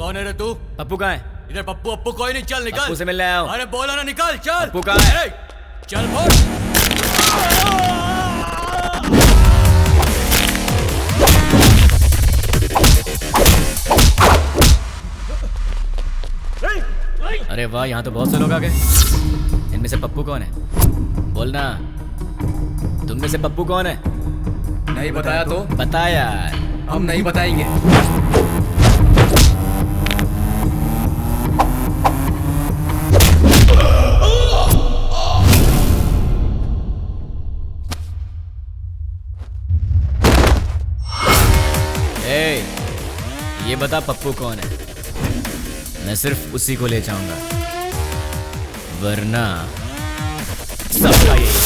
कौन है रे तू? पप्पू कहाँ है? इधर पप्पू अप्पू कोई नहीं, चल निकल। पप्पू से मिलने आया हूँ। अरे बोला ना निकल, चल। पप्पू कहाँ है? चल बोल। अरे वाह, यहाँ तो बहुत से लोग आ गए। इनमें से पप्पू कौन है? बोलना, तुम में से पप्पू कौन है? नहीं बताया तो? बता यार। हम नहीं बताएंगे। ए, ये बता पप्पू कौन है? मैं सिर्फ उसी को ले जाऊंगा, वरना सबका ये।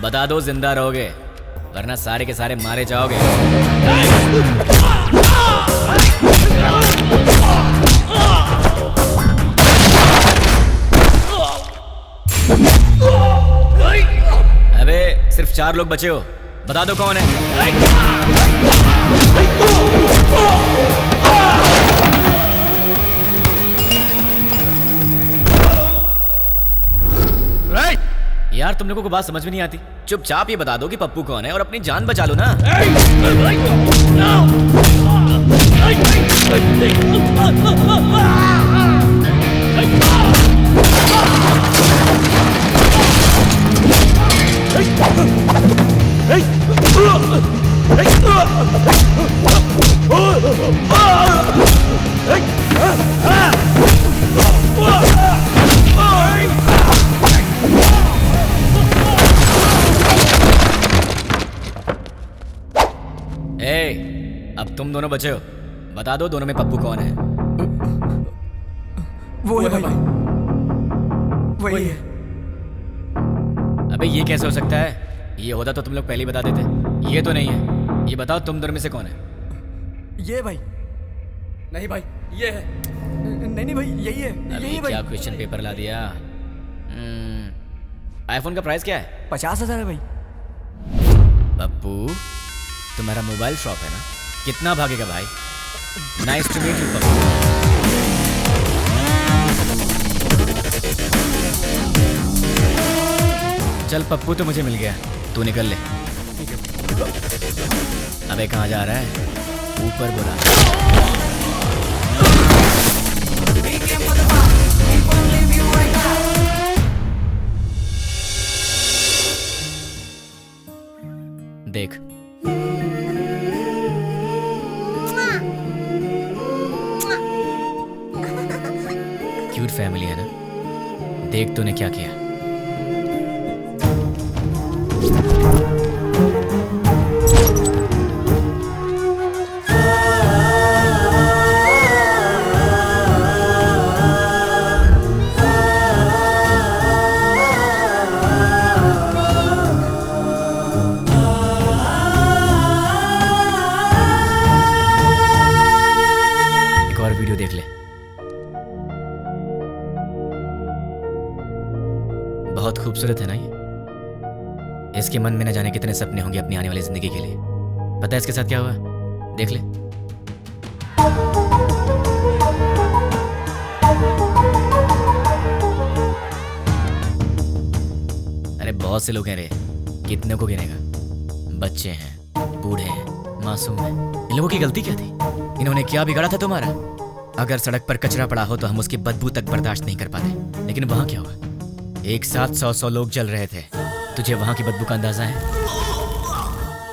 बता दो जिंदा रहोगे, वरना सारे के सारे मारे जाओगे। अबे सिर्फ 4 लोग बचे हो, बता दो कौन है? यार तुम लोगों को बात समझ में नहीं आती। चुपचाप ये बता दो कि पप्पू कौन है और अपनी जान बचा लो ना। अब तुम दोनों बचे हो, बता दो दोनों में पप्पू कौन है? वो है भाई, वही है। अबे ये कैसे हो सकता है? ये होता तो तुम लोग पहले ही बता देते। ये तो नहीं है। ये बताओ तुम दोनों में से कौन है? ये भाई। नहीं भाई, ये है। नहीं भाई, यही है। यही भाई। क्या क्वेश्चन पेपर ला दिया? आईफोन का प्राइस क्या है? 50,000 है भाई। पप्पू, तुम्हारा मोबाइल शॉप है ना? कितना भागेगा भाई? Nice to meet you Pappu. चल पप्पू तो मुझे मिल गया, तू निकल ले। अबे कहाँ जा रहा है? ऊपर बोला। देख, क्यूट फैमिली है ना? देख तूने क्या किया। एक और वीडियो देख ले। बहुत खूबसूरत है ना ये? इसके मन में न जाने कितने सपने होंगे अपनी आने वाली जिंदगी के लिए। पता है इसके साथ क्या हुआ? देख ले। अरे बहुत से लोग हैं रे, कितने को गिनेगा? बच्चे हैं, बूढ़े हैं, मासूम हैं। इन लोगों की गलती क्या थी? इन्होंने क्या बिगाड़ा था तुम्हारा? अगर सड़क पर कचरा पड़ा हो तो हम उसकी बदबू तक बर्दाश्त नहीं कर पाते, लेकिन वहां क्या हुआ? एक साथ 100 लोग जल रहे थे। तुझे वहां की बदबू का अंदाजा है?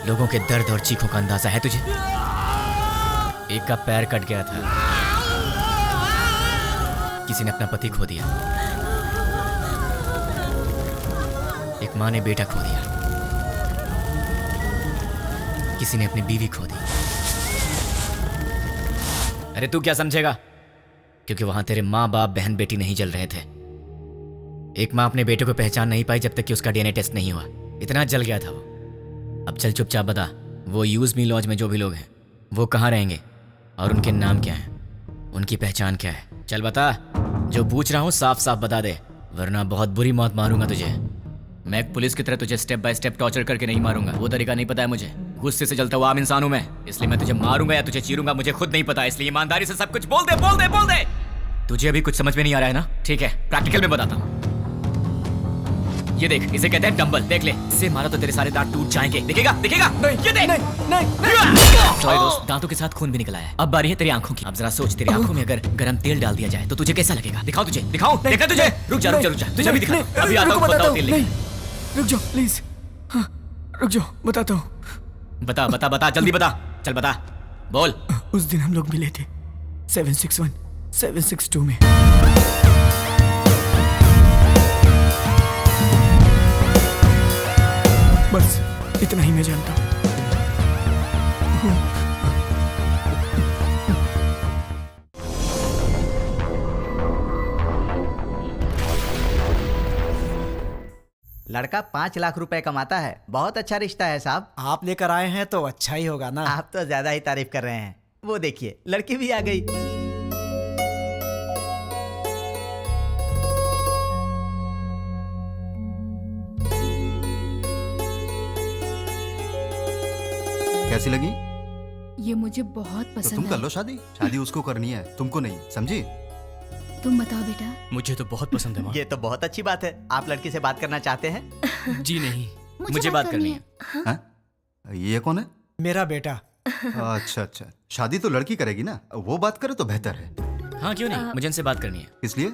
लोगों के दर्द और चीखों का अंदाजा है तुझे? एक का पैर कट गया था, किसी ने अपना पति खो दिया, एक माँ ने बेटा खो दिया। किसी ने अपनी बीवी खो दी। अरे तू क्या समझेगा, क्योंकि वहां तेरे माँ बाप बहन बेटी नहीं जल रहे थे। एक माँ अपने बेटे को पहचान नहीं पाई जब तक कि उसका डीएनए टेस्ट नहीं हुआ। इतना जल गया था वो। अब चल चुपचाप बता, वो यूज मी लॉज में जो भी लोग हैं वो कहाँ रहेंगे और उनके नाम क्या हैं, उनकी पहचान क्या है? चल बता, जो पूछ रहा हूँ साफ साफ बता दे, वरना बहुत बुरी मौत मारूंगा तुझे। मैं एक पुलिस की तरह तुझे स्टेप बाय स्टेप टॉर्चर करके नहीं मारूंगा, वो तरीका नहीं पता है मुझे। गुस्से से जलता हुआ आम इंसान हूं मैं, इसलिए मैं तुझे मारूंगा या तुझे चीरूंगा मुझे खुद नहीं पता, इसलिए ईमानदारी से सब कुछ बोल दे बोल दे बोल दे। तुझे अभी कुछ समझ में नहीं आ रहा है ना? ठीक है, प्रैक्टिकल में बताता हूँ। ये देख, इसे कहते हैं डंबल, देख ले, इससे मारा तो तेरे सारे दांत टूट जाएंगे। दिखेगा दिखेगा? नहीं, ये देख। नहीं। सॉरी दोस्त, दांतों के साथ खून भी निकला है। अब बारी है तेरी आंखों की। अब जरा सोच, तेरी आंखों में अगर गरम तेल डाल दिया जाए तो तुझे कैसा लगेगा? दिखाओ तुझे, दिखाओ, देखा तुझे? रुक जा रुक जा रुक जा, तुझे भी दिखा। अभी आता हूँ, बताओ तेल लेके। रुक जाओ प्लीज, हाँ रुक जाओ, बताता हूँ। बता बता बता, जल्दी बता, चल बता, बोल। उस दिन हम लोग मिले थे 761 762 में। बस इतना ही मैं जानता हूँ। लड़का 5 लाख रुपए कमाता है, बहुत अच्छा रिश्ता है साहब। आप लेकर आए हैं तो अच्छा ही होगा ना। आप तो ज्यादा ही तारीफ कर रहे हैं। वो देखिए, लड़की भी आ गई। कैसी लगी? ये मुझे बहुत तो पसंद तुम कर है। लो शादी। शादी उसको करनी है, तुमको नहीं, समझी? तुम बताओ बेटा। मुझे तो बहुत पसंद है माँ। ये तो बहुत अच्छी बात है। आप लड़की से बात करना चाहते हैं? जी नहीं। मुझे बात करनी है। हाँ? ये कौन है? मेरा बेटा। अच्छा अच्छा, शादी तो लड़की करेगी ना, वो बात करे तो बेहतर है। हाँ क्यों नहीं, मुझे इनसे बात करनी है। इसलिए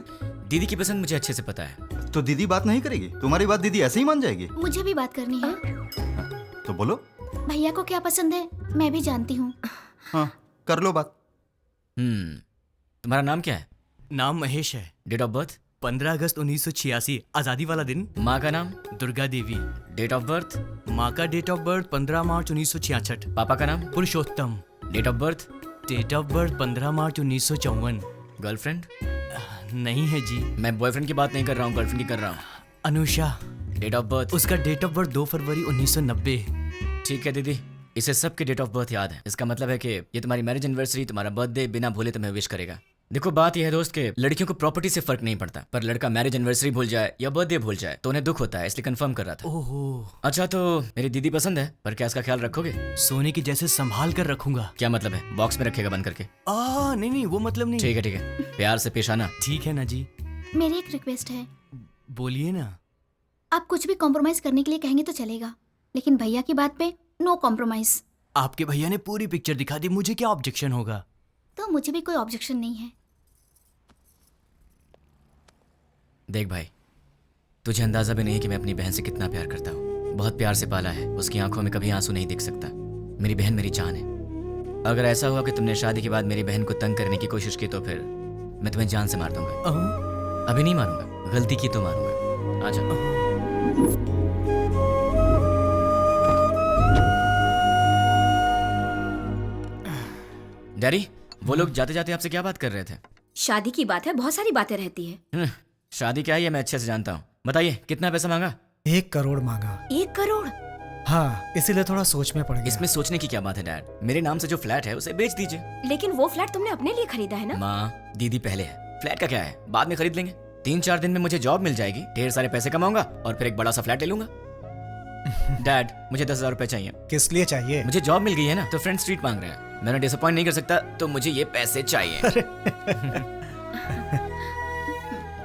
दीदी की पसंद मुझे अच्छे से पता है। तो दीदी बात नहीं करेगी? तुम्हारी बात दीदी ऐसे ही मान जाएगी? मुझे भी बात करनी है। तो बोलो। भैया को क्या पसंद है मैं भी जानती हूँ। हाँ कर लो बात। तुम्हारा नाम क्या है? नाम महेश है। Date of birth? 15 अगस्त 1986, आजादी वाला दिन। माँ का नाम? Durga Devi. Date of birth? माँ का डेट ऑफ बर्थ 15 मार्च 1966। पापा का नाम? Purushottam. Date of birth? Date of birth 15 March 1954। Girlfriend? नहीं है जी। मैं बॉयफ्रेंड की बात नहीं कर रहा हूँ, गर्लफ्रेंड की कर रहा हूँ। अनुषा। Date of birth? उसका डेट ऑफ बर्थ 2 फरवरी 1990। ठीक है दीदी, इसे सबके डेट ऑफ बर्थ याद है। इसका मतलब है कि ये तुम्हारी मैरिज एनिवर्सरी, तुम्हारा बर्थडे बिना भूले तुम्हें विश करेगा। देखो बात यह है दोस्त कि लड़कियों को प्रॉपर्टी से फर्क नहीं पड़ता, पर लड़का मैरिज एनिवर्सरी भूल जाए या बर्थडे भूल जाए तो उन्हें दुख होता है, इसलिए कंफर्म कर रहा था। ओहो। अच्छा तो मेरी दीदी पसंद है, पर क्या इसका ख्याल रखोगे? सोने की जैसे संभाल कर रखूंगा। क्या मतलब है? बॉक्स में रखेगा बंद करके? नहीं वो मतलब नहीं। ठीक है, प्यार से पेश आना। ठीक है ना जी। मेरी एक रिक्वेस्ट है। बोलिए ना। आप कुछ भी कॉम्प्रोमाइज करने के लिए कहेंगे तो चलेगा, लेकिन भैया की बात पे नो कॉम्प्रोमाइज। आपके भैया ने पूरी पिक्चर दिखा दी, मुझे क्या ऑब्जेक्शन होगा? तो मुझे भी कोई ऑब्जेक्शन नहीं है। देख भाई, तुझे अंदाजा भी नहीं कि मैं अपनी बहन से कितना प्यार करता हूँ। बहुत प्यार से पाला है, उसकी आंखों में कभी आंसू नहीं दिख सकता। मेरी बहन मेरी जान है। अगर ऐसा हुआ कि तुमने शादी के बाद मेरी बहन को तंग करने की कोशिश की तो फिर मैं तुम्हें जान से मार दूंगा। अभी नहीं मारूंगा, गलती की तो मारूंगा। आजा। डैडी, वो लोग जाते जाते आपसे क्या बात कर रहे थे? शादी की बात है, बहुत सारी बातें रहती है। शादी क्या है ये मैं अच्छे से जानता हूँ। बताइए कितना पैसा मांगा? 1 करोड़ मांगा। 1 करोड़? हाँ, इसीलिए थोड़ा सोच में पड़ गया। इसमें सोचने की क्या बात है डैड? मेरे नाम से जो फ्लैट है उसे बेच दीजिए। लेकिन वो फ्लैट तुमने अपने लिए खरीदा है ना? माँ दीदी पहले है, फ्लैट का क्या है, बाद में खरीद लेंगे। 3-4 दिन में मुझे जॉब मिल जाएगी, ढेर सारे पैसे कमाऊंगा और फिर एक बड़ा सा फ्लैट ले लूंगा। डैड मुझे 10,000 रुपए चाहिए। किस लिए चाहिए? मुझे जॉब मिल गई है ना, तो फ्रेंड स्ट्रीट मांग रहे हैं। मैंने डिसअपॉइंट नहीं कर सकता, तो मुझे ये पैसे चाहिए।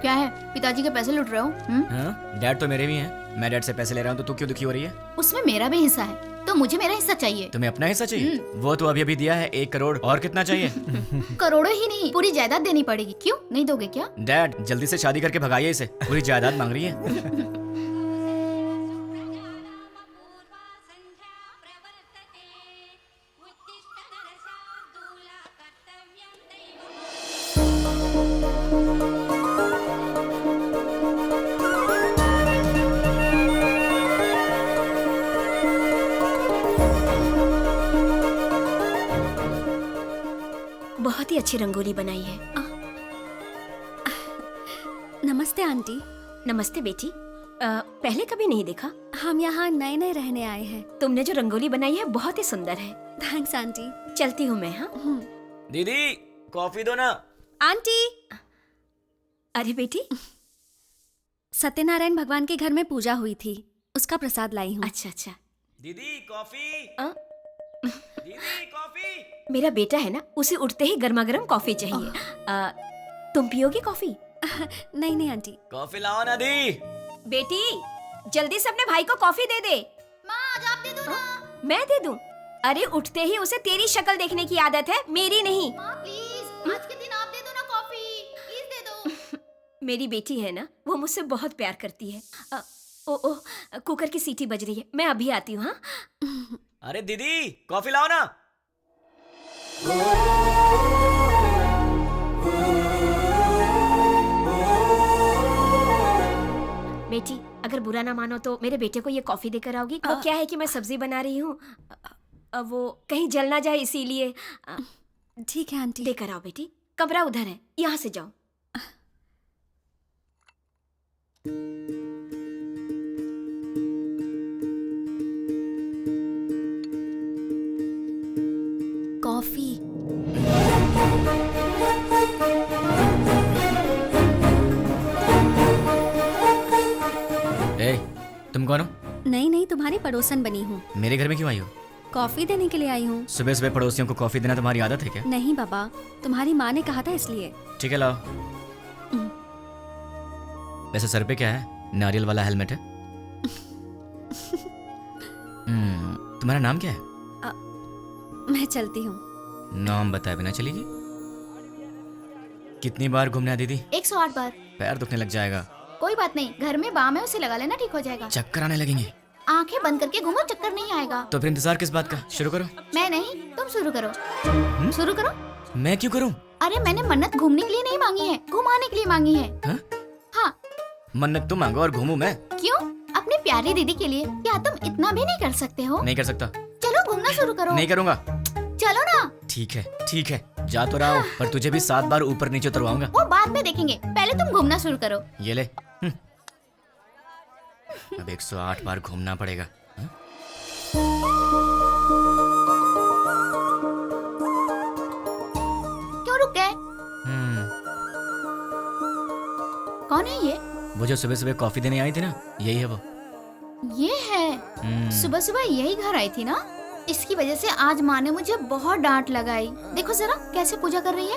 क्या है, पिताजी के पैसे लूट रहे हो? हाँ, डैड तो मेरे भी हैं। मैं डैड से पैसे ले रहा हूँ तो तू क्यों दुखी हो रही है? उसमें मेरा भी हिस्सा है, तो मुझे मेरा हिस्सा चाहिए। तुम्हें अपना हिस्सा चाहिए? वो तो अभी अभी दिया है 1 करोड़, और कितना चाहिए? करोड़ों ही नहीं, पूरी जायदाद देनी पड़ेगी। क्यों नहीं दोगे क्या? डैड जल्दी से शादी करके भगाइए इसे, पूरी जायदाद मांग रही है। बहुत ही अच्छी रंगोली बनाई है। नमस्ते आंटी। नमस्ते बेटी। पहले कभी नहीं देखा। हम यहाँ नए नए रहने आए हैं। तुमने जो रंगोली बनाई है बहुत ही सुंदर है। Thanks aunty. चलती हूँ मैं। हाँ दीदी कॉफी दो ना। आंटी, अरे बेटी, सत्यनारायण भगवान के घर में पूजा हुई थी, उसका प्रसाद लाई हूँ। अच्छा अच्छा। दीदी कॉफी। अ? दीदी कॉफी। मेरा बेटा है ना, उसे उठते ही गर्मा गर्म कॉफी चाहिए। तुम पियोगी कॉफी? नहीं नहीं आंटी। कॉफी लाओ ना दी। बेटी जल्दी से अपने भाई को कॉफी दे दे। माँ आज आप दे दो ना। मैं दे दूं? अरे उठते ही उसे तेरी शक्ल देखने की आदत है, मेरी नहीं। माँ प्लीज आज के दिन आप दे दो ना कॉफी, प्लीज दे दो। मेरी बेटी है ना, वो मुझसे बहुत प्यार करती है। ओ कुकर की सीटी बज रही है, मैं अभी आती हूँ। हाँ अरे दीदी कॉफी लाओ ना। बेटी अगर बुरा ना मानो तो मेरे बेटे को ये कॉफी देकर आओगी। वो क्या है कि मैं सब्जी बना रही हूँ, वो कहीं जल ना जाए इसीलिए। ठीक है आंटी। लेकर आओ बेटी, कमरा उधर है, यहाँ से जाओ। कॉफी। ए, तुम कौन हो? नहीं नहीं, तुम्हारी पड़ोसन बनी हूँ। मेरे घर में क्यों आई हो? कॉफी देने के लिए आई हूँ। सुबह सुबह पड़ोसियों को कॉफी देना तुम्हारी आदत है क्या? नहीं बाबा, तुम्हारी माँ ने कहा था इसलिए। ठीक है लाओ। वैसे सर पे क्या है? नारियल वाला हेलमेट है। तुम्हारा नाम क्या है? मैं चलती हूँ। नाम बताए बिना चलेगी? कितनी बार घूमना है दीदी? 108 बार। पैर दुखने लग जाएगा। कोई बात नहीं, घर में बाम है, उसे लगा लेना, ठीक हो जाएगा। चक्कर आने लगेंगे। आंखें बंद करके घूमो, चक्कर नहीं आएगा। तो फिर इंतजार किस बात का? शुरू करो। मैं नहीं, तुम शुरू करो। शुरू करो। मैं क्यों करूं? अरे मैंने मन्नत घूमने के लिए नहीं मांगी है, घुमाने के लिए मांगी है। हाँ? हाँ। मन्नत तुम मांगो और घूमूं मैं? क्यों? अपनी प्यारी दीदी के लिए। क्या तुम इतना भी नहीं कर सकते हो? नहीं कर सकता। चलो घूमना शुरू करो। नहीं करूंगा। चलो ना। ठीक है जा तो रहा हूं, पर तुझे भी 7 बार ऊपर नीचे उतरवाऊंगा। वो बाद में देखेंगे, पहले तुम घूमना शुरू करो। ये ले। अब 108 बार घूमना पड़ेगा। क्यों रुक गए? कौन है ये? वो जो सुबह सुबह कॉफी देने आई थी ना, यही है वो। ये है। सुबह सुबह यही घर आई थी ना, इसकी वजह से आज माँ ने मुझे बहुत डांट लगाई। देखो जरा कैसे पूजा कर रही है।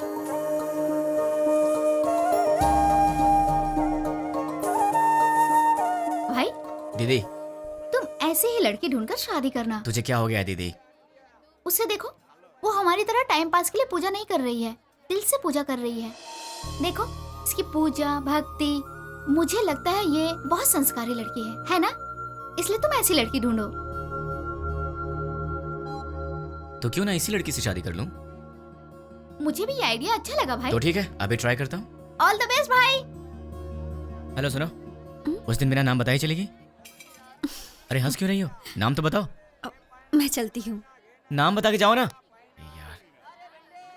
भाई दीदी तुम ऐसे ही लड़की ढूंढकर शादी करना। तुझे क्या हो गया है दीदी? उसे देखो, वो हमारी तरह टाइम पास के लिए पूजा नहीं कर रही है, दिल से पूजा कर रही है। देखो इसकी पूजा भक्ति, मुझे लगता है ये बहुत संस्कारी लड़की है ना? इसलिए तुम ऐसी लड़की ढूंढो। तो क्यों ना इसी लड़की से शादी कर लूं? मुझे भी ये आइडिया अच्छा लगा भाई। तो ठीक है, अभी ट्राई करता हूँ। ऑल द बेस्ट भाई। हेलो सुनो, उस दिन मेरा नाम बताई चलेगी? अरे हंस क्यों रही हो? नाम तो बताओ। मैं चलती हूँ। नाम बता के जाओ ना यार।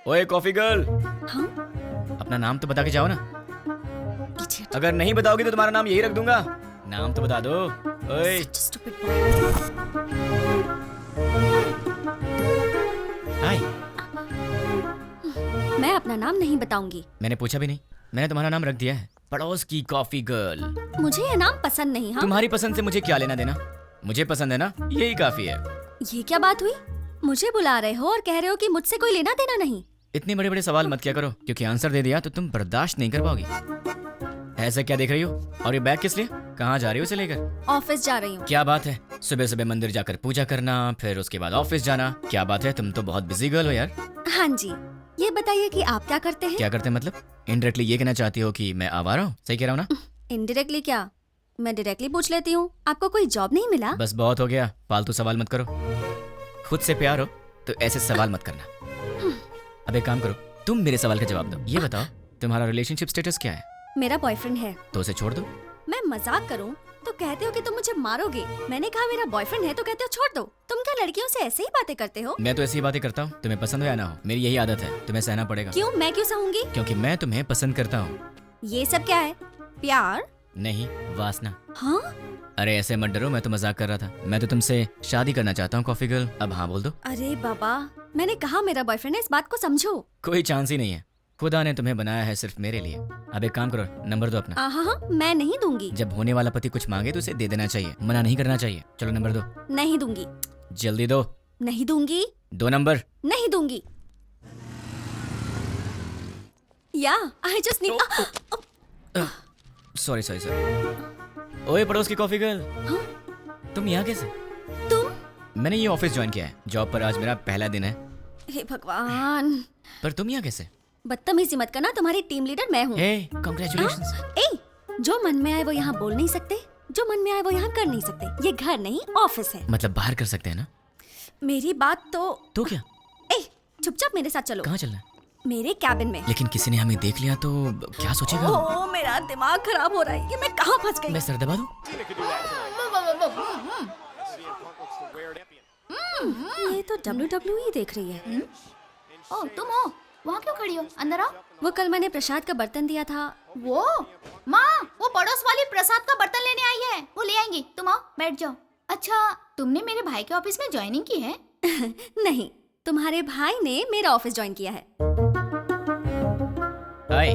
ओए कॉफी गर्ल। हाँ? अपना नाम तो बता के जाओ ना। Idiot. अगर नहीं बताओगी तो तुम्हारा नाम यही रख दूंगा। नाम तो बता दो। ओए Such a stupid boy. हाय। मैं अपना नाम नहीं बताऊंगी। मैंने पूछा भी नहीं, मैंने तुम्हारा नाम रख दिया है, पड़ोस की कॉफी गर्ल। मुझे ये नाम पसंद नहीं। हाँ? तुम्हारी पसंद से मुझे क्या लेना देना? मुझे पसंद है ना, यही काफी है। ये क्या बात हुई? मुझे बुला रहे हो और कह रहे हो कि मुझसे कोई लेना देना नहीं। इतने बड़े बड़े सवाल मत किया करो, क्योंकि आंसर दे दिया तो तुम बर्दाश्त नहीं कर पाओगी। ऐसा क्या देख रही हो? और ये बैग किस लिए? कहाँ जा रही हो इसे लेकर? ऑफिस जा रही हूँ। क्या बात है, सुबह सुबह मंदिर जाकर पूजा करना, फिर उसके बाद ऑफिस जाना। क्या बात है, तुम तो बहुत बिजी गर्ल हो यार। हाँ जी, ये बताइए कि आप क्या करते हैं? क्या करते हैं मतलब? इनडायरेक्टली ये कहना चाहती हो कि मैं आवारा हूँ? सही कह रहा हूँ ना? इनडायरेक्टली क्या, मैं डायरेक्टली पूछ लेती हूँ। आपको कोई जॉब नहीं मिला? बस बहुत हो गया, फालतू सवाल मत करो। खुद से प्यार हो तो ऐसे सवाल मत करना। अब एक काम करो, तुम मेरे सवाल का जवाब दो। ये बताओ तुम्हारा रिलेशनशिप स्टेटस क्या है? मेरा बॉयफ्रेंड है। तो उसे छोड़ दो। मैं मजाक करूं तो कहते हो कि तुम मुझे मारोगे। मैंने कहा मेरा बॉयफ्रेंड है तो कहते हो छोड़ दो। तुम क्या लड़कियों से ऐसे ही बातें करते हो? मैं तो ऐसी ही बातें करता हूँ, तुम्हें पसंद हो या ना हो, मेरी यही आदत है, तुम्हें सहना पड़ेगा। क्यों? मैं क्यों सहूंगी? क्योंकि मैं तुम्हें पसंद करता हूँ। ये सब क्या है? प्यार? नहीं, वासना। हाँ? अरे ऐसे मत डरो, मैं तो मजाक कर रहा था। मैं तो तुमसे शादी करना चाहता हूँ कॉफी गर्ल, अब हाँ बोल दो। अरे बाबा, मैंने कहा मेरा बॉयफ्रेंड है, इस बात को समझो। कोई चांस ही नहीं है, खुदा ने तुम्हें बनाया है सिर्फ मेरे लिए। अब एक काम करो, नंबर दो अपना। हाँ, मैं नहीं दूंगी। जब होने वाला पति कुछ मांगे तो उसे दे देना चाहिए, मना नहीं करना चाहिए। चलो नंबर दो। नहीं दूंगी। जल्दी दो। नहीं दूंगी। 2 नंबर। नहीं दूंगी। या I just need. Sorry sorry sorry. ओए पड़ोस की कॉफी गर्ल, तुम यहाँ कैसे? तुम? मैंने ये ऑफिस ज्वाइन किया है, जॉब पर आज मेरा पहला दिन है। हे भगवान, पर तुम यहाँ कैसे? बदतमीजी मत करना, तुम्हारी टीम लीडर मैं हूँ। हे कांग्रेचुलेशंस। ए, जो मन में आए वो यहाँ बोल नहीं सकते, जो मन में आए वो यहाँ कर नहीं सकते। ये घर नहीं ऑफिस है। मतलब बाहर कर सकते हैं ना? मेरी बात तो क्या? ए, चुपचाप मेरे साथ चलो। कहाँ चलना है? मेरे कैबिन में। लेकिन किसी ने हमें देख लिया तो क्या सोचेगा? ओ, मेरा दिमाग खराब हो रहा है, ये मैं कहाँ फंस गई? मैं सर दबा दूं? ये तो WWE देख रही है। ओ तुम हो? वहाँ क्यों खड़ी हो? अंदर आओ। वो कल मैंने प्रसाद का बर्तन दिया था। वो माँ, वो पड़ोस वाली प्रसाद का बर्तन लेने आई है, वो ले आएंगी। तुम आओ, बैठ जाओ। अच्छा, तुमने मेरे भाई के ऑफिस में ज्वाइनिंग की है? नहीं, तुम्हारे भाई ने मेरा ऑफिस ज्वाइन किया है। हाय।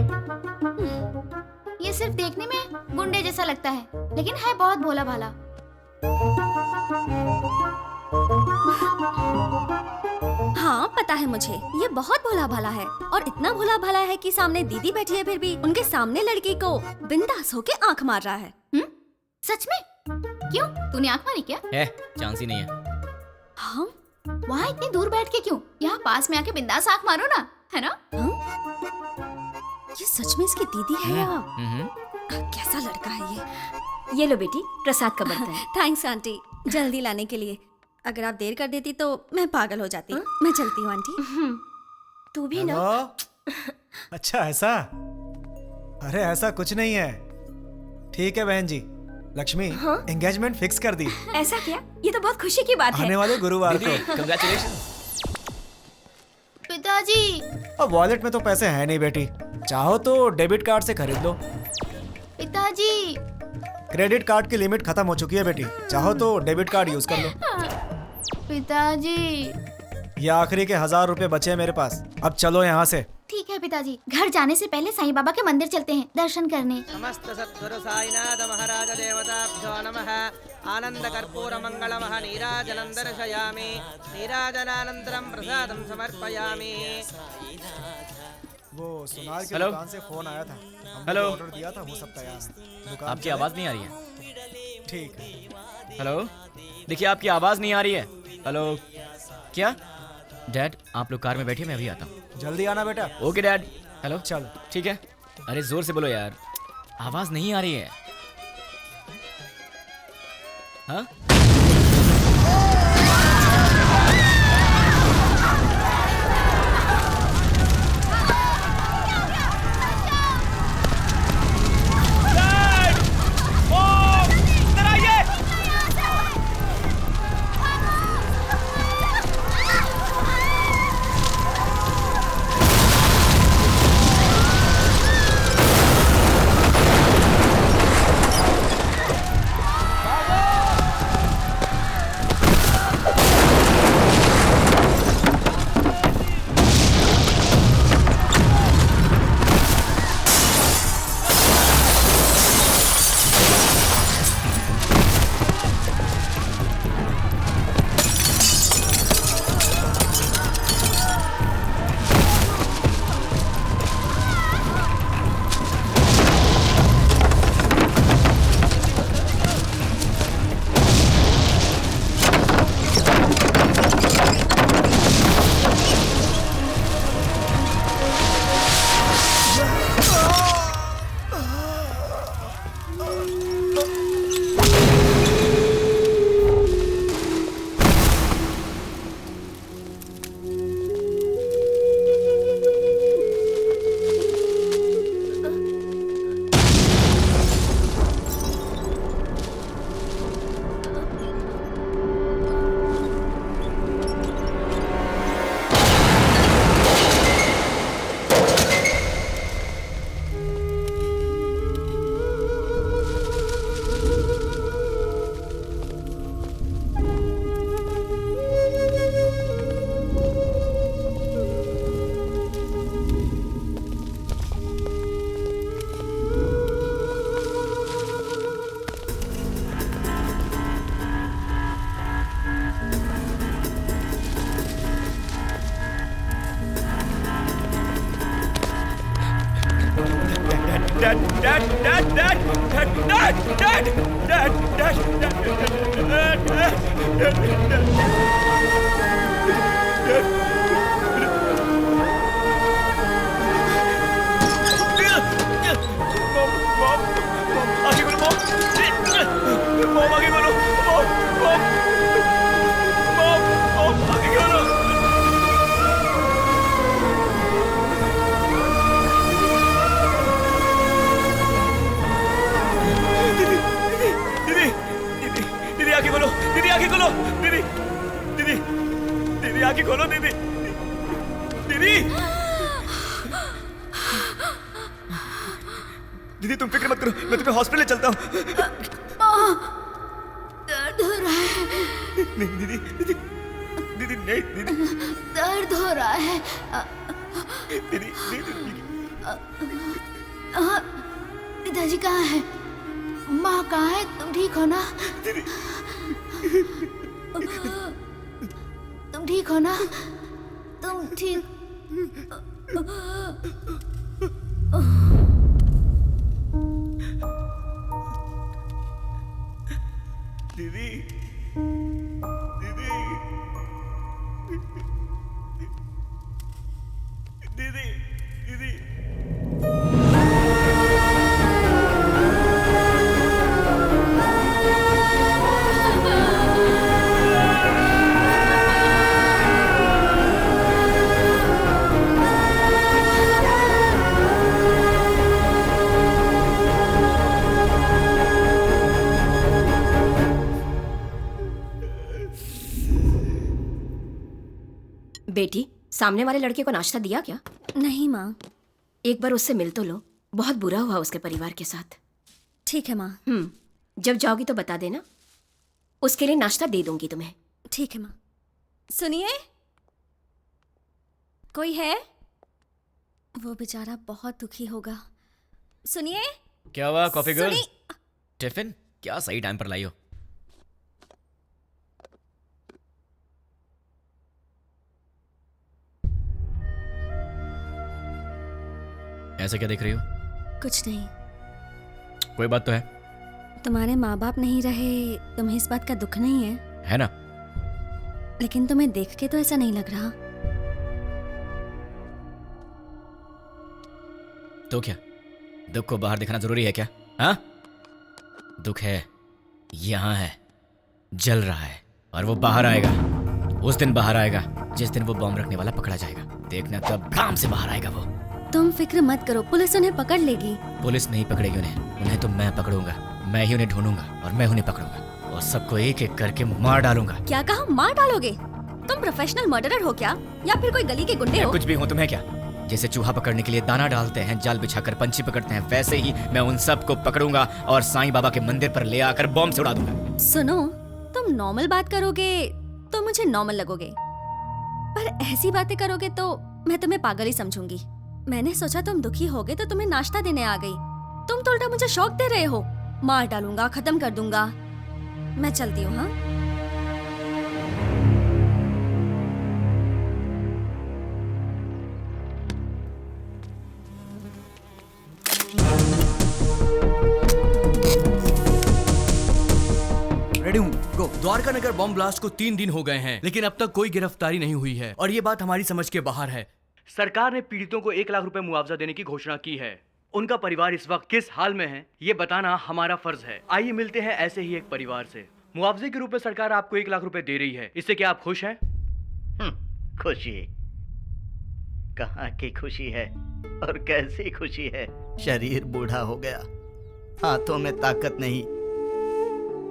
ये सिर्फ देखने में गुंडे जैसा लगता है, लेकिन है बहुत भोला भाला। हाँ पता है मुझे, ये बहुत भोला भाला है, और इतना भोला भाला है कि सामने दीदी बैठी है फिर भी उनके सामने लड़की को बिंदास होके आंख मार रहा है। सच में? क्यों, तूने आंख मारी क्या? चांस ही नहीं है। हाँ? वहाँ इतनी दूर बैठ के क्यों? यहाँ पास में आके बिंदास आंख मारो ना, है ना? ये सच में इसकी दीदी है या कैसा लड़का है ये लो बेटी, प्रसाद का बर्तन। थैंक्स आंटी, जल्दी लाने के लिए। अगर आप देर कर देती तो मैं पागल हो जाती। मैं चलती हूँ आंटी। तू भी ना। अच्छा ऐसा? अरे ऐसा कुछ नहीं है। ठीक है बहन जी, लक्ष्मी एंगेजमेंट फिक्स कर दी। ऐसा क्या? ये तो बहुत खुशी की बात है। आने वाले गुरुवार को। कांग्रेचुलेशंस। पिताजी। अब वॉलेट में तो पैसे हैं नहीं बेटी, चाहो तो डेबिट कार्ड से खरीद लो। पिताजी। क्रेडिट कार्ड की लिमिट खत्म हो चुकी है बेटी, चाहो तो डेबिट कार्ड यूज कर लो। पिताजी। ये आखिरी के 1000 रुपए बचे हैं मेरे पास, अब चलो यहाँ से। ठीक है पिताजी, घर जाने से पहले साईं बाबा के मंदिर चलते हैं दर्शन करने। समस्त सद्गुरु साईनाथ महाराज देवताभ्यो नमः। आनंद कर्पूर मंगलमः नीराजनं दर्शयामि। नीराजनानन्तरं प्रसादं समर्पयामि। वो सोनार की हेलो? दुकान से फोन आया था, हमने हेलो? ऑर्डर दिया था, वो सब तैयार है। दुकान आपकी चले? आवाज नहीं आ रही है। ठीक है। हेलो, देखिए आपकी आवाज नहीं आ रही है। हेलो, क्या? डैड आप लोग कार में बैठिए, मैं अभी आता हूँ। जल्दी आना बेटा। Okay dad. हेलो, चलो। ठीक है। अरे जोर से बोलो यार, आवाज नहीं आ रही है। हाँ? आंखें खोलो दीदी, दीदी, दीदी तुम फिक्र मत करो, मैं तुम्हें हॉस्पिटल ले चलता हूँ। दर्द हो रहा है। नहीं दीदी, दीदी, दीदी नहीं दीदी, दर्द हो रहा है। दीदी, दीदी, पिताजी कहाँ है? माँ कहाँ है? तुम ठीक हो ना? तुम ठीक हो ना? तुम ठीक? दीदी, दीदी, दीदी, दीदी। बेटी, सामने वाले लड़के को नाश्ता दिया क्या? नहीं माँ। एक बार उससे मिल तो लो, बहुत बुरा हुआ उसके परिवार के साथ। ठीक है माँ। जब जाओगी तो बता देना, उसके लिए नाश्ता दे दूंगी तुम्हें। ठीक है माँ। सुनिए, कोई है? वो बेचारा बहुत दुखी होगा। सुनिए। क्या हुआ कॉफी गर्ल? सुनी- टिफिन क्या सही टाइम पर लाई हो? ऐसे क्या देख रही हो? कुछ नहीं। कोई बात तो है? तुम्हारे माँ बाप नहीं रहे, तुम्हें इस बात का दुख नहीं है? है ना? लेकिन तुम्हें देख के तो ऐसा नहीं लग रहा। तो क्या दुख को बाहर दिखाना जरूरी है क्या? हाँ, दुख है, यहां है, जल रहा है, और वो बाहर आएगा। उस दिन बाहर आएगा जिस दिन वो बॉम्ब रखने वाला पकड़ा जाएगा। देखना तब भ्राम से बाहर आएगा वो। तुम फिक्र मत करो, पुलिस उन्हें पकड़ लेगी। पुलिस नहीं पकड़ेगी उन्हें तो मैं पकड़ूंगा। मैं ही उन्हें ढूंढूंगा और मैं उन्हें पकड़ूंगा और सबको एक एक करके मार डालूंगा। क्या कहा? मार डालोगे? तुम प्रोफेशनल मर्डरर हो क्या, या फिर कोई गली के गुंडे हो? कुछ भी हूँ, तुम्हें क्या? जैसे चूहा पकड़ने के लिए दाना डालते हैं, जाल बिछाकर पंछी पकड़ते हैं, वैसे ही मैं उन सबको पकड़ूंगा और साईं बाबा के मंदिर पर ले आकर बॉम्ब से उड़ा दूंगा। सुनो, तुम नॉर्मल बात करोगे तो मुझे नॉर्मल लगोगे, पर ऐसी बातें करोगे तो मैं तुम्हें पागल ही समझूंगी। मैंने सोचा तुम दुखी होगे तो तुम्हें नाश्ता देने आ गई। तुम तो उल्टा मुझे शौक दे रहे हो। मार डालूंगा, खत्म कर दूंगा। मैं चलती हूँ। हाँ, रेडी हूँ, गो। द्वारका नगर बॉम्ब ब्लास्ट को 3 दिन हो गए हैं, लेकिन अब तक कोई गिरफ्तारी नहीं हुई है और ये बात हमारी समझ के बाहर है। सरकार ने पीड़ितों को 1 लाख रुपए मुआवजा देने की घोषणा की है। उनका परिवार इस वक्त किस हाल में है, ये बताना हमारा फर्ज है। आइए मिलते हैं ऐसे ही एक परिवार से। मुआवजे के रूप में सरकार आपको 1 लाख रुपए दे रही है, इससे क्या आप खुश हैं? खुशी? कहाँ की खुशी है और कैसी खुशी है? शरीर बूढ़ा हो गया, हाथों में ताकत नहीं,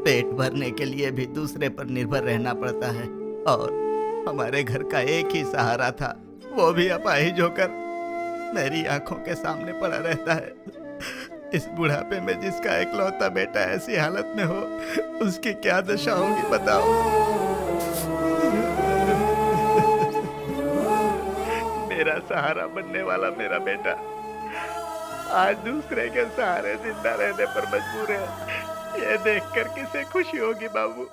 पेट भरने के लिए भी दूसरे पर निर्भर रहना पड़ता है, और हमारे घर का एक ही सहारा था, वो भी अपाहिज होकर मेरी आंखों के सामने पड़ा रहता है। इस बुढ़ापे में जिसका इकलौता बेटा ऐसी हालत में हो, उसकी क्या दशा होगी बताओ। मेरा सहारा बनने वाला मेरा बेटा आज दूसरे के सहारे जिंदा रहने पर मजबूर है। ये देखकर किसे खुशी होगी बाबू।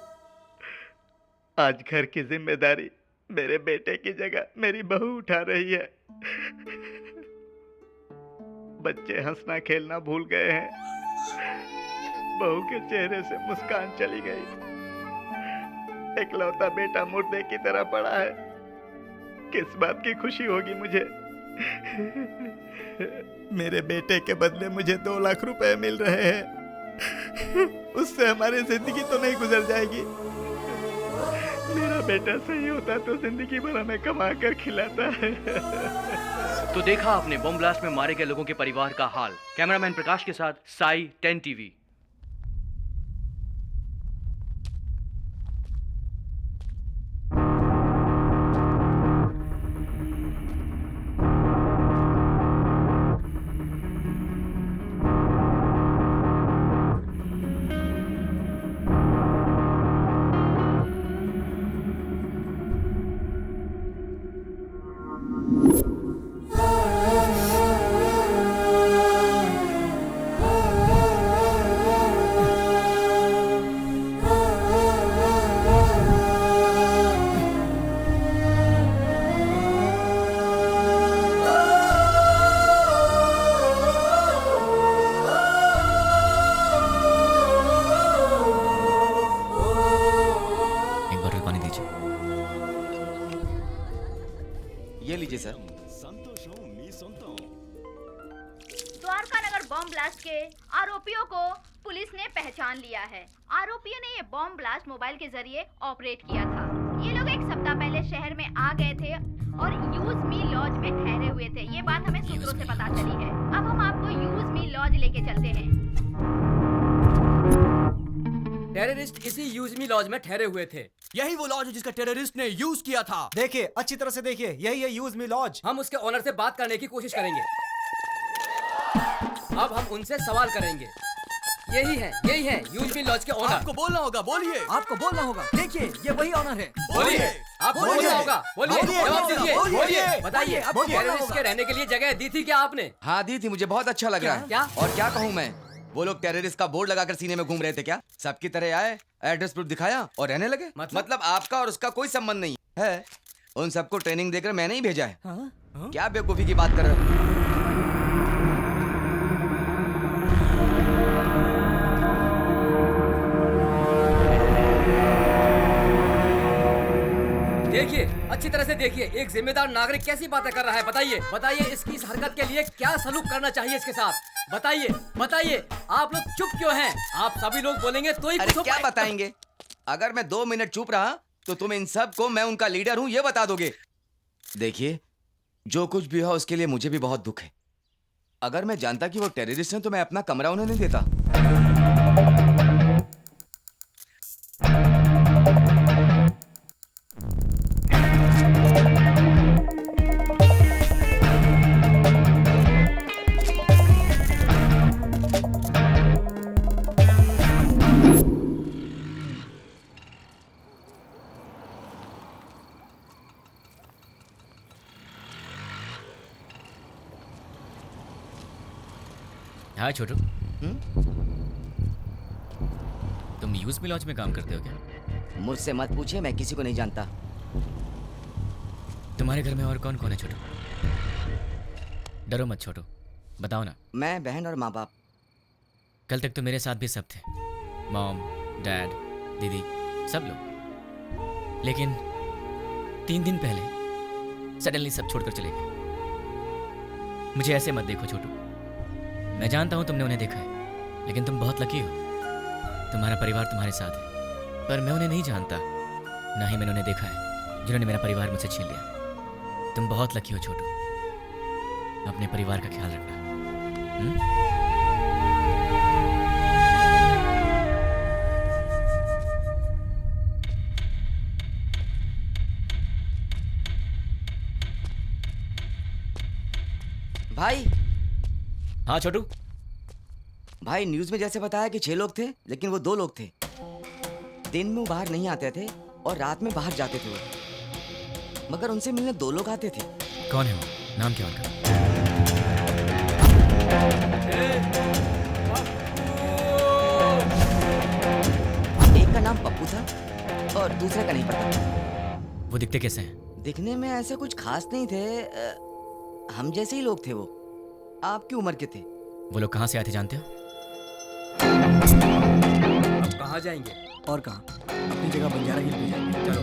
आज घर की जिम्मेदारी मेरे बेटे की जगह मेरी बहू उठा रही है। बच्चे हंसना खेलना भूल गए हैं। बहू के चेहरे से मुस्कान चली गई। इकलौता बेटा मुर्दे की तरह पड़ा है। किस बात की खुशी होगी मुझे? मेरे बेटे के बदले मुझे 2 लाख रुपए मिल रहे हैं। उससे हमारी जिंदगी तो नहीं गुजर जाएगी। मेरा बेटा सही होता तो जिंदगी भर हमें कमा कर खिलाता है। तो देखा आपने बम ब्लास्ट में मारे गए लोगों के परिवार का हाल। कैमरामैन प्रकाश के साथ साई 10 टीवी। ये लीजिए सर। द्वारका नगर बॉम्ब ब्लास्ट के आरोपियों को पुलिस ने पहचान लिया है। आरोपियों ने ये बॉम्ब ब्लास्ट मोबाइल के जरिए ऑपरेट किया था। ये लोग 1 सप्ताह पहले शहर में आ गए थे और यूज मी लॉज में ठहरे हुए थे। ये बात हमें सूत्रों से पता चली है। अब हम आपको यूज मी लॉज लेके चलते हैं। टेररिस्ट इसी यूज मी लॉज में ठहरे हुए थे। यही वो लॉज है जिसका टेररिस्ट ने यूज किया था। देखिए, अच्छी तरह से देखिए, यही है यूज मी लॉज। हम उसके ओनर से बात करने की कोशिश करेंगे। अब हम उनसे सवाल करेंगे। यही है यूज मी लॉज के ओनर। आपको बोलना होगा, बोलिए। आपको बोलना होगा। देखिए, ये वही ओनर है। बोलिए। आपको बोलना होगा। बोलिए, जवाब दीजिए। बोलिए। बताइए, टेररिस्ट के रहने के लिए जगह दी थी क्या आपने? हाँ दी थी, मुझे बहुत अच्छा लग रहा है। क्या? और क्या कहूँ मैं, वो लोग टेररिस्ट का बोर्ड लगाकर सीने में घूम रहे थे क्या? सबकी तरह आए, एड्रेस प्रूफ दिखाया और रहने लगे। मतलब आपका और उसका कोई संबंध नहीं है। उन सबको ट्रेनिंग देकर मैंने ही भेजा है। क्या बेवकूफी की बात कर रहे हो? देखिए, अच्छी तरह से देखिए, एक जिम्मेदार नागरिक कैसी बातें कर रहा है। बताइए इसकी इस हरकत के लिए क्या सलूक करना चाहिए इसके साथ। बताइए, आप लोग चुप क्यों हैं? आप सभी लोग बोलेंगे तो ही अरे कुछ हो क्या पाएगा। बताएंगे? अगर मैं 2 मिनट चुप रहा तो तुम इन सब को मैं उनका लीडर हूँ ये बता दोगे। देखिए, जो कुछ भी हो उसके लिए मुझे भी बहुत दुख है। अगर मैं जानता कि वो टेररिस्ट हैं तो मैं अपना कमरा उन्हें नहीं देता। हाँ छोटू, तुम यूज मी लॉज में काम करते हो क्या? मुझसे मत पूछिए, मैं किसी को नहीं जानता। तुम्हारे घर में और कौन कौन है छोटू? डरो मत छोटू, बताओ ना। मैं, बहन और माँ बाप। कल तक तो मेरे साथ भी सब थे, मॉम, डैड, दीदी, सब लोग। लेकिन 3 दिन पहले सडनली सब छोड़कर चले गए। मुझे ऐसे मत देखो छोटू, मैं जानता हूं तुमने उन्हें देखा है, लेकिन तुम बहुत लकी हो, तुम्हारा परिवार तुम्हारे साथ है। पर मैं उन्हें नहीं जानता, ना ही मैंने उन्हें देखा है जिन्होंने मेरा परिवार मुझसे छीन लिया। तुम बहुत लकी हो छोटू, अपने परिवार का ख्याल रखना। भाई। हाँ छोटू। भाई, न्यूज में जैसे बताया कि 6 लोग थे, लेकिन वो 2 लोग थे। दिन में वो बाहर नहीं आते थे और रात में बाहर जाते थे वो। मगर उनसे मिलने 2 लोग आते थे। कौन है वो? नाम क्या उनका? एक का नाम पप्पू था और दूसरे का नहीं पता। वो दिखते कैसे हैं? दिखने में ऐसे कुछ खास नहीं थे, हम जैसे ही लोग थे वो। आपकी उम्र के थे। वो लोग कहाँ से आए थे जानते हो? अब कहाँ जाएंगे? और कहाँ? अपनी जगह बंजारा हिल पे जाएंगे। चलो।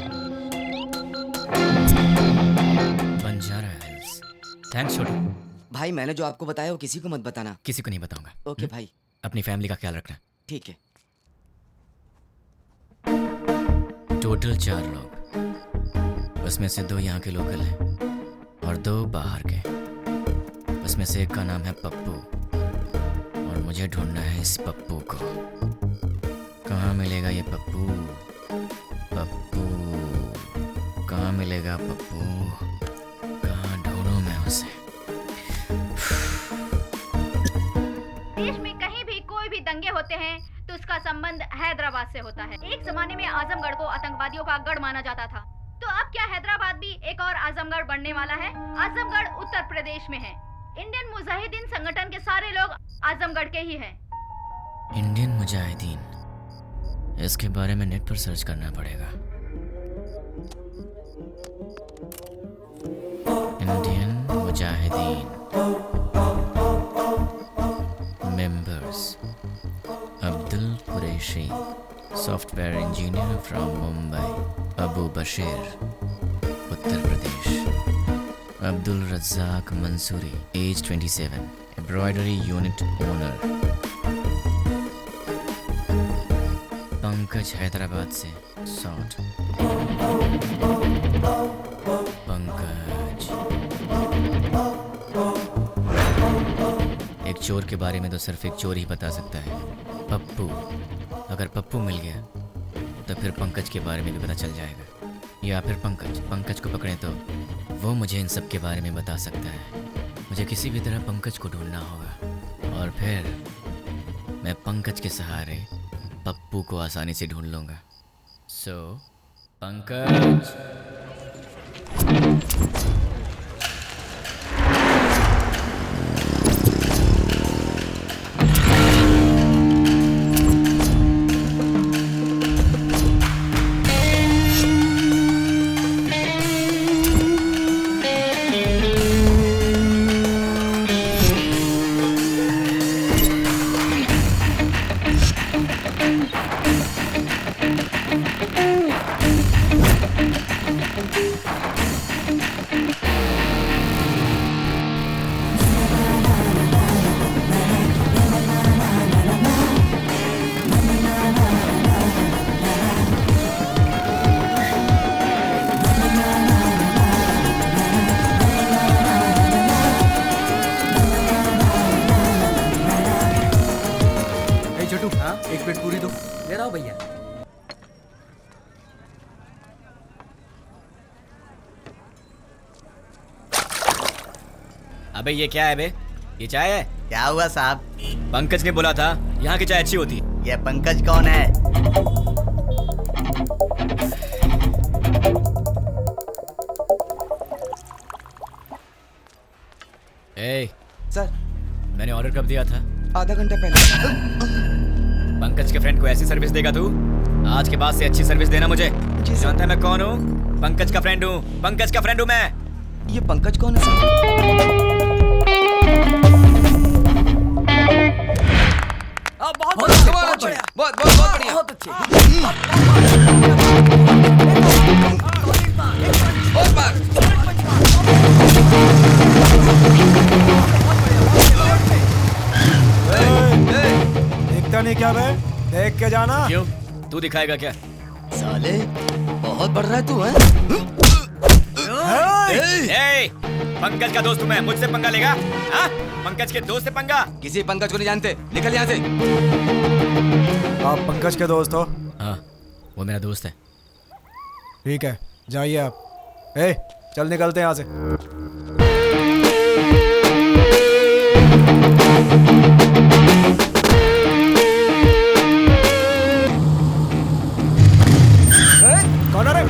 बंजारा हिल्स। थैंक्स छोटू। भाई मैंने जो आपको बताया वो किसी को मत बताना। किसी को नहीं बताऊंगा। ओके भाई। अपनी फैमिली का ख्याल रखना। ठीक है। टोटल 4 लोग, उसमें से 2 यहाँ के लोकल हैं और 2 बाहर के। उसमें से एक का नाम है पप्पू और मुझे ढूंढना है इस पप्पू को। कहाँ मिलेगा ये पप्पू? पप्पू कहाँ मिलेगा? पप्पू कहाँ ढूंढूं मैं उसे? देश में कहीं भी कोई भी दंगे होते हैं तो उसका संबंध हैदराबाद से होता है। एक जमाने में आजमगढ़ को आतंकवादियों का गढ़ माना जाता था, तो अब क्या हैदराबाद भी एक और आजमगढ़ बनने वाला है? आजमगढ़ उत्तर प्रदेश में है। इंडियन मुजाहिदीन संगठन के सारे लोग आजमगढ़ के ही हैं। इंडियन मुजाहिदीन, इसके बारे में नेट पर सर्च करना पड़ेगा। Indian Mujahideen members Abdul Qureshi, software engineer from Mumbai, Abu Bashir Uttar Pradesh, Abdul Razak Mansuri age 27, embroidery unit owner, Pankaj Hyderabad से सॉट। पंकज एक चोर के बारे में तो सिर्फ एक चोर ही बता सकता है, पप्पू। अगर पप्पू मिल गया तो फिर पंकज के बारे में भी पता चल जाएगा, या फिर पंकज को पकड़े तो वो मुझे इन सब के बारे में बता सकता है। मुझे किसी भी तरह पंकज को ढूंढना होगा और फिर मैं पंकज के सहारे पप्पू को आसानी से ढूंढ लूंगा। सो पंकज। एक प्लेट पूरी दो। ले रहा हूँ भैया। अबे ये क्या है बे? ये चाय है? क्या हुआ साहब? पंकज ने बोला था यहाँ की चाय अच्छी होती। ये पंकज कौन है? ए सर, मैंने ऑर्डर कब दिया था? आधा घंटा पहले। पंकज के फ्रेंड को ऐसी सर्विस देगा तू? आज के बाद से अच्छी सर्विस देना मुझे। जानता है मैं कौन हूँ? पंकज का फ्रेंड हूँ। पंकज का फ्रेंड हूँ मैं। ये पंकज कौन है सर? बहुत बढ़िया। बहुत अच्छे। बहुत बार। दिखता नहीं क्या बे? देख के जाना। क्यों? तू दिखाएगा क्या? साले बहुत बढ़ रहा है तू, हैं? पंकज का दोस्त हूँ मैं, मुझसे पंगा लेगा? हाँ? पंकज के दोस्त से पंगा? किसी पंकज को नहीं जानते, निकल यहाँ से। आप पंकज के दोस्त हो? हाँ, वो मेरा दोस्त है। ठीक है, जाइए आप। चल निकलते हैं यहाँ से। कौन है भाई?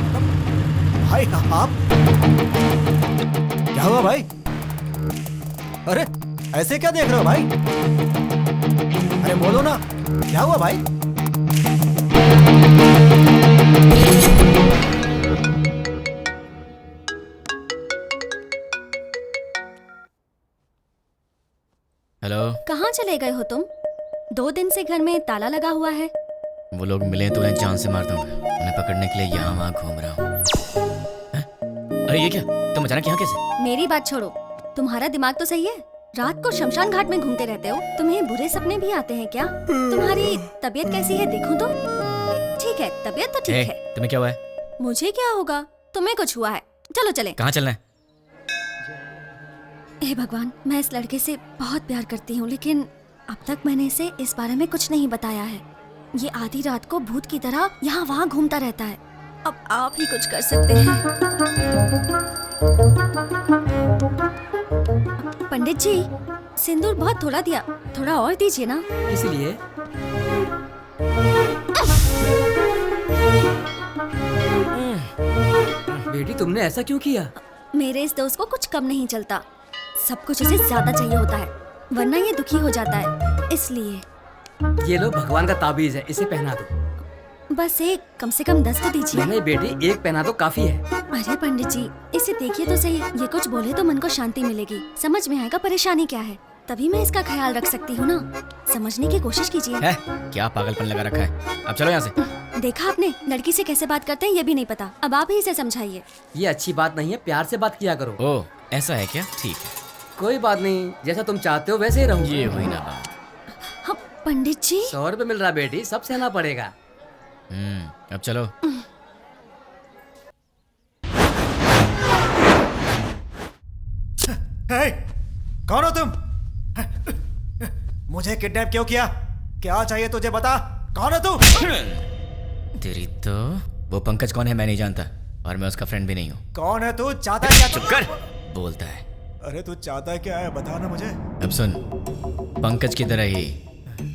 आप क्या हुआ भाई? अरे ऐसे क्या देख रहे हो भाई? अरे बोलो ना, क्या हुआ भाई? हेलो। कहाँ चले गए हो तुम? 2 दिन से घर में ताला लगा हुआ है। वो लोग मिले तो उन्हें जान से मार दूंगा। उन्हें पकड़ने के लिए यहाँ वहाँ घूम रहा हूँ। अरे ये क्या, तुम अचानक यहाँ कैसे? मेरी बात छोड़ो, तुम्हारा दिमाग तो सही है। रात को शमशान घाट में घूमते रहते हो। तुम्हें बुरे सपने भी आते हैं क्या? तुम्हारी तबीयत कैसी है देखूं तो? ठीक है, तबीयत तो ठीक है। तुम्हें क्या हुआ है? मुझे क्या होगा, तुम्हें कुछ हुआ है। चलो चले। कहाँ चलना है? हे भगवान, मैं इस लड़के से बहुत प्यार करती हूँ, लेकिन अब तक मैंने इसे इस बारे में कुछ नहीं बताया है। ये आधी रात को भूत की तरह यहाँ वहाँ घूमता रहता है। अब आप ही कुछ कर सकते हैं। पंडित जी, सिंदूर बहुत थोड़ा दिया, थोड़ा और दीजिए ना। इसलिए बेटी तुमने ऐसा क्यों किया? मेरे इस दोस्त को कुछ कम नहीं चलता, सब कुछ उसे ज्यादा चाहिए होता है, वरना ये दुखी हो जाता है। इसलिए ये लो भगवान का ताबीज है, इसे पहना दो। बस एक, कम से कम 10 तो दीजिए। नहीं बेटी, एक पहना दो काफी है। अरे पंडित जी, इसे देखिए तो सही, ये कुछ बोले तो मन को शांति मिलेगी, समझ में आएगा परेशानी क्या है, तभी मैं इसका ख्याल रख सकती हूँ ना। समझने की कोशिश कीजिए। क्या पागलपन लगा रखा है? अब चलो यहाँ से। देखा आपने, लड़की से कैसे बात करते हैं ये भी नहीं पता। अब आप ही इसे समझाइए। ये अच्छी बात नहीं है, प्यार से बात किया करो। ओह, ऐसा है क्या? ठीक है, कोई बात नहीं, जैसा तुम चाहते हो वैसे ही रहूंगी। ये हुई ना बात। हाँ, पंडित जी 100 रुपए मिल रहा बेटी, सब सहना पड़ेगा। अब चलो। कौन हो तुम? मुझे किडनैप क्यों किया? क्या चाहिए तुझे, बता। कौन है तू? तेरी तो वो पंकज कौन है मैं नहीं जानता, और मैं उसका फ्रेंड भी नहीं हूँ। कौन है तू? चाहता क्या? चुप कर, बोलता है। अरे तू चाहता क्या है, बता ना मुझे। अब सुन, पंकज की तरह ही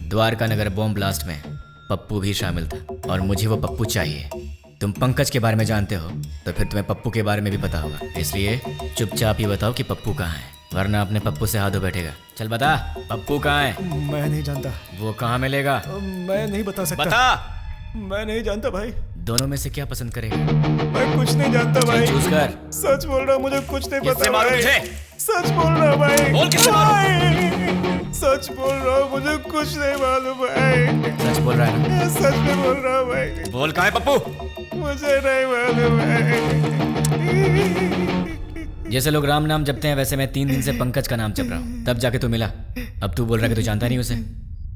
द्वारका नगर बॉम्ब ब्लास्ट में पप्पू भी शामिल था, और मुझे वो पप्पू चाहिए। तुम पंकज के बारे में जानते हो तो फिर तुम्हें पप्पू के बारे में भी पता होगा, इसलिए चुपचाप ही बताओ कि पप्पू कहाँ है, वरना अपने पप्पू से हाथ धो बैठेगा। चल बता, पप्पू कहाँ है? मैं नहीं जानता। वो कहाँ मिलेगा? मैं नहीं बता सकता। बता। मैं नहीं जानता भाई। दोनों में से क्या पसंद करेगा? मैं कुछ नहीं जानता भाई। चूज कर। सच बोल रहा हूँ, मुझे कुछ नहीं किससे पता मारूं भाई। तुझे? सच बोल रहा हूँ भाई। बोल किससे मारूं? सच बोल रहा हूँ, मुझे कुछ नहीं मालूम भाई। सच बोल रहा है ना? सच में बोल रहा हूँ भाई। बोल कहाँ है पप्पू? मुझे नहीं मालूम भाई। जैसे लोग राम नाम जपते हैं, वैसे मैं 3 दिन से पंकज का नाम जप रहा हूँ, तब जाके तू मिला। अब तू बोल रहा है कि तू जानता नहीं उसे।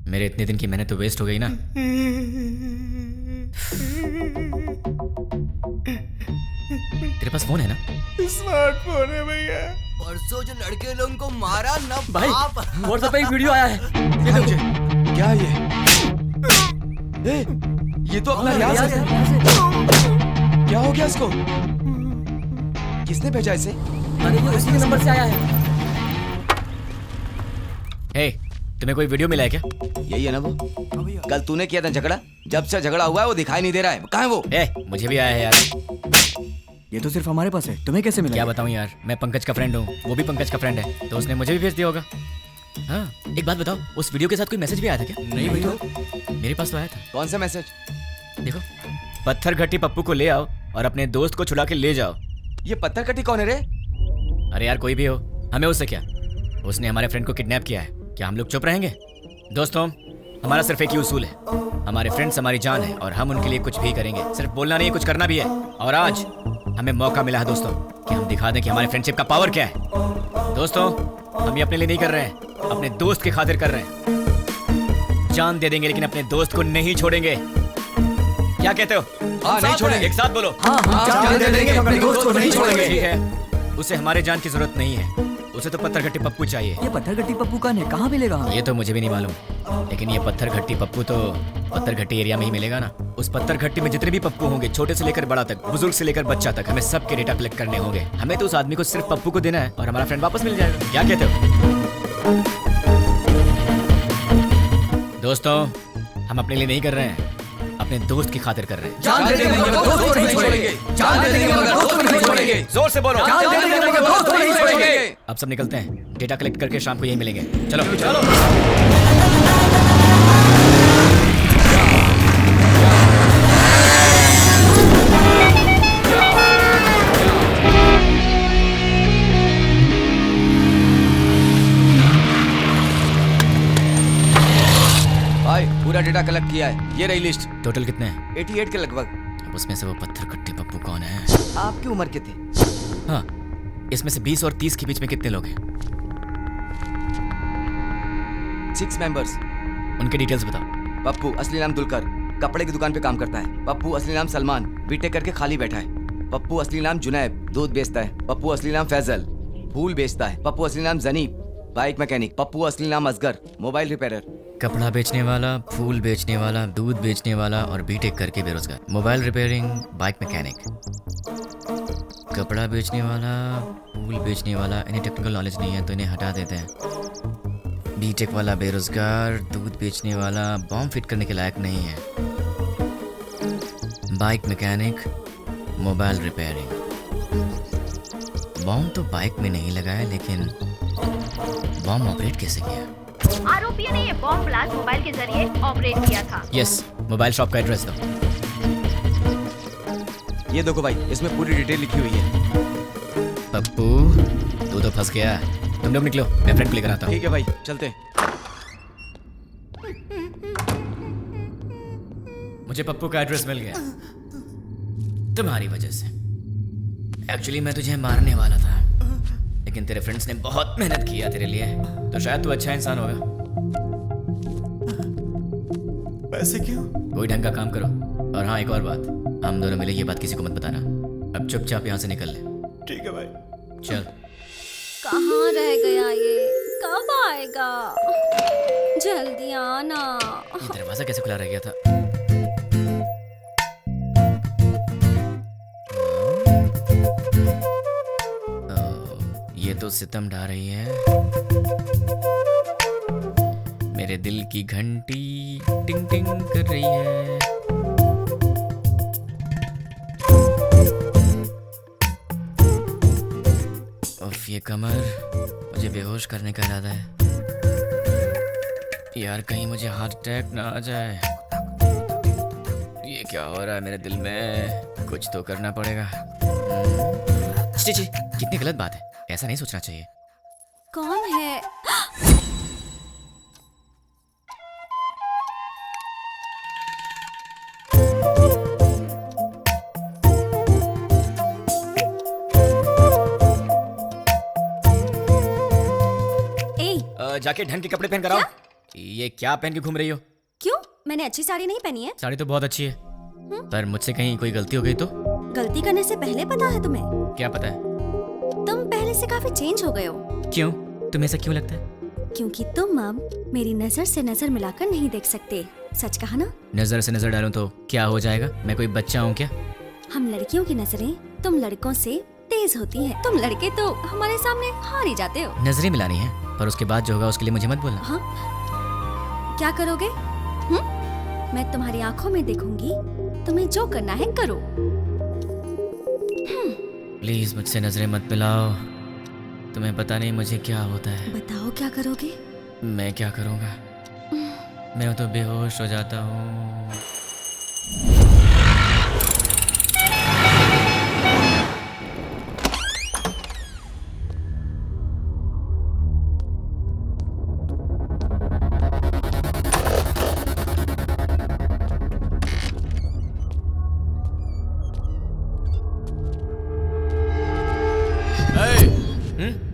मेरे इतने दिन की मेहनत तो वेस्ट हो गई ना। तेरे पास फोन है ना? स्मार्टफोन है भैया। परसों जो लड़के लोगों को मारा ना भाई, व्हाट्सएप पे एक वीडियो आया है। ये देखो, क्या ये? ये तो अपना रियाज है। क्या हो गया इसको? किसने भेजा इसे? अरे ये उसी के नंबर से आया है। हे, तुम्हें कोई वीडियो मिला है क्या? यही है ना वो? कल तूने किया था झगड़ा, जब से झगड़ा हुआ है वो दिखाई नहीं दे रहा है। कहाँ है वो? मुझे भी आया है यार। ये तो सिर्फ हमारे पास है, तुम्हें कैसे मिला? क्या बताऊं यार, मैं पंकज का फ्रेंड हूँ, वो भी पंकज का फ्रेंड है, तो उसने मुझे भी भेज दिया होगा। हाँ, एक बात बताओ, उस वीडियो के साथ कोई मैसेज भी आया था क्या? नहीं भाई, तो मेरे पास तो आया था। कौन सा मैसेज? देखो, पत्थर घट्टी पप्पू को ले आओ और अपने दोस्त को छुड़ा के ले जाओ। ये पत्थर कटी कौन है रे? अरे यार कोई भी हो, हमें उससे क्या? उसने हमारे फ्रेंड को किडनैप किया है, क्या हम लोग चुप रहेंगे? दोस्तों, हमारा सिर्फ एक ही उसूल है, हमारे फ्रेंड्स हमारी जान है और हम उनके लिए कुछ भी करेंगे। सिर्फ बोलना नहीं है, कुछ करना भी है। और आज हमें मौका मिला है दोस्तों कि हम दिखा दें कि हमारे फ्रेंडशिप का पावर क्या है। दोस्तों, हम ये अपने लिए नहीं कर रहे हैं, अपने दोस्त की खातिर कर रहे हैं। जान दे देंगे लेकिन अपने दोस्त को नहीं छोड़ेंगे। क्या कहते हो? हाँ, नहीं छोड़ेंगे। एक साथ बोलो। जान दे देंगे, अपने दोस्त को नहीं छोड़ेंगे। ठीक है, उसे हमारे जान की जरूरत नहीं है, उसे तो पत्थर घट्टी पप्पू चाहिए। ये पत्थर घट्टी पप्पू कहाँ मिलेगा? ये तो मुझे भी नहीं मालूम, लेकिन ये पत्थर घट्टी पप्पू तो पत्थर घट्टी एरिया में ही मिलेगा ना। उस पत्थर घट्टी में जितने भी पप्पू होंगे, छोटे से लेकर बड़ा तक, बुजुर्ग से लेकर बच्चा तक, हमें सबके डेटा कलेक्ट करने होंगे। हमें तो उस आदमी को सिर्फ पप्पू को देना है और हमारा फ्रेंड वापस मिल जाएगा। क्या कहते हो दोस्तों? हम अपने लिए नहीं कर रहे हैं, अपने दोस्त की खातिर कर रहे हैं। जान दे देंगे मगर दोस्त को नहीं छोड़ेंगे। जान दे देंगे मगर दोस्त को नहीं छोड़ेंगे। जोर से बोलो। जान दे देंगे मगर दोस्त को नहीं छोड़ेंगे। अब सब निकलते हैं, डेटा कलेक्ट करके शाम को यही मिलेंगे। चलो चलो। डेटा कलेक्ट किया है। ये रही लिस्ट। टोटल कितने हैं? 88 के लगभग। अब उसमें से वो पत्थर कट्टे पप्पू कौन है? आपकी उम्र के थे? हाँ, इसमें से 20 और 30 के बीच में कितने लोग हैं? 6 मेंबर्स। उनके डिटेल्स बताओ। पप्पू असली नाम दुलकर, कपड़े की दुकान पे काम करता है। पप्पू असली नाम सलमान, बीटेक करके खाली बैठा है। पप्पू असली नाम जुनैब, दूध बेचता है। पप्पू असली नाम फैजल, फूल बेचता है। पप्पू असली नाम जनीब, बाइक मैकेनिक। पप्पू असली नाम असगर, मोबाइल रिपेयरर। कपड़ा बेचने वाला, फूल बेचने वाला, दूध बेचने वाला और बीटेक करके बेरोजगार। Mobile repairing, bike mechanic. कपड़ा बेचने वाला, फूल बेचने वाला, इन्हें टेक्निकल नॉलेज नहीं है तो इन्हें हटा देते हैं। बीटेक वाला बेरोजगार, दूध बेचने वाला बॉम्ब फिट करने के लायक नहीं है। Bike mechanic, mobile repairing. Bomb तो बाइक में नहीं लगाया, लेकिन बॉम्ब ऑपरेट कैसे किया? आरोपियों ने ये बॉम्ब ब्लास्ट मोबाइल के जरिए ऑपरेट किया था। यस, मोबाइल शॉप का एड्रेस दो। ये देखो भाई, इसमें पूरी डिटेल लिखी हुई है। पप्पू, तू तो फंस गया। तुम लोग निकलो, मैं फ्रेंड को लेकर आता हूँ। ठीक है भाई, चलते हैं। मुझे पप्पू का एड्रेस मिल गया तुम्हारी वजह से। एक्चुअली मैं तुझे मारने वाला था, लेकिन तेरे फ्रेंड्स ने बहुत मेहनत किया तेरे लिए, तो शायद तू अच्छा इंसान होगा। वैसे क्यों? कोई ढंग का काम करो। और हाँ, एक और बात, हम दोनों मिले ये बात किसी को मत बताना। अब चुपचाप यहाँ से निकल ले। ठीक है भाई। चल। कहाँ रह गया ये? कब आएगा? जल्दी आना। दरवाजा कैसे खुला रह गया था? ये तो सितम ढा रही है। मेरे दिल की घंटी टिंग टिंग कर रही है। उफ, ये कमर, मुझे बेहोश करने का इरादा है। यार कहीं मुझे हार्ट अटैक ना आ जाए। ये क्या हो रहा है मेरे दिल में? कुछ तो करना पड़ेगा। छी, कितनी गलत बात है, ऐसा नहीं सोचना चाहिए। कौन है? जाके ढंग के कपड़े पहन कर आओ। ये क्या पहन के घूम रही हो? क्यों? मैंने अच्छी साड़ी नहीं पहनी है। साड़ी तो बहुत अच्छी है, पर मुझसे कहीं कोई गलती हो गई तो? गलती करने से पहले पता है तुम्हें? क्या पता है? तुम पहले से काफी चेंज हो गए हो। क्यों? तुम्हें ऐसा क्यों लगता है? क्योंकि तुम अब मेरी नजर से नजर मिलाकर नहीं देख सकते। सच कहा ना? नजर से नजर डालूं तो क्या हो जाएगा? मैं कोई बच्चा हूँ क्या? हम लड़कियों की नजरें तुम लड़कों से तेज होती हैं। तुम लड़के तो हमारे सामने हार ही जाते हो। नजरें मिलानी है, पर उसके बाद जो होगा उसके लिए मुझे मत बोलना। हाँ? क्या करोगे? मैं तुम्हारी आंखों में देखूंगी, तुम्हें जो करना है करो। प्लीज मुझसे नजरें मत मिलाओ। तुम्हें पता नहीं मुझे क्या होता है। बताओ क्या करोगे? मैं क्या करूँगा? मैं तो बेहोश हो जाता हूँ।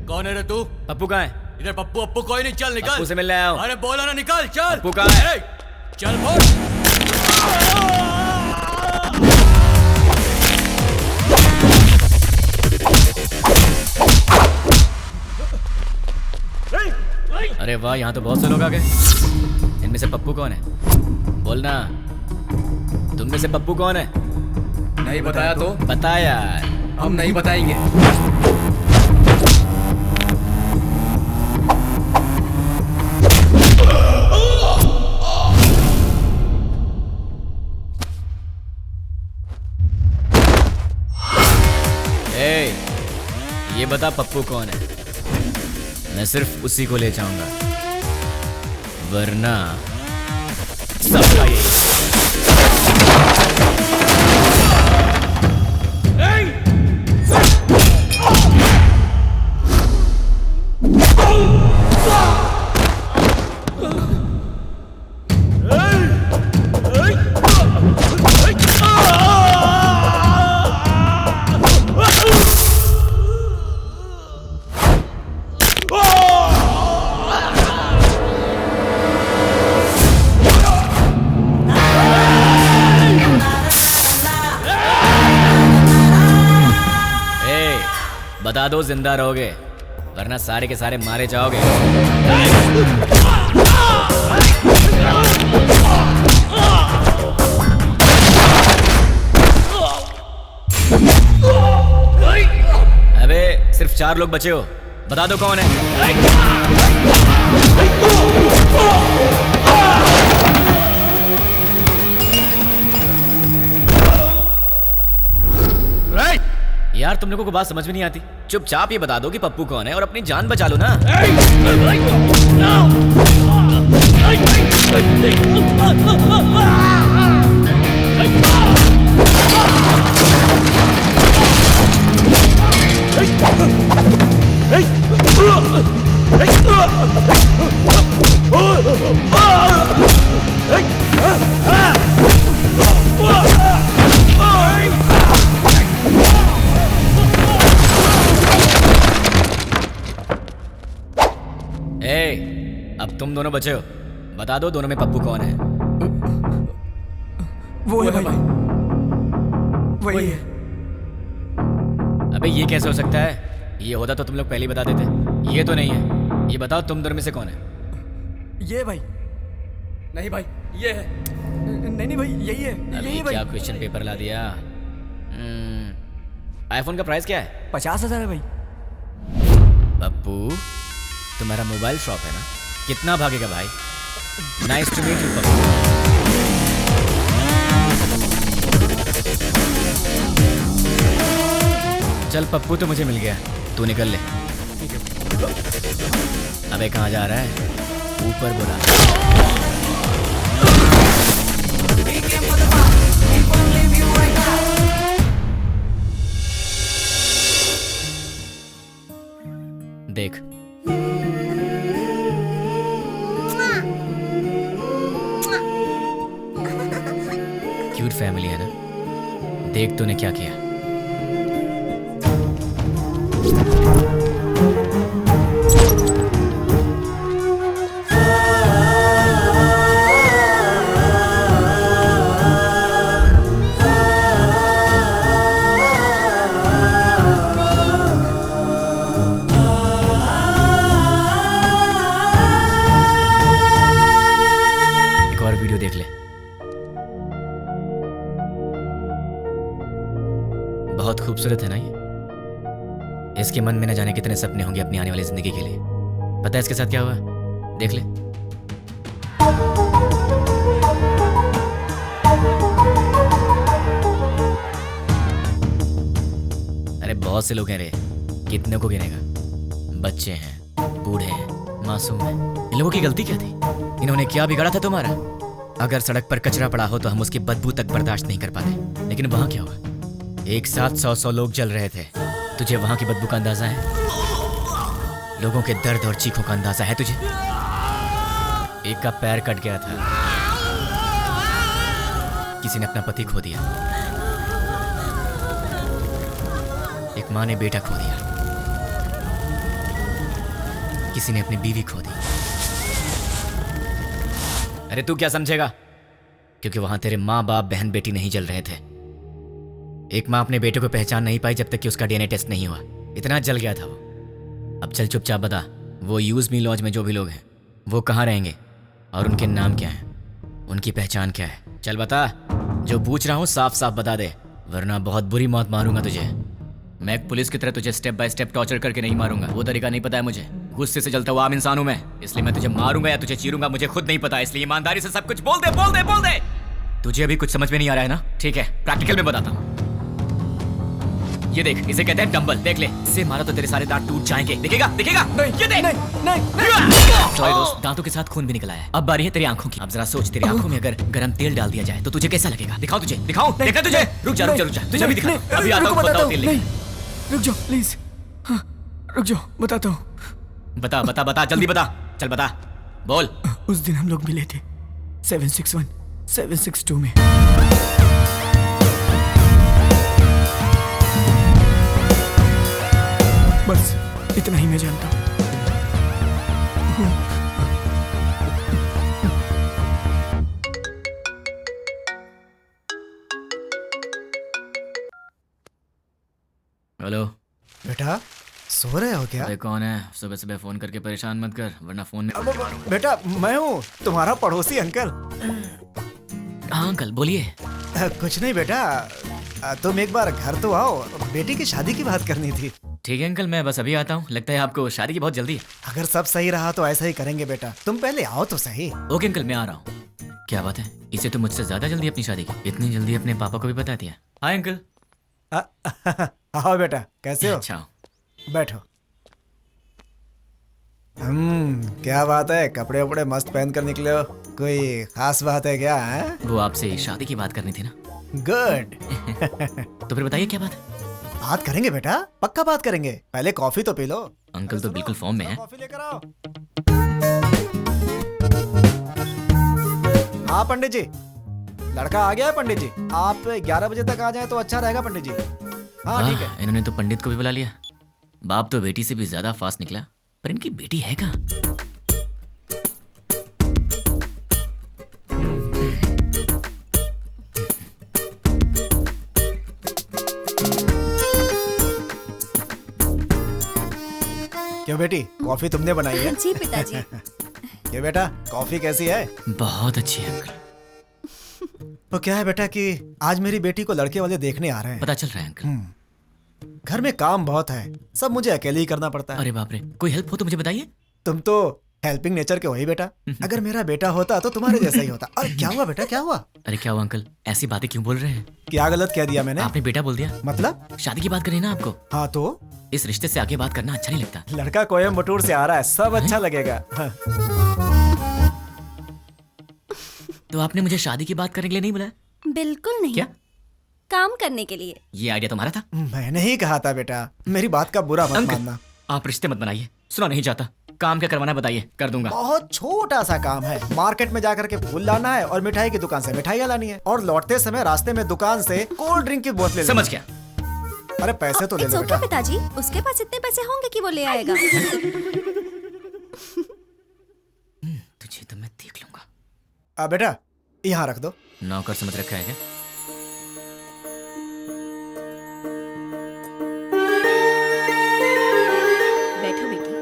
कौन है रे तू? पप्पू कहाँ है? इधर पप्पू अप्पू कोई नहीं, चल निकल। पप्पू से मिलने आया हूँ। अरे बोला ना निकल, चल। पप्पू कहाँ है? चल बोल। अरे वाह, यहाँ तो बहुत से लोग आ गए। इनमें से पप्पू कौन है? बोलना। तुम में से पप्पू कौन है? नहीं बताया तो? बता यार। हम नहीं बताएंगे। ये बता पप्पू कौन है? मैं सिर्फ उसी को ले जाऊंगा, वरना सबका यही। बता दो जिंदा रहोगे, वरना सारे के सारे मारे जाओगे। अबे सिर्फ 4 लोग बचे हो, बता दो कौन है। यार तुम लोगों को बात समझ में नहीं आती, चुपचाप ये बता दो कि पप्पू कौन है और अपनी जान बचा लो ना। अब तुम दोनों बचे हो, बता दो दोनों में पप्पू कौन है। वो है भाई, वही है। अबे ये कैसे हो सकता है? ये होता तो तुम लोग पहले ही बता देते। ये तो नहीं है। ये बताओ तुम दोनों में से कौन है। ये भाई नहीं भाई, ये है। नहीं भाई, यही है। अभी यही भाई। क्या क्वेश्चन पेपर ला दिया। आईफोन का प्राइस क्या है? 50,000 है भाई। पप्पू तुम्हारा मोबाइल शॉप है ना, कितना भागेगा भाई? Nice to meet you Pappu. चल पप्पू तो मुझे मिल गया, तू निकल ले। अबे कहाँ जा रहा है? ऊपर बोला। देख क्यूट फैमिली है ना, देख तूने क्या किया। एक और वीडियो देख ले, बहुत खूबसूरत है ना ये। इसके मन में न जाने कितने सपने होंगे अपनी आने वाली जिंदगी के लिए। पता है इसके साथ क्या हुआ? देख ले। अरे बहुत से लोग हैं रे, कितने को गिनेगा? बच्चे हैं, बूढ़े हैं, मासूम हैं। इन लोगों की गलती क्या थी? इन्होंने क्या बिगाड़ा था तुम्हारा? अगर सड़क पर कचरा पड़ा हो तो हम उसकी बदबू तक बर्दाश्त नहीं कर पाते, लेकिन वहां क्या हुआ? एक साथ 100 लोग जल रहे थे। तुझे वहां की बदबू का अंदाजा है? लोगों के दर्द और चीखों का अंदाजा है तुझे? एक का पैर कट गया था, किसी ने अपना पति खो दिया, एक माँ ने बेटा खो दिया, किसी ने अपनी बीवी खो दी। अरे तू क्या समझेगा? क्योंकि वहां तेरे माँ बाप बहन बेटी नहीं जल रहे थे। एक माँ अपने बेटे को पहचान नहीं पाई जब तक कि उसका डीएनए टेस्ट नहीं हुआ। इतना जल गया था वो। अब चल चुपचाप बता, वो यूज मी लॉज में जो भी लोग हैं वो कहाँ रहेंगे और उनके नाम क्या हैं, उनकी पहचान क्या है? चल बता, जो पूछ रहा हूँ साफ साफ बता दे, वरना बहुत बुरी मौत मारूंगा तुझे। मैं एक पुलिस की तरह तुझे स्टेप बाय स्टेप टॉर्चर करके नहीं मारूंगा, वो तरीका नहीं पता है मुझे। गुस्से से जलता हुआ आम इंसान हूं मैं, इसलिए मैं तुझे मारूंगा या तुझे चीरूंगा मुझे खुद नहीं पता। इसलिए ईमानदारी से सब कुछ बोल दे, बोल दे, बोल दे। तुझे अभी कुछ समझ में नहीं आ रहा है ना? ठीक है, प्रैक्टिकल में बताता हूँ। ये देख, इसे कहते हैं डंबल। देख ले, इससे मारा तो तेरे सारे दांत टूट जाएंगे। दिखेगा? दिखेगा? नहीं, ये देख। नहीं। सॉरी दोस्त, दांतों के साथ खून भी निकला है। अब बारी है तेरी आंखों की। अब जरा सोच, तेरी आंखों में अगर गरम तेल डाल दिया जाए तो तुझे कैसा लगेगा? दिखाओ तुझे, दिखाऊं? देखा तुझे? रुक जा, रुक जा, रुक जा, तुझे भी दिखा। अभी आता हूँ, बताओ तेल लेके। रुक जाओ प्लीज, रुक जाओ, बताता हूँ। बता बता बता, जल्दी बता, चल बता, बोल। उस दिन हम लोग मिले थे 761 762 में। बस इतना ही मैं जानता हूँ। हेलो, बेटा सो रहे हो क्या? अबे कौन है? सुबह सुबह फोन करके परेशान मत कर, वरना फोन में। बेटा मैं हूँ तुम्हारा पड़ोसी अंकल। हाँ अंकल बोलिए। कुछ नहीं बेटा, तुम एक बार घर तो आओ, बेटी की शादी की बात करनी थी। ठीक है अंकल, मैं बस अभी आता हूँ। लगता है आपको शादी की बहुत जल्दी है। अगर सब सही रहा तो ऐसा ही करेंगे बेटा, तुम पहले आओ तो सही। ओके अंकल, मैं आ रहा हूँ। क्या बात है, इसे तो मुझसे ज्यादा जल्दी अपनी शादी की। इतनी जल्दी अपने पापा को भी बता दिया। Hi uncle. आओ बेटा, कैसे हो? अच्छा बैठो। क्या बात है, कपड़े वपड़े मस्त पहन कर निकले हो, कोई खास बात है क्या? है वो आपसे शादी की बात करनी थी ना। गुड। तो फिर बताइए क्या बात है? बात करेंगे बेटा, पक्का बात करेंगे, पहले कॉफी तो पी लो। अंकल तो बिल्कुल फॉर्म में है। कॉफी लेकर आओ। हाँ पंडित जी, लड़का आ गया है पंडित जी, आप 11 बजे तक आ जाए तो अच्छा रहेगा पंडित जी। हाँ ठीक है। इन्होंने तो पंडित को भी बुला लिया। बाप तो बेटी से भी ज्यादा फास्ट निकला, पर इनकी बेटी है कहाँ? क्यों बेटी, कॉफी तुमने बनाई है? जी पिताजी। क्यों बेटा, कॉफी कैसी है? बहुत अच्छी है अंकल। तो क्या है बेटा कि आज मेरी बेटी को लड़के वाले देखने आ रहे हैं। पता चल रहा है अंकल। घर में काम बहुत है, सब मुझे अकेले ही करना पड़ता है। अरे बाप रे, कोई हेल्प हो तो मुझे बताइए। तुम तो हेल्पिंग नेचर के हो ही बेटा। अगर मेरा बेटा होता तो तुम्हारे जैसा ही होता। अरे क्या हुआ बेटा, क्या हुआ? अरे क्या हुआ अंकल, ऐसी बातें क्यों बोल रहे हैं? क्या गलत कह दिया मैंने? आपने बेटा बोल दिया। मतलब? शादी की बात करी ना आपको। हाँ तो इस रिश्ते से आगे बात करना अच्छा नहीं लगता। लड़का कोयम्बटूर से आ रहा है, सब अच्छा लगेगा। हाँ। तो आपने मुझे शादी की बात करने के लिए नहीं बुलाया? बिल्कुल नहीं। क्या? काम करने के लिए। ये आइडिया तुम्हारा था? मैंने ही कहा था बेटा, मेरी बात का बुरा मत मानना। आप रिश्ते मत बनाइए, सुना नहीं चाहता। काम क्या करवाना बताइए, कर दूंगा। बहुत छोटा सा काम है, मार्केट में जाकर के फूल लाना है और मिठाई की दुकान से मिठाइयाँ लानी है, और लौटते समय रास्ते में दुकान से कोल्ड ड्रिंक की बोतलें। समझ गया। अरे पैसे तो ले लो बेटा। पिताजी, उसके पास इतने पैसे होंगे कि वो ले आएगा। तुझे तो मैं देख लूंगा। बेटा यहाँ रख दो। नौकर समझ रखा है क्या? बैठो बेटी,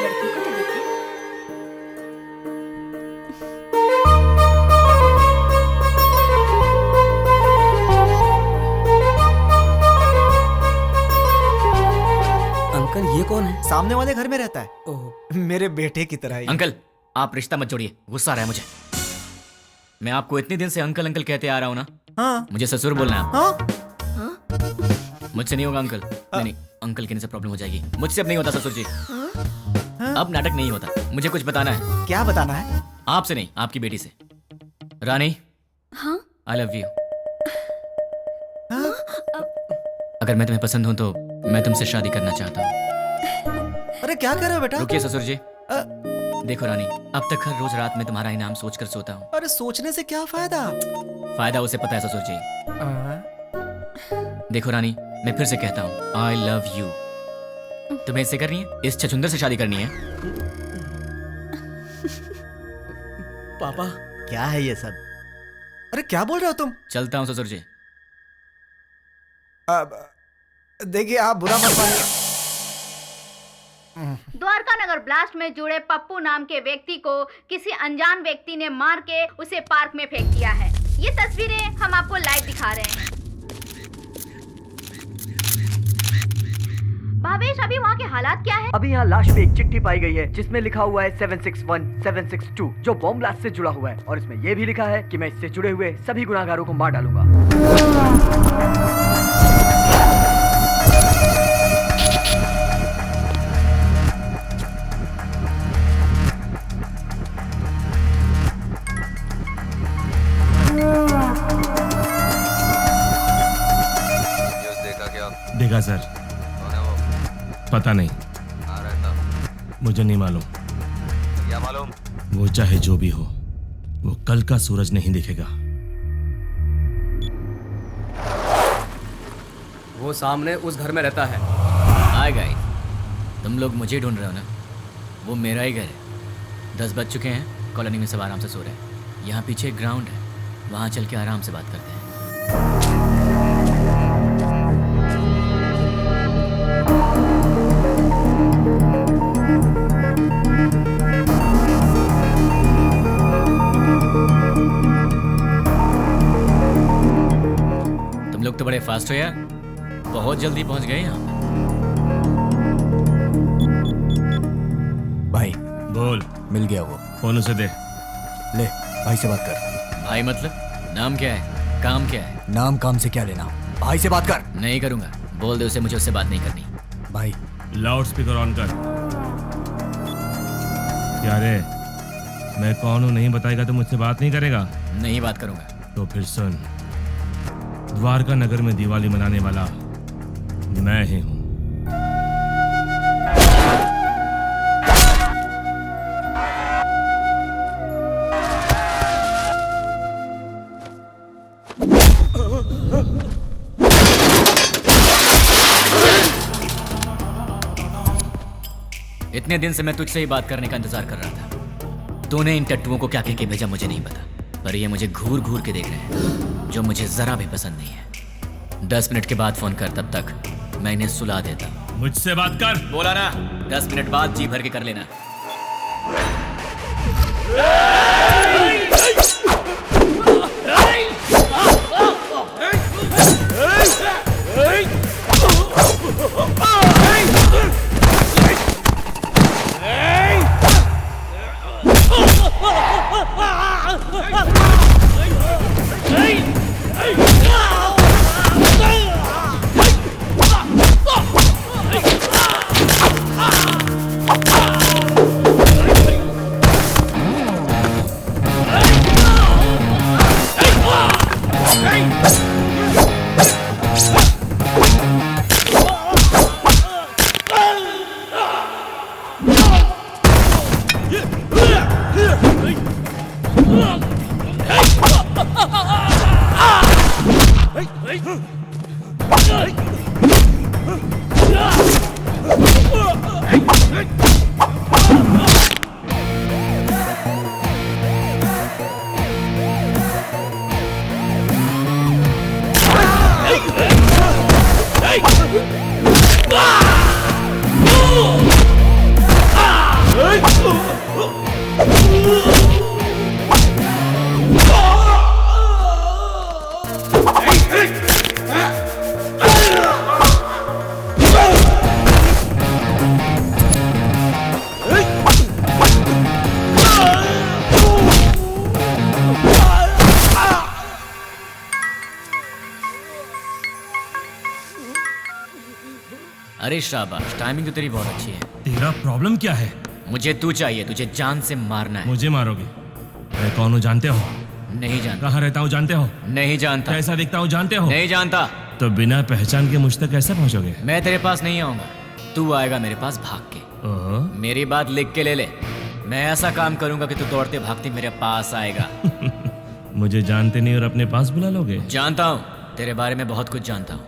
लड़की को तो देखो। अंकल ये कौन है? सामने वाले घर में रहता है। ओह, मेरे बेटे की तरह ही। अंकल आप रिश्ता मत जोड़िए, गुस्सा आ रहा है मुझे। मैं आपको इतने दिन से अंकल अंकल कहते आ रहा हूँ ना। हाँ। मुझे ससुर बोलना है। हाँ? मुझसे नहीं होगा अंकल। नहीं अंकल कहने से प्रॉब्लम हो जाएगी। मुझसे अब नहीं होता ससुर जी। अब नाटक नहीं होता। मुझे कुछ बताना है। क्या बताना है? आपसे नहीं, आपकी बेटी से। रानी। हाँ? I love you. अगर मैं तुम्हें पसंद हूँ तो मैं तुमसे शादी करना चाहता हूँ। अरे क्या कर रहे हो बेटा? रुकिए ससुर जी। देखो रानी, अब तक हर रोज रात में तुम्हारा इनाम सोचकर सोता हूँ। अरे सोचने से क्या फायदा? फायदा उसे पता है ससुर जी। देखो रानी, मैं फिर से कहता हूँ आई लव यू। तुम्हें इससे करनी है? इस छछुंदर से शादी करनी है? पापा क्या है ये सब? अरे क्या बोल रहे हो तुम? चलता हूँ ससुर जी। देखिए आप बुरा मत मानिए। द्वारका नगर ब्लास्ट में जुड़े पप्पू नाम के व्यक्ति को किसी अनजान व्यक्ति ने मार के उसे पार्क में फेंक दिया है। ये तस्वीरें हम आपको लाइव दिखा रहे हैं। भावेश, अभी वहाँ के हालात क्या है? अभी यहाँ लाश पे एक चिट्ठी पाई गई है जिसमें लिखा हुआ है 761 762 जो बॉम्ब ब्लास्ट से जुड़ा हुआ है, और इसमें यह भी लिखा है कि मैं इससे जुड़े हुए सभी गुनाहगारों को मार डालूंगा। देखा सर? कौन है वो? पता नहीं, कहाँ रहता? मुझे नहीं मालूम। क्या मालूम? वो चाहे जो भी हो, वो कल का सूरज नहीं दिखेगा। वो सामने उस घर में रहता है। हाय गाइस, तुम लोग मुझे ढूंढ रहे हो ना? वो मेरा ही घर है। 10 बज चुके हैं, कॉलोनी में सब आराम से सो रहे हैं। यहाँ पीछे एक ग्राउंड है, वहाँ चल के आराम से बात करते हैं। फास्ट हो यार, बहुत जल्दी पहुंच गए यहाँ। भाई बोल। मिल गया वो। फोन उसे दे। ले भाई से बात कर। भाई मतलब नाम क्या है, काम क्या है? नाम काम से क्या लेना, भाई से बात कर। नहीं करूंगा, बोल दे उसे मुझे उससे बात नहीं करनी। भाई लाउड स्पीकर ऑन कर। क्या रे, मैं कौन हूँ नहीं बताएगा तो मुझसे बात नहीं करेगा? नहीं बात करूंगा। तो फिर सुन, द्वारका नगर में दिवाली मनाने वाला मैं ही हूँ। इतने दिन से मैं तुझसे ही बात करने का इंतजार कर रहा था। तूने इन टट्टुओं को क्या कह के भेजा मुझे नहीं पता, पर ये मुझे घूर घूर के देख रहे हैं, जो मुझे जरा भी पसंद नहीं है। 10 मिनट के बाद फोन कर, तब तक मैं इन्हें सुला देता। मुझसे बात कर। बोला ना, 10 मिनट बाद जी भर के कर लेना। अरे शाबाश, टाइमिंग तो तेरी बहुत अच्छी है। तेरा प्रॉब्लम क्या है? मुझे तू चाहिए, तुझे जान से मारना है। मुझे मारोगे? मैं कौन हूँ जानते हो? नहीं जानता। कहाँ रहता हूँ जानते हो? नहीं जानता। कैसा दिखता हूँ जानते हो? नहीं जानता। तो बिना पहचान के मुझ तक कैसे पहुँचोगे? मैं तेरे पास नहीं आऊंगा, तू आएगा मेरे पास भाग के। मेरी बात लिख के ले ले, मैं ऐसा काम करूंगा कि तू दौड़ते भागते मेरे पास आएगा। मुझे जानते नहीं और अपने पास बुला लोगे? जानता हूँ, तेरे बारे में बहुत कुछ जानता हूँ।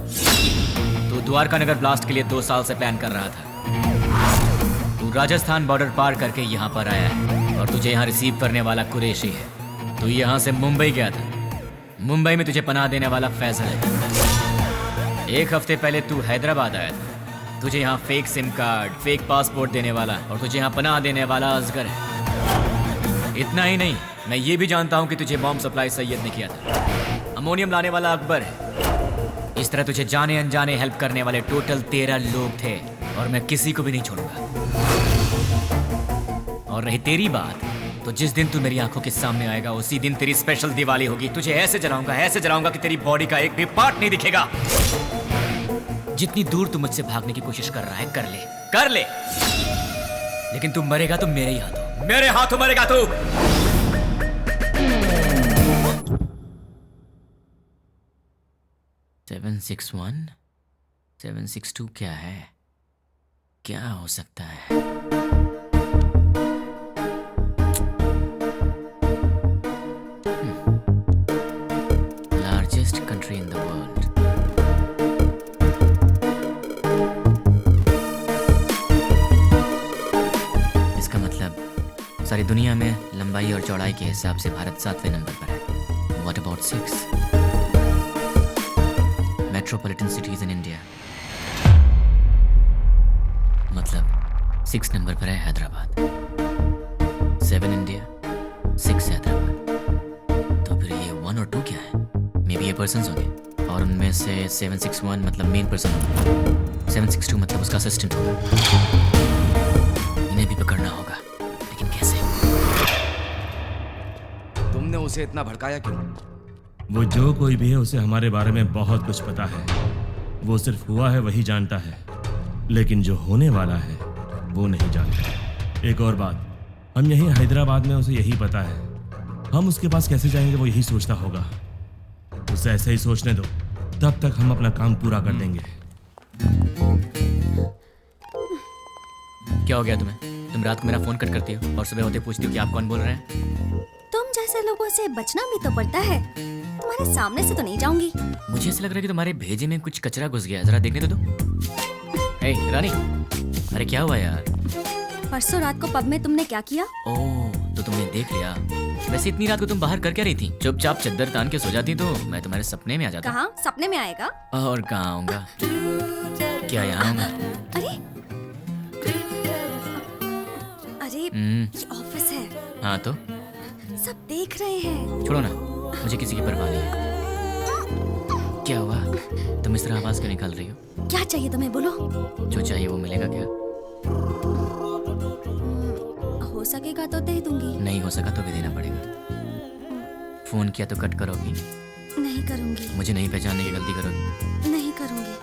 तू द्वारका नगर ब्लास्ट के लिए 2 साल से प्लान कर रहा था। तू राजस्थान बॉर्डर पार करके यहाँ पर आया है और तुझे यहाँ रिसीव करने वाला कुरैशी है। तू यहाँ से मुंबई गया था, मुंबई में तुझे पनाह देने वाला फैजल है। 1 हफ्ते पहले तू हैदराबाद आया था, तुझे यहाँ fake SIM card, fake passport देने वाला और तुझे यहाँ पनाह देने वाला असगर है। इतना ही नहीं, मैं ये भी जानता हूँ कि तुझे बॉम्ब सप्लाई सैयद ने किया था। अमोनियम लाने वाला अकबर है। इस तरह तुझे जाने अनजाने हेल्प करने वाले टोटल 13 लोग थे और मैं किसी को भी नहीं छोड़ूंगा। और रही तेरी बात, तो जिस दिन तू मेरी आंखों के सामने आएगा उसी दिन तेरी स्पेशल दिवाली होगी। तुझे ऐसे जलाऊंगा कि तेरी बॉडी का एक भी पार्ट नहीं दिखेगा। जितनी दूर तू मुझसे भागने की कोशिश कर रहा है कर ले, लेकिन तू मरेगा तो मेरे ही हाथों, मेरे हाथों मरेगा तू। 761 762 क्या है? क्या हो सकता है? Largest country in the world. इसका मतलब सारी दुनिया में लंबाई और चौड़ाई के हिसाब से भारत 7वें नंबर पर है। What about 6? Metropolitan cities in India, मतलब 6 नंबर पर है हैदराबाद। 7 इंडिया, 6 हैदराबाद। तो फिर ये 1 और 2 क्या है? मे बी ये पर्सन्स होंगे। और उनमें से 761 मतलब मेन पर्सन होगा, 762 मतलब उसका असिस्टेंट होगा। इन्हें भी पकड़ना होगा, लेकिन कैसे? तुमने उसे इतना भड़काया क्यों? वो जो कोई भी है उसे हमारे बारे में बहुत कुछ पता है। वो सिर्फ हुआ है वही जानता है, लेकिन जो होने वाला है वो नहीं जानता। एक और बात, हम यहीं हैदराबाद में उसे यही पता है। हम उसके पास कैसे जाएंगे वो यही सोचता होगा। उसे ऐसे ही सोचने दो, तब तक हम अपना काम पूरा कर देंगे। क्या हो गया तुम्हें? तुम रात को मेरा फोन कट करती हो और सुबह होते पूछती हो कि आप कौन बोल रहे हैं। तुम जैसे लोगों से बचना भी तो पड़ता है। तुम्हारे सामने से तो नहीं जाऊंगी। मुझे ऐसा लग रहा है कि तुम्हारे भेजे में कुछ कचरा घुस गया है, जरा देखने तो दो। हे रानी, अरे क्या हुआ यार? परसों रात को पब में तुमने क्या किया? ओह, तो तुमने देख लिया। वैसे इतनी रात को तुम बाहर कर क्या रही थी? चुपचाप चद्दर तान के सो जाती तो मैं तुम्हारे सपने में आ जाता। कहाँ? सपने में आएगा? और कहाँ आऊंगा? क्या यहाँ आऊंगा? अरे ये ऑफिस है। हाँ तो सब देख रहे हैं। छोड़ो ना, मुझे किसी की परवाह नहीं है। क्या हुआ? तुम इस तरह आवाज क्यों निकाल रही हो? क्या चाहिए तुम्हें, बोलो। जो चाहिए वो मिलेगा क्या? हो सकेगा तो दे दूंगी। नहीं हो सका तो भी देना पड़ेगा। फोन किया तो कट करोगी? नहीं करूंगी। मुझे नहीं पहचानने की गलती करोगी? नहीं करूंगी।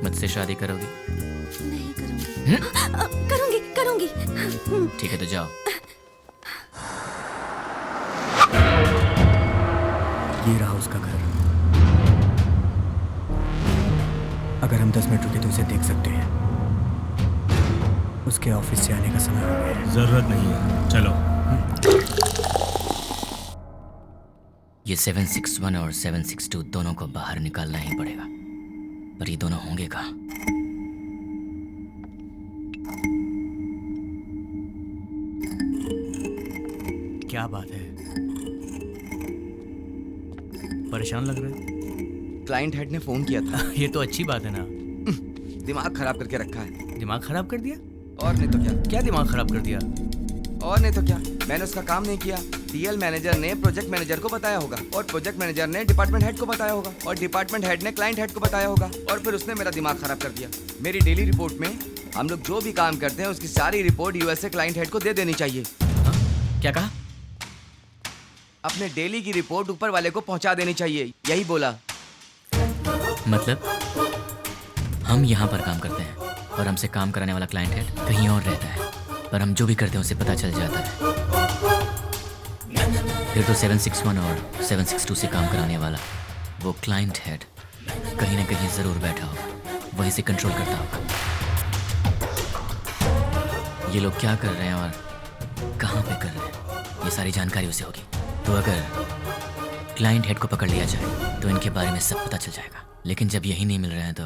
मुझसे शादी करोगी? नहीं करूंगी। करूंगी करूंगी। ठीक है तो जाओ। ये रहा उसका घर। अगर हम 10 मिनट रुके तो उसे देख सकते हैं। उसके ऑफिस से आने का समय हो गया है। जरूरत नहीं है, चलो। ये 761 और 762 दोनों को बाहर निकालना ही पड़ेगा, पर ये दोनों होंगे कहाँ? क्या बात है, परेशान लग रहे हो? क्लाइंट हेड ने फोन किया था। ये तो अच्छी बात है ना। दिमाग खराब करके रखा है। दिमाग खराब कर दिया? और नहीं तो क्या। क्या दिमाग खराब कर दिया? और नहीं तो क्या, मैंने उसका काम नहीं किया। टीएल मैनेजर ने प्रोजेक्ट मैनेजर को बताया होगा, और प्रोजेक्ट मैनेजर ने डिपार्टमेंट हेड को बताया होगा, और डिपार्टमेंट हेड ने क्लाइंट हेड को बताया होगा, और फिर उसने मेरा दिमाग खराब कर दिया। मेरी डेली रिपोर्ट में हम लोग जो भी काम करते हैं उसकी सारी रिपोर्ट यूएसए क्लाइंट हेड को दे देनी चाहिए। क्या कहा? अपने डेली की रिपोर्ट ऊपर वाले को पहुंचा देनी चाहिए, यही बोला। मतलब हम यहाँ पर काम करते हैं और हमसे काम कराने वाला क्लाइंट हेड कहीं और रहता है, पर हम जो भी करते हैं उसे पता चल जाता है। फिर तो 761 और 762 से काम कराने वाला वो क्लाइंट हेड कहीं ना कहीं जरूर बैठा होगा, वहीं से कंट्रोल करता होगा। ये लोग क्या कर रहे हैं और कहाँ पे कर रहे हैं, ये सारी जानकारी उसे होगी। तो अगर क्लाइंट हेड को पकड़ लिया जाए तो इनके बारे में सब पता चल जाएगा। लेकिन जब यही नहीं मिल रहे हैं तो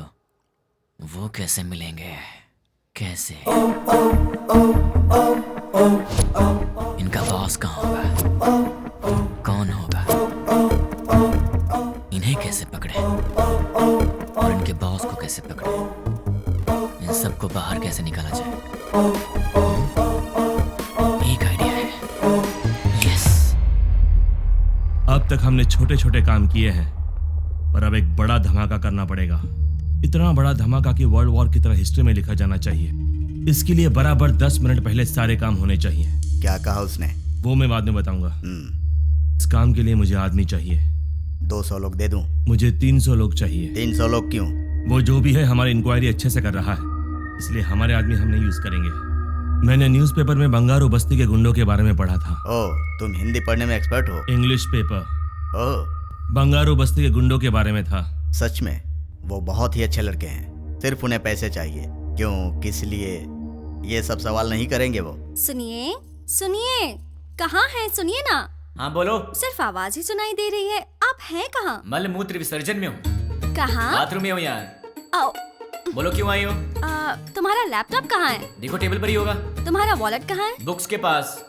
वो कैसे मिलेंगे? कैसे? इनका बॉस कहाँ होगा? कौन होगा? इन्हें कैसे पकड़े और इनके बॉस को कैसे पकड़े? इन सबको बाहर कैसे निकाला जाए? एक आइडिया है। यस। अब तक हमने छोटे छोटे काम किए हैं, पर अब एक बड़ा धमाका करना पड़ेगा। इतना बड़ा धमाका कि वर्ल्ड वॉर की तरह हिस्ट्री में लिखा जाना चाहिए। इसके लिए बराबर 10 मिनट पहले सारे काम होने चाहिए। क्या कहा उसने? वो मैं बाद में बताऊंगा। इस काम के लिए मुझे आदमी चाहिए। 200 लोग दे दूं? मुझे 300 लोग चाहिए। 300 लोग क्यों? वो जो भी है हमारी इंक्वायरी अच्छे से कर रहा है, इसलिए हमारे आदमी हम नहीं यूज करेंगे। मैंने न्यूज़पेपर में बंगारू बस्ती के गुंडों के बारे में पढ़ा था। ओह, तुम हिंदी पढ़ने में एक्सपर्ट हो? English paper. ओह, बंगारू बस्ती के गुंडों के बारे में था। सच में? वो बहुत ही अच्छे लड़के हैं, सिर्फ उन्हें पैसे चाहिए। क्यों, किस लिए? ये सब सवाल नहीं करेंगे वो। सुनिए सुनिए, कहाँ हैं? सुनिए ना। हाँ बोलो। सिर्फ आवाज ही सुनाई दे रही है। आप हैं कहाँ? मल मूत्र विसर्जन में हूँ। कहाँ? बाथरूम में हूँ यार। आओ। बोलो क्यों आई हो? तुम्हारा लैपटॉप कहाँ है? देखो टेबल पर ही होगा। तुम्हारा वॉलेट कहाँ है? बुक्स के पास।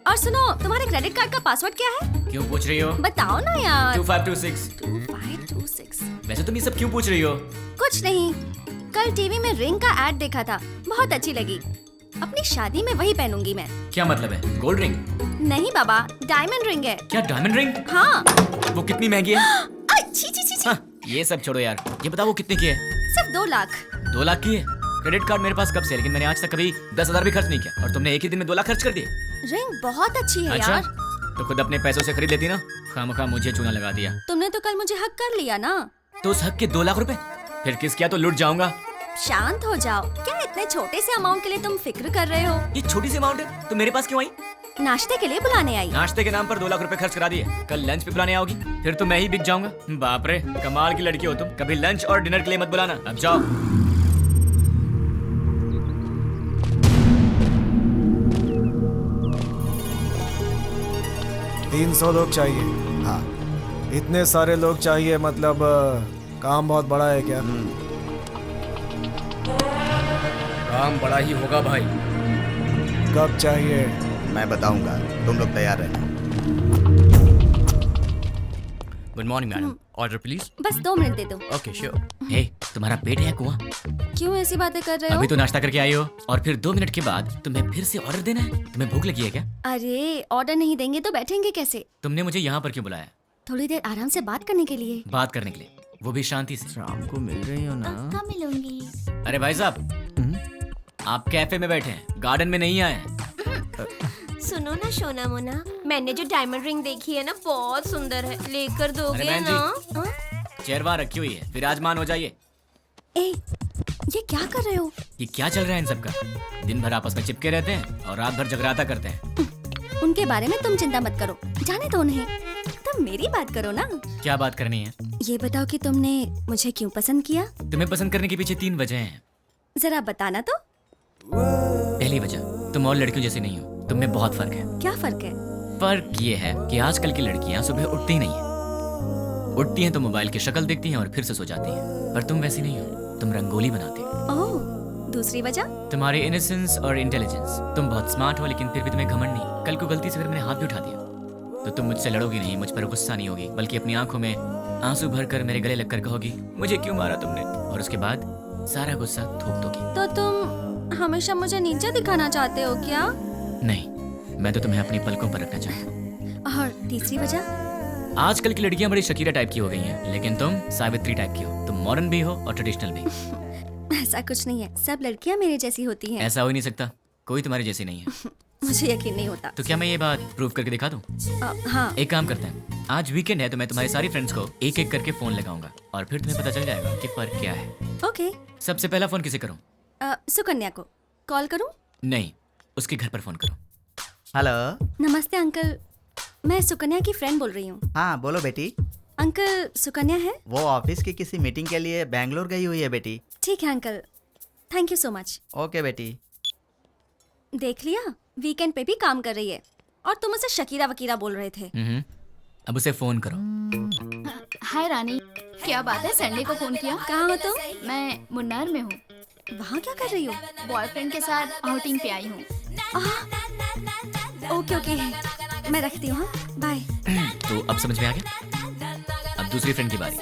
और सुनो, तुम्हारे क्रेडिट कार्ड का पासवर्ड क्या है? क्यों पूछ रही हो? बताओ ना यार। 2526। 2526। वैसे तुम ये सब क्यों पूछ रही हो? कुछ नहीं, कल टीवी में रिंग का एड देखा था, बहुत अच्छी लगी। अपनी शादी में वही पहनूंगी मैं। क्या मतलब है? Gold ring? नहीं बाबा, डायमंड रिंग है। क्या डायमंड रिंग? हाँ। वो कितनी महंगी है? ये सब छोड़ो यार, ये बताओ वो कितने की है? सिर्फ 2 लाख। 2 लाख की है? क्रेडिट कार्ड मेरे पास कब से, लेकिन मैंने आज तक कभी 10,000 भी खर्च नहीं किया, और तुमने एक ही दिन में 2 लाख खर्च कर दिए। रिंग बहुत अच्छी है अच्छा? यार। तो खुद अपने पैसों से खरीद लेती ना, खामखा मुझे चूना लगा दिया। तुमने तो कल मुझे हक कर लिया ना। तो उस हक के 2 लाख रुपए फिर किस किया तो लूट जाऊंगा। शांत हो जाओ, क्या इतने छोटे से अमाउंट के लिए तुम फिक्र कर रहे हो? ये छोटी सी अमाउंट है तो मेरे पास क्यों आई? नाश्ते के लिए बुलाने आई। नाश्ते के नाम पर 2 लाख रुपए खर्च करा दिए, कल लंच पे बुलाने आओगी, फिर तो मैं ही बिक जाऊंगा। बाप रे, कमाल की लड़की हो तुम। कभी लंच और डिनर के लिए मत बुलाना, अब जाओ। 300 लोग चाहिए। हाँ। इतने सारे लोग चाहिए मतलब काम बहुत बड़ा है क्या? काम बड़ा ही होगा भाई। कब चाहिए? मैं बताऊंगा, तुम लोग तैयार रहना। Good morning madam, order please. बस 2 मिनट दे दो। Okay sure. हे, तुम्हारा पेट है कुआं? क्यों ऐसी बातें कर रहे हो? अभी तो नाश्ता करके आई हो और फिर 2 मिनट के बाद तुम्हें फिर से ऑर्डर देना है? तुम्हें भूख लगी है क्या? अरे ऑर्डर नहीं देंगे तो बैठेंगे कैसे? तुमने मुझे यहाँ पर क्यों बुलाया? थोड़ी देर आराम से बात करने के लिए। बात करने के लिए, वो भी शांति से। शाम को मिल रही हो ना? कब मिलूंगी? अरे भाई साहब, आप कैफे में बैठे हैं, गार्डन में नहीं आए हैं। सुनो ना सोना मोना, मैंने जो डायमंड रिंग देखी है ना बहुत सुंदर है, लेकर दोगे अरे बहन जी, ना? चेयर वहाँ रखी हुई है, विराजमान हो जाइए। ए, ये क्या कर रहे हो? ये क्या चल रहा है इन सबका? दिन भर आपस में चिपके रहते हैं और रात भर जगराता करते हैं। उनके बारे में तुम चिंता मत करो, जाने दो उन्हें। तुम मेरी बात करो ना। क्या बात करनी है? ये बताओ कि तुमने मुझे क्यों पसंद किया? तुम्हें पसंद करने के पीछे 3 वजह हैं। जरा बताना तो। पहली वजह, तुम और लड़कियों जैसी नहीं हो, तुम में बहुत फर्क है। क्या फर्क है? फर्क ये है कि आजकल की लड़कियां सुबह उठती ही नहीं है। उठती हैं तो मोबाइल की शक्ल देखती हैं और फिर से सो जाती हैं, पर तुम वैसी नहीं हो, तुम रंगोली बनाती हो। ओह, दूसरी वजह? तुम्हारी इनोसेंस और इंटेलिजेंस। तुम बहुत स्मार्ट हो लेकिन फिर भी तुम्हें घमंड नहीं। कल को गलती से फिर मैंने हाथ भी उठा दिया तो तुम मुझसे लड़ोगी नहीं, मुझ पर गुस्सा नहीं होगी, बल्कि अपनी आंखों में आंसू भरकर मेरे गले लगकर कहोगी मुझे क्यों मारा तुमने, और उसके बाद सारा गुस्सा थूक दोगी। तो तुम हमेशा मुझे नीचे दिखाना चाहते हो क्या? नहीं, मैं तो तुम्हें अपनी पलकों पर रखना चाहता हूँ। और तीसरी वजह? आजकल की लड़कियां बड़ी शकीरा टाइप की हो गई हैं, लेकिन तुम सावित्री टाइप की हो। तुम मॉडर्न भी हो और ट्रेडिशनल भी। ऐसा कुछ नहीं है, सब लड़कियां मेरे जैसी होती हैं। ऐसा हो ही नहीं सकता, कोई तुम्हारी जैसी नहीं है। मुझे यकीन नहीं होता। तो क्या मैं ये बात प्रूव करके दिखा दूं? हाँ। एक काम करते हैं, आज वीकेंड है तो मैं तुम्हारी सारी फ्रेंड्स को एक एक करके फोन लगाऊंगा और फिर तुम्हें पता चल जाएगा कि फर्क क्या है। ओके। सबसे पहला फोन किसे करूं? सुकन्या को कॉल करूं? नहीं, उसके घर पर फोन करो। हेलो। नमस्ते अंकल, मैं सुकन्या की फ्रेंड बोल रही हूँ। हाँ बोलो बेटी। अंकल, सुकन्या है? वो ऑफिस की किसी मीटिंग के लिए बैंगलोर गई हुई है बेटी। ठीक है uncle, thank you so much. Okay बेटी। देख लिया, वीकेंड पे भी काम कर रही है और तुम उसे शकीरा वकीरा बोल रहे थे। अब उसे फोन करो। हाय रानी, क्या बात है, संडे को फोन किया? कहाँ हो तुम? मैं मुन्नार में हूँ। वहाँ क्या कर रही हो? बॉयफ्रेंड के साथ आउटिंग पे आई हूँ। ओके ओके, मैं रखती हूँ, बाय। तो अब समझ में आ गया? अब दूसरी फ्रेंड की बारी।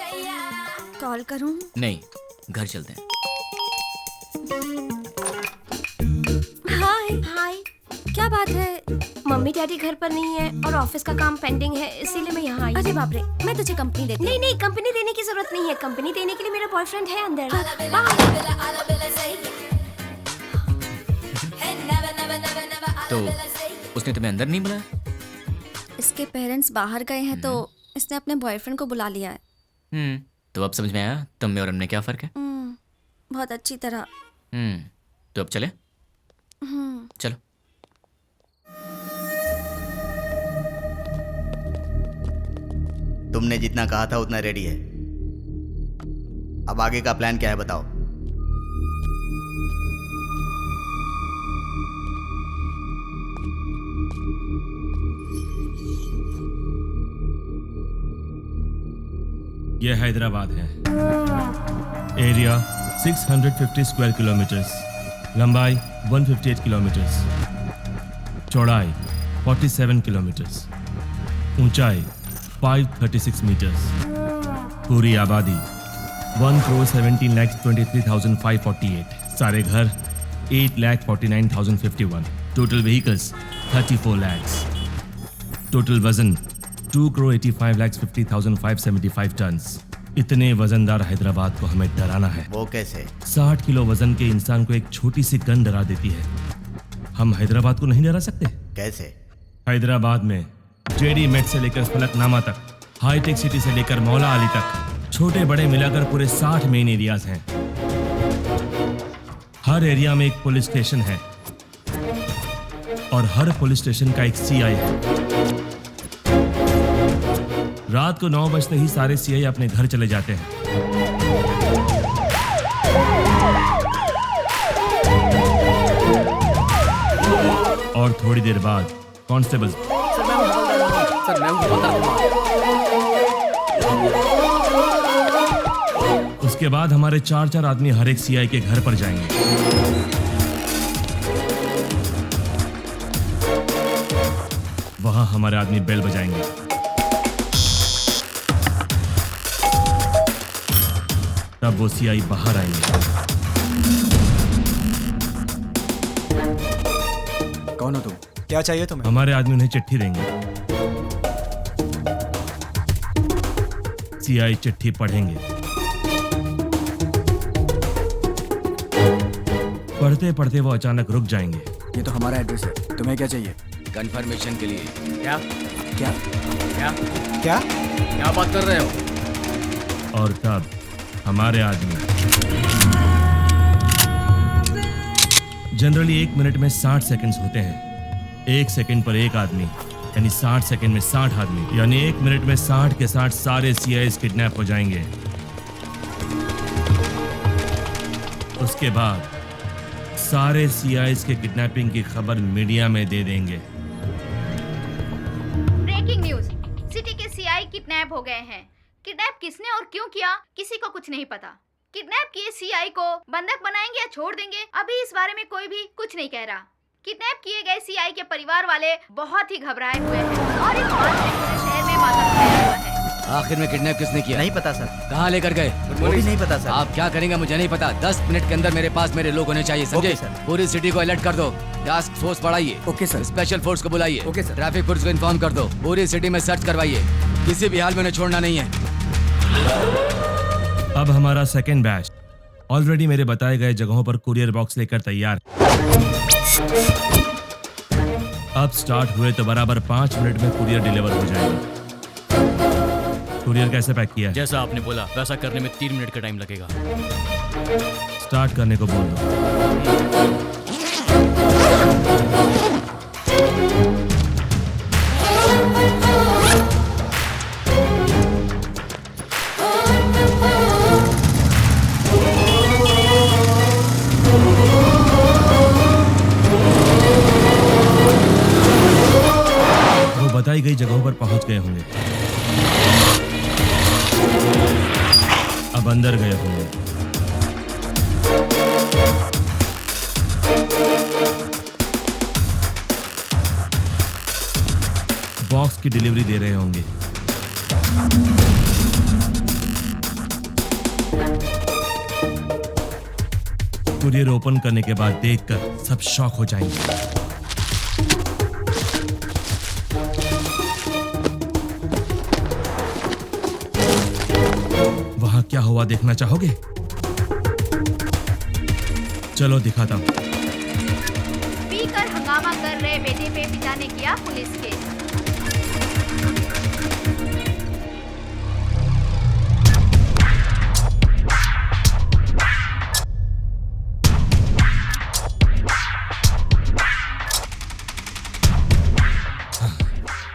कॉल करूँ? नहीं, घर चलते हैं। हाय हाय, क्या बात है? मम्मी डैडी घर पर नहीं है और ऑफिस का काम पेंडिंग है, इसीलिए मैं यहाँ आई। अरे बाप रे, मैं तुझे कंपनी देती हूँ। नहीं नहीं, कंपनी देने की जरूरत नहीं है, कंपनी देने के लिए मेरा बॉयफ्रेंड है अंदर। तो उसने तुम्हें अंदर नहीं बुलाया? इसके पेरेंट्स बाहर गए हैं तो इसने अपने बॉयफ्रेंड को बुला लिया है। तो अब समझ में आया तुम में और हमने क्या फर्क है? बहुत अच्छी तरह। तो अब चले? चलो। तुमने जितना कहा था उतना रेडी है। अब आगे का प्लान क्या है बताओ। यह हैदराबाद है। एरिया 650 स्क्वायर किलोमीटर्स, लंबाई 158 किलोमीटर्स, चौड़ाई 47 किलोमीटर्स, ऊंचाई 536 मीटर्स, पूरी आबादी 1,17,23,548, सारे घर 8,49,051, टोटल व्हीकल्स 34 lakhs, टोटल वजन 2,85,50,575 tons, इतने वजनदार हैदराबाद को हमें डराना है। वो कैसे? 60 किलो वजन के इंसान को एक छोटी सी गन डरा देती है। हम हैदराबाद को नहीं डरा सकते। कैसे? हैदराबाद में जेडी मेट से लेकर फलकनामा तक, हाईटेक सिटी से लेकर मौला अली तक, छोटे बड़े मिलाकर पूरे 60 मेन एरियाज हैं। हर एरिया में एक पुलिस स्टेशन है और हर पुलिस स्टेशन का एक सीआई है। रात को 9 बजते ही सारे सीआई अपने घर चले जाते हैं। और थोड़ी देर बाद कांस्टेबल उसके बाद हमारे 4-4 आदमी हर एक सीआई के घर पर जाएंगे। वहां हमारे आदमी बेल बजाएंगे। तब वो सीआई बाहर आएंगे। कौन हो तुम? क्या चाहिए तुम्हें? हमारे आदमी उन्हें चिट्ठी देंगे। सीआई चिट्ठी पढ़ेंगे। पढ़ते पढ़ते वो अचानक रुक जाएंगे। ये तो हमारा एड्रेस है, तुम्हें क्या चाहिए? कंफर्मेशन के लिए। क्या क्या क्या क्या क्या बात कर रहे हो? और तब हमारे आदमी जनरली 1 मिनट में 60 सेकंड्स होते हैं। 1 सेकंड पर एक आदमी यानी 60 सेकंड में 60 आदमी, यानी 1 मिनट में 60 के 60 सारे सीआईएस किडनैप हो जाएंगे। उसके बाद सारे सीआईएस के किडनैपिंग की खबर मीडिया में दे देंगे। ब्रेकिंग न्यूज, सिटी के सीआई किडनैप हो गए हैं। किडनैप किसने और क्यों किया किसी को कुछ नहीं पता। किडनैप किए सीआई को बंधक बनाएंगे या छोड़ देंगे, अभी इस बारे में कोई भी कुछ नहीं कह रहा। किडनैप किए गए सीआई के परिवार वाले बहुत ही घबराए हुए हैं और इस बात से पूरे शहर में मातम छाया हुआ है। आखिर में किडनैप किसने किया? नहीं पता सर। कहाँ लेकर गए? वो भी नहीं पता सर। आप क्या करेंगे मुझे नहीं पता। 10 मिनट के अंदर मेरे पास मेरे लोग होने चाहिए, समझे? पूरी सिटी को अलर्ट कर दो। टास्क फोर्स बढ़ाइए। Okay sir. स्पेशल फोर्स को बुलाइए। Okay sir. ट्रैफिक पुलिस को इन्फॉर्म कर दो। पूरी सिटी में सर्च करवाइए। किसी भी हाल में उन्हें छोड़ना नहीं है। अब हमारा सेकेंड बैच ऑलरेडी मेरे बताए गए जगहों पर कुरियर बॉक्स लेकर तैयार। अब स्टार्ट हुए तो बराबर 5 मिनट में कुरियर डिलीवर हो जाएगा। कुरियर कैसे पैक किया है? जैसा आपने बोला वैसा करने में 3 मिनट का टाइम लगेगा। स्टार्ट करने को बोल दो। वो बताई गई जगहों पर पहुंच गए होंगे। अब अंदर गए होंगे। बॉक्स की डिलीवरी दे रहे होंगे। कुरियर ओपन करने के बाद देखकर सब शॉक हो जाएंगे। वहां क्या हुआ देखना चाहोगे? चलो दिखाता हूं। पीकर हंगामा कर रहे बेटे पे पिता ने किया पुलिस केस।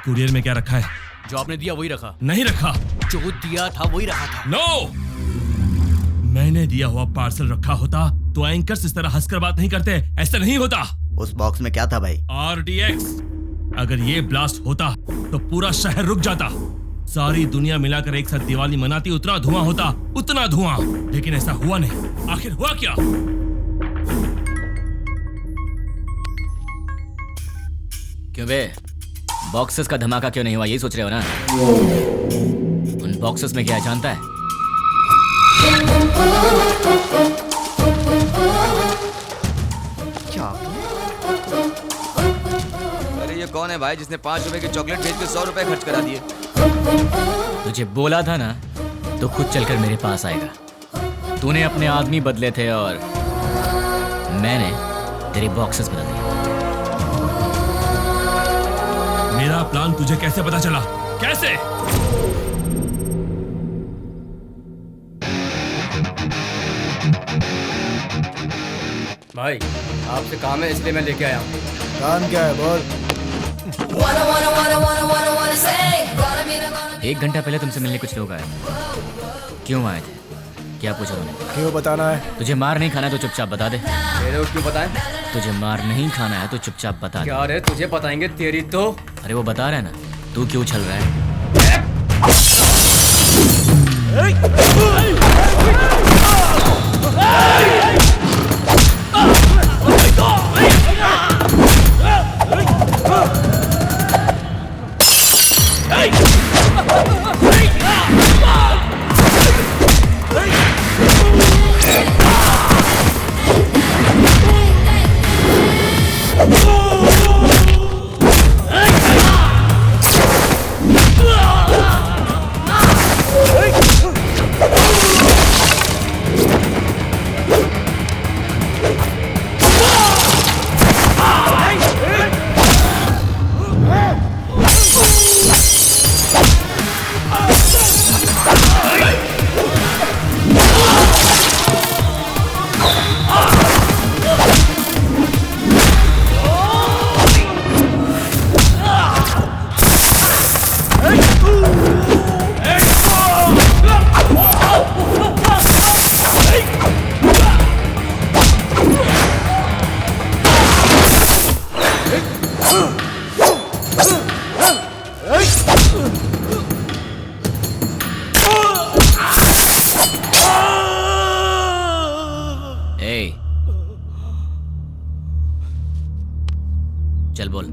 कुरियर में क्या रखा है? जो आपने दिया वही रखा। नहीं रखा। जो दिया था वही रखा था। नो! मैंने दिया हुआ पार्सल रखा होता तो एंकर्स इस तरह हंसकर बात नहीं करते। ऐसा नहीं होता। उस बॉक्स में क्या था भाई? RDX। अगर ये ब्लास्ट होता तो पूरा शहर रुक जाता। सारी दुनिया मिलाकर एक साथ दिवाली मनाती, उतना धुआं होता, उतना धुआं। लेकिन ऐसा हुआ नहीं। आखिर हुआ क्या? क्यों बे? बॉक्सेस का धमाका क्यों नहीं हुआ, यही सोच रहे हो ना? उन बॉक्सेस में क्या है जानता है? अरे ये कौन है भाई जिसने 5 रुपए की चॉकलेट बेच के 100 रुपए खर्च करा दिए? तुझे बोला था ना तो खुद चलकर मेरे पास आएगा। तूने अपने आदमी बदले थे और मैंने तेरे बॉक्सेस बदल दिए। मेरा प्लान तुझे कैसे पता चला? कैसे? भाई आपसे काम है इसलिए मैं लेके आया हूँ। काम क्या है बोल? 1 घंटा पहले तुमसे मिलने कुछ लोग आए। क्यों आए थे? क्या पूछा उन्होंने? क्यों बताना है? तुझे मार नहीं खाना है तो चुपचाप बता दे। मेरे को क्यों बताएं? तुझे मार नहीं खाना है तो चुपचाप बता दे। क्या रे तुझे बताएंगे तेरी तो। अरे वो बता रहा है ना, तू क्यों छल रहा है? चल बोल।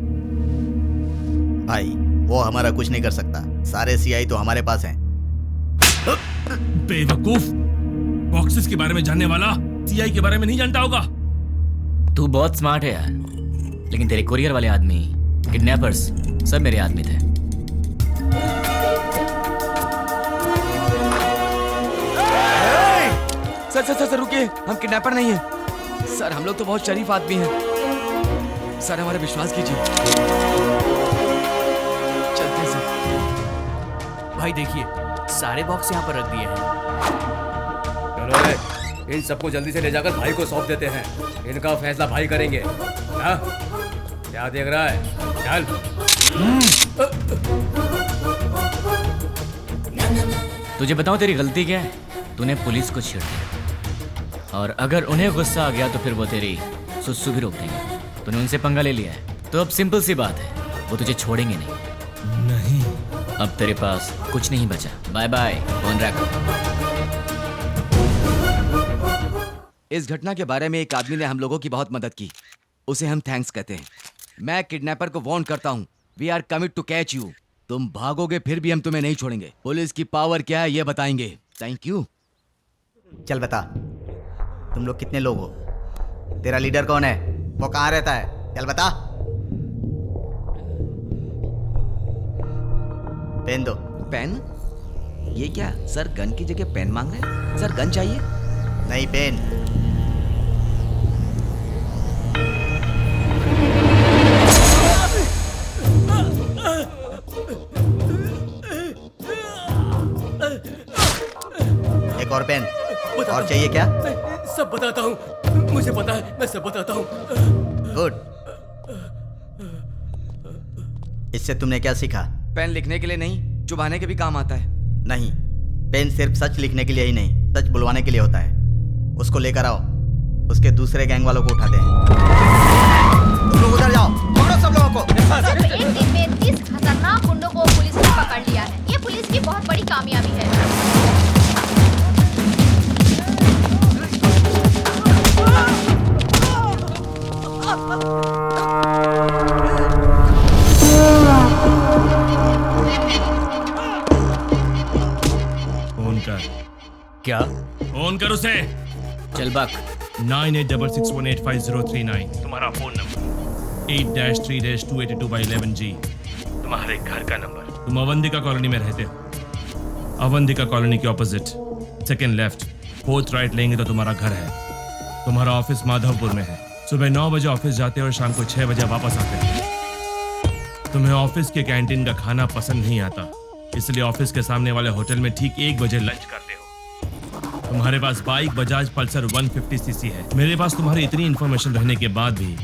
भाई वो हमारा कुछ नहीं कर सकता, सारे सीआई तो हमारे पास हैं। बेवकूफ, बॉक्सेस के बारे में जानने वाला सीआई के बारे में नहीं जानता होगा। तू बहुत स्मार्ट है यार, लेकिन तेरे कुरियर वाले आदमी, किडनैपर्स सब मेरे आदमी थे। सर रुकिए, हम किडनैपर नहीं हैं। सर हम लोग तो बहुत शरीफ आदमी हैं। सर हमारा विश्वास कीजिए। चलते हैं सर। भाई देखिए, सारे बॉक्स यहाँ पर रख दिए हैं। चलो रे, इन सबको जल्दी से ले जाकर भाई को सौंप देते हैं। इनका फैसला भाई करेंगे। हाँ? क्या देख रहा है? चल। तुझे बताऊं तेरी गलती क्या है? तूने पुलिस को छेड़ दिया, और अगर उन्हें गुस्सा आ गया तो फिर वो तेरी सुसु भी रोक देंगे। तूने उनसे पंगा ले लिया है, तो अब सिंपल सी बात है, वो तुझे छोड़ेंगे नहीं। अब तेरे पास कुछ नहीं बचा। बाय बाय, फोन रख। इस घटना के बारे में एक आदमी ने हम लोगों की बहुत मदद की, उसे हम थैंक्स कहते हैं। मैं किडनैपर को वार्न करता हूँ, we are coming to catch you. तुम भागोगे फिर भी हम तुम्हें नहीं छोड़ेंगे। पुलिस की पावर क्या है ये बताएंगे। Thank you. चल बता, तुम लोग कितने लोग हो? तेरा लीडर कौन है? वो कहाँ रहता है? चल बता। पेन दो। पेन? ये क्या सर, गन की जगह पेन मांग रहे हैं? सर गन चाहिए? नहीं, पेन। एक और पेन। और चाहिए क्या? सब बताता हूँ, मुझे पता है, मैं सब बताता हूँ। गुड। इससे तुमने क्या सीखा? पेन लिखने के लिए नहीं, चुभाने के भी काम आता है। नहीं, पेन सिर्फ सच लिखने के लिए ही नहीं, सच बुलवाने के लिए होता है। उसको लेकर आओ, उसके दूसरे गैंग वालों को उठाते हैं। तुम लोग उधर जाओ, पकड़ो सब लोगों को। सिर्फ एक दिन में 30 खतरनाक गुंडों को पुलिस ने पकड़ लिया है। ये पुलिस की बहुत बड़ी कामयाबी है। फोन कर। क्या? फोन कर उसे। चल बक। 9866185039 तुम्हारा फोन नंबर। 8-3-282/11G तुम्हारे घर का नंबर। तुम अवंतिका कॉलोनी में रहते हो। अवंतिका कॉलोनी के opposite, second left, fourth right लेंगे तो तुम्हारा घर है। तुम्हारा ऑफिस माधवपुर में है। सुबह 9 बजे ऑफिस जाते हो और शाम को 6 बजे वापस आते हो। तुम्हें ऑफिस के कैंटीन का खाना पसंद नहीं आता, इसलिए ऑफिस के सामने वाले होटल में ठीक 1 बजे लंच करते हो। तुम्हारे पास बाइक बजाज पल्सर 150 सीसी है। मेरे पास तुम्हारी इतनी इन्फॉर्मेशन रहने के बाद भी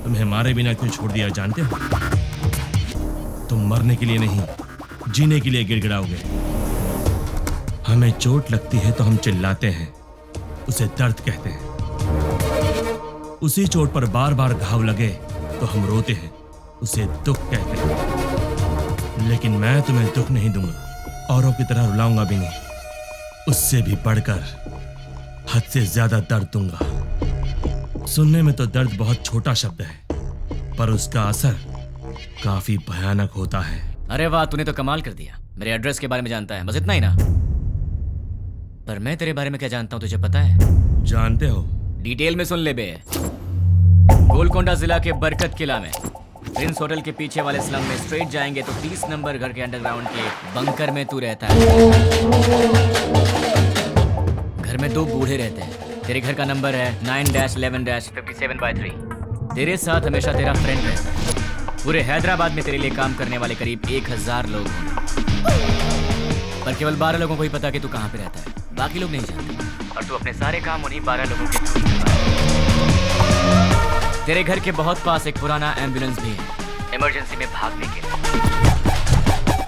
तुम्हें मारे बिना क्यों छोड़ दिया जानते हो? तुम मरने के लिए नहीं, जीने के लिए गिड़गिड़ाओगे। हमें चोट लगती है तो हम चिल्लाते हैं, उसे दर्द कहते हैं। उसी चोट पर बार बार घाव लगे तो हम रोते हैं, उसे दुख कहते हैं। लेकिन मैं तुम्हें दुख नहीं दूंगा, औरों की तरह रुलाऊंगा भी नहीं। उससे भी बढ़कर हद से ज्यादा दर्द दूंगा। सुनने में तो दर्द बहुत छोटा शब्द है, पर उसका असर काफी भयानक होता है। अरे वाह, तूने तो कमाल कर दिया। मेरे एड्रेस के बारे में जानता है, बस इतना ही ना? पर मैं तेरे बारे में क्या जानता हूँ तुझे पता है? जानते हो? डिटेल में सुन ले बे। गोलकोंडा जिला के बरकत किला में प्रिंस होटल के पीछे वाले स्लम में स्ट्रेट जाएंगे तो 30 नंबर घर के अंडरग्राउंड के बंकर में तू रहता है। घर में 2 बूढ़े रहते हैं। तेरे घर का नंबर है 9-11-57/3। तेरे साथ हमेशा तेरा फ्रेंड रहता है। पूरे हैदराबाद में तेरे लिए काम करने वाले करीब 1000 लोग होंगे, पर केवल 12 लोगों को ही पता कि तू कहाँ पे रहता है। बाकी लोग नहीं जानते, और तू अपने सारे काम उन्हीं 12 लोगों के थ्रू करता है। तेरे घर के बहुत पास एक पुराना एम्बुलेंस भी है, इमरजेंसी में भागने के लिए।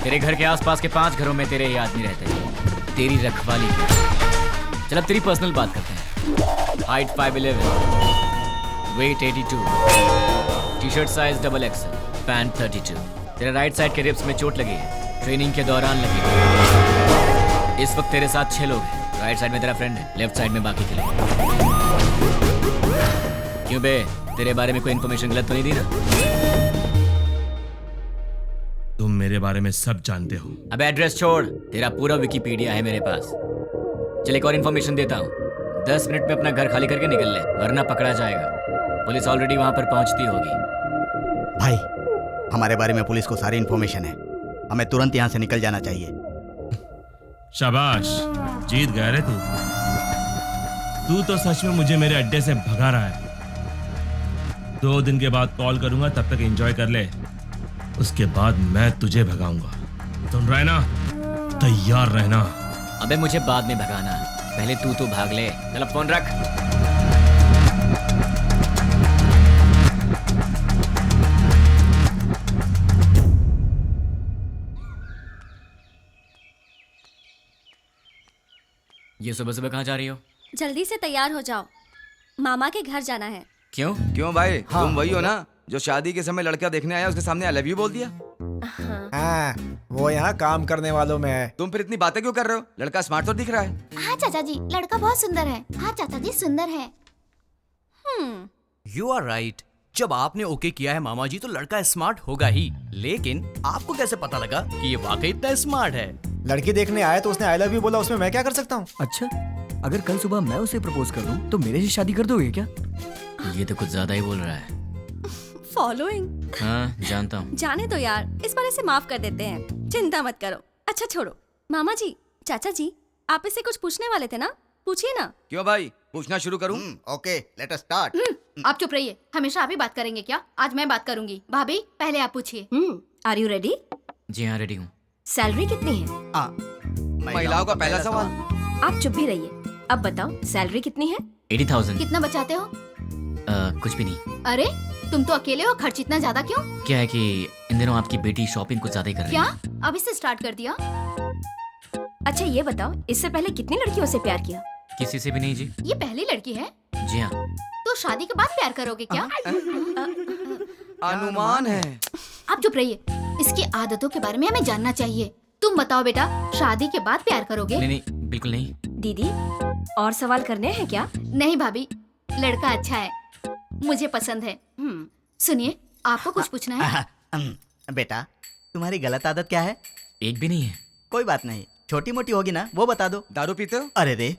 तेरे घर के आसपास के 5 घरों में तेरे ही आदमी रहते हैं, तेरी रखवाली के। चल अब तेरी पर्सनल बात करते हैं। Height 5'11", weight 82, T-shirt size XXL, pant 32। तेरे राइट साइड के रिब्स में चोट लगी है, ट्रेनिंग के दौरान लगी है। इस वक्त तेरे साथ 6 लोग हैं। राइट साइड में तेरा फ्रेंड है, लेफ्ट साइड में बाकी के लोग। क्यों बे, तेरे बारे में कोई इन्फॉर्मेशन गलत तो नहीं दी ना? तुम मेरे बारे में सब जानते हो। अब एड्रेस छोड़, तेरा पूरा विकिपीडिया है मेरे पास। चल एक और इन्फॉर्मेशन देता हूँ, 10 मिनट में अपना घर खाली करके निकल ले, वरना पकड़ा जाएगा। पुलिस ऑलरेडी वहां पर पहुंचती होगी। भाई, हमारे बारे में पुलिस को सारी इन्फॉर्मेशन है। हमें तुरंत यहाँ से निकल जाना चाहिए। शाबाश, जीत गया रे तू। तू तो सच में मुझे मेरे अड्डे से भगा रहा है। 2 दिन के बाद कॉल करूंगा, तब तक एंजॉय कर ले। उसके बाद मैं तुझे भगाऊंगा। सुन रहा है ना? तैयार रहना। अबे मुझे बाद में भगाना, पहले तू तो भाग ले। चल अब फोन रख। ये सुबह सुबह कहाँ जा रही हो? जल्दी से तैयार हो जाओ, मामा के घर जाना है। क्यों? क्यों भाई? तुम वही हो ना जो शादी के समय लड़का देखने आया, उसके सामने आई लव यू बोल दिया? हाँ, वो यहाँ काम करने वालों में है। तुम फिर इतनी बातें क्यों कर रहे हो? लड़का स्मार्ट तो दिख रहा है। हाँ चाचा जी, लड़का बहुत सुंदर है। हाँ चाचा जी, सुंदर है। You are right. जब आपने ओके किया है मामा जी, तो लड़का स्मार्ट होगा ही। लेकिन आपको कैसे पता लगा कि ये वाकई इतना स्मार्ट है? लड़की देखने आया तो उसने आई लव यू बोला, उसमें मैं क्या कर सकता हूँ? अच्छा, अगर कल सुबह मैं उसे प्रपोज कर दूं तो मेरे से शादी कर दोगे क्या? ये तो कुछ ज्यादा ही बोल रहा है। फॉलोइंग। हाँ, जानता हूँ। जाने दो यार, इस बार इसे माफ कर देते हैं। चिंता मत करो। अच्छा छोड़ो, मामा जी, चाचा जी, आप इससे कुछ पूछने वाले थे ना? पूछिए ना। क्यों भाई, पूछना शुरू करूं? Okay, let us start. आप चुप रहिए। हमेशा आप ही बात करेंगे क्या? आज मैं बात करूंगी। भाभी, पहले आप पूछिए। Are you ready? जी हाँ, रेडी हूँ। सैलरी कितनी है? महिलाओं का पहला सवाल। आप चुप भी रहिए। अब बताओ, सैलरी कितनी है? 80,000। कितना बचाते हो? कुछ भी नहीं। अरे तुम तो अकेले हो, खर्च इतना ज्यादा क्यों? क्या है कि इन दिनों आपकी बेटी शॉपिंग कुछ ज्यादा ही कर रही क्या? है। अभी से स्टार्ट कर दिया? अच्छा ये बताओ, इससे पहले कितनी लड़कियों से प्यार किया? किसी से भी नहीं जी। ये पहली लड़की है? जी हाँ। तो शादी के बाद प्यार करोगे क्या? अनुमान है। आप चुप रहिए। इसकी आदतों के बारे में हमें जानना चाहिए। तुम बताओ बेटा, शादी के बाद प्यार करोगे? नहीं, बिल्कुल नहीं। दीदी, और सवाल करने हैं क्या? नहीं भाभी, लड़का अच्छा है, मुझे पसंद है। सुनिए, आपको कुछ पूछना है? बेटा, तुम्हारी गलत आदत क्या है? एक भी नहीं है। कोई बात नहीं, छोटी मोटी होगी ना, वो बता दो। दारू पीते हो? अरे रे,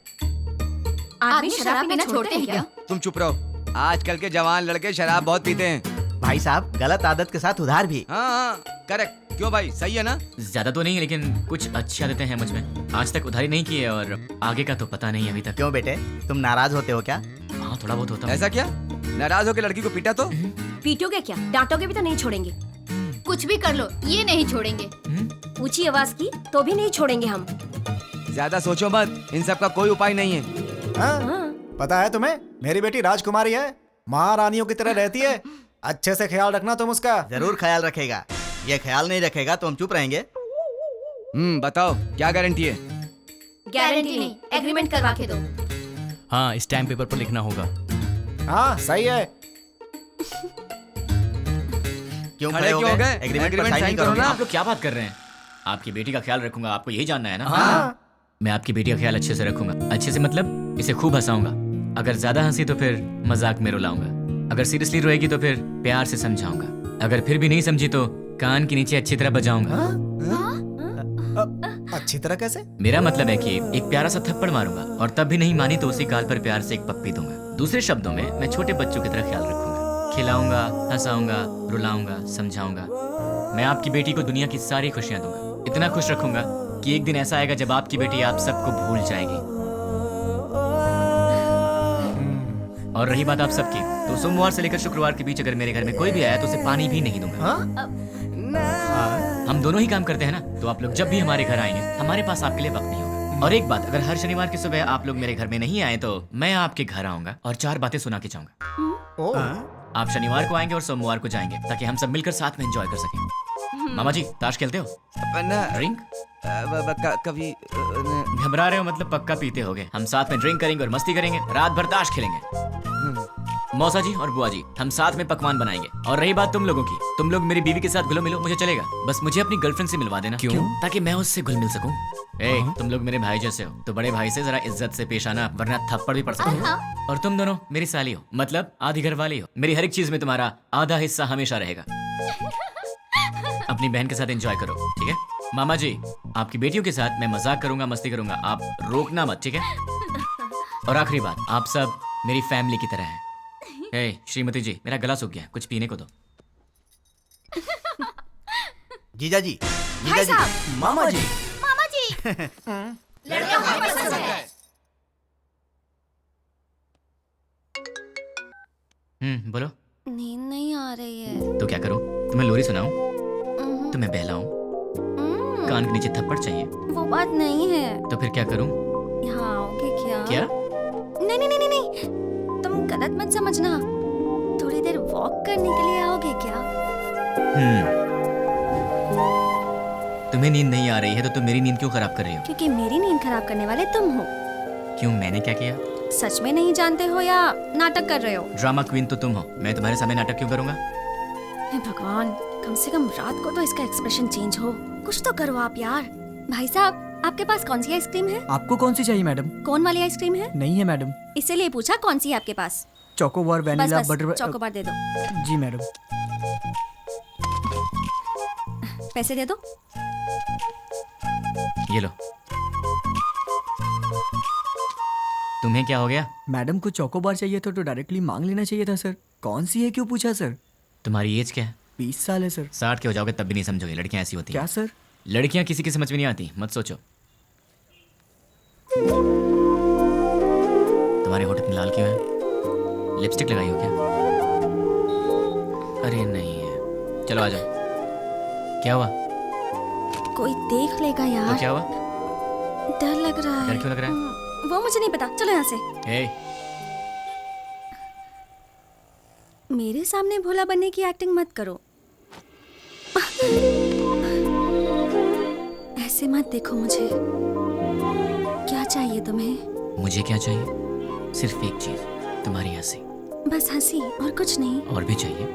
आदमी शराब पीना छोड़ते हैं क्या? तुम चुप रहो। आजकल के जवान लड़के शराब बहुत पीते हैं। भाई साहब, गलत आदत के साथ उधार भी। हाँ, करेक्ट। क्यों भाई, सही है ना? ज्यादा तो नहीं, लेकिन कुछ अच्छी आदतें हैं मुझ में। आज तक उधारी नहीं की है और आगे का तो पता नहीं अभी तक। क्यों बेटे, तुम नाराज होते हो क्या? हाँ, थोड़ा बहुत होता है। ऐसा क्या? नाराज होकर लड़की को पीटा तो? पीटोगे क्या? डांटोगे भी तो नहीं छोड़ेंगे। कुछ भी कर लो, ये नहीं छोड़ेंगे। ऊंची आवाज की तो भी नहीं छोड़ेंगे हम। ज्यादा सोचो मत, इन सब का कोई उपाय नहीं है। पता है तुम्हें, मेरी बेटी राजकुमारी है, महारानियों की तरह रहती है। अच्छे से ख्याल रखना तुम उसका। जरूर ख्याल रखेगा। ये ख्याल नहीं रखेगा तो हम चुप रहेंगे। बताओ क्या गारंटी है? गारंटी नहीं, एग्रीमेंट करवा के दो। हाँ, स्टैम्प पेपर पर लिखना होगा। हाँ सही है। क्यों खड़े हो गए? एग्रीमेंट पर साइन करो ना। आप लोग क्या बात कर रहे हैं? आपकी बेटी का ख्याल रखूंगा, आपको यही जानना है ना? हाँ। मैं आपकी बेटी का ख्याल अच्छे से रखूंगा। अच्छे से मतलब इसे खूब हंसाऊंगा। अगर ज्यादा हंसी तो फिर मजाक में रुलाऊंगा। अगर सीरियसली रोएगी तो फिर प्यार से समझाऊंगा। अगर फिर भी नहीं समझी तो कान के नीचे अच्छी तरह बजाऊंगा। अच्छी तरह कैसे? मेरा मतलब है कि एक प्यारा सा थप्पड़ मारूंगा और तब भी नहीं मानी तो उसी गाल पर प्यार से एक पप्पी दूंगा। दूसरे शब्दों में मैं छोटे बच्चों की तरह ख्याल रखूंगा, खिलाऊंगा, हंसाऊंगा, रुलाऊंगा, समझाऊंगा। मैं आपकी बेटी को दुनिया की सारी खुशियां दूंगा। इतना खुश रखूंगा कि एक दिन ऐसा आएगा जब आपकी बेटी आप सबको भूल जाएगी। और रही बात आप सबकी, तो सोमवार से लेकर शुक्रवार के बीच अगर मेरे घर में कोई भी आया तो उसे पानी भी नहीं दूंगा। हम दोनों ही काम करते हैं ना, तो आप लोग जब भी हमारे घर आएंगे हमारे पास आपके लिए वक्त नहीं होगा। और एक बात, अगर हर शनिवार की सुबह आप लोग मेरे घर में नहीं आए तो मैं आपके घर आऊंगा और 4 बातें सुना के जाऊंगा। आप शनिवार को आएंगे और सोमवार को जाएंगे ताकि हम सब मिलकर साथ में एंजॉय कर सकें। मामा जी, ताश खेलते हो? ड्रिंक? कभी घबरा रहे हो मतलब पक्का पीते होगे। हम साथ में ड्रिंक करेंगे और मस्ती करेंगे, रात भर ताश खेलेंगे। मौसा जी और बुआ जी, हम साथ में पकवान बनाएंगे। और रही बात तुम लोगों की, तुम लोग मेरी बीवी के साथ घुलो मिलो, मुझे चलेगा। बस मुझे अपनी गर्लफ्रेंड से मिलवा देना। क्यों? ताकि मैं उससे घुल मिल सकूं। तुम लोग मेरे भाई जैसे हो तो बड़े भाई से जरा इज्जत से पेश आना, वरना थप्पड़ भी पड़ सकता है। और तुम दोनों मेरी साली हो, मतलब आधी घर वाली हो। मेरी हर एक चीज में तुम्हारा आधा हिस्सा हमेशा रहेगा। अपनी बहन के साथ एंजॉय करो, ठीक है? मामा जी, आपकी बेटियों के साथ मैं मजाक करूंगा, मस्ती करूंगा, आप रोकना मत, ठीक है? और आखिरी बात, आप सब मेरी फैमिली की तरह हैं। श्रीमती जी, मेरा गला सूख गया, कुछ पीने को दो। जीजा जी, भाई साहब, मामा जी, मामा जी, लड़का हमें पसंद है। बोलो। नींद नहीं आ रही है तो क्या करूं? तुम्हें लोरी सुनाऊं? तुम्हें बहलाऊं? कान के नीचे थप्पड़ चाहिए? वो बात नहीं है। तो फिर क्या करूं? यहाँ आओगे क्या? क्या? नहीं नहीं नहीं नहीं, तुम गलत मत समझना। थोड़ी देर वॉक करने के लिए आओगे क्या? तुम्हें नींद नहीं आ रही है तो तुम मेरी नींद क्यों खराब कर रही हो? क्योंकि मेरी नींद खराब करने वाले तुम हो। क्यों, मैंने क्या किया? सच में नहीं जानते हो या नाटक कर रहे हो? ड्रामा क्वीन तो तुम हो, मैं तुम्हारे सामने नाटक क्यों करूंगा? हे भगवान, कम से कम रात को तो इसका एक्सप्रेशन चेंज हो। कुछ तो करो आप यार। भाई साहब, आपके पास कौन सी आइसक्रीम है? आपको कौन सी चाहिए मैडम? कौन वाली आइसक्रीम है? नहीं है मैडम। इसीलिए पूछा कौन सी है आपके पास? Chocobar, vanilla, butter. चोकोबार दे दो। जी मैडम। पैसे दे दो। ये लो। तुम्हें क्या हो गया? मैडम को चोकोबार चाहिए था तो डायरेक्टली मांग लेना चाहिए था सर। कौन सी है क्यों पूछा सर? तुम्हारी एज क्या है? 20 साल है सर। 60 के हो जाओगे तब भी नहीं समझोगे, लड़कियां ऐसी होती हैं। क्या सर? लड़कियां किसी की समझ में नहीं आती, मत सोचो। तुम्हारे होठ इतने लाल क्यों है? लिपस्टिक लगाई हो क्या? अरे नहीं है। चलो आ जाओ। क्या हुआ? कोई देख लेगा यार। तो क्या हुआ? डर लग रहा है। डर क्यों लग रहा है? वो मुझे नहीं पता, चलो यहाँ से। मेरे सामने भोला बनने की एक्टिंग मत करो। ऐसे मत देखो मुझे। क्या चाहिए तुम्हें? मुझे क्या चाहिए? सिर्फ एक चीज, तुम्हारी हंसी। बस हंसी और कुछ नहीं? और भी चाहिए।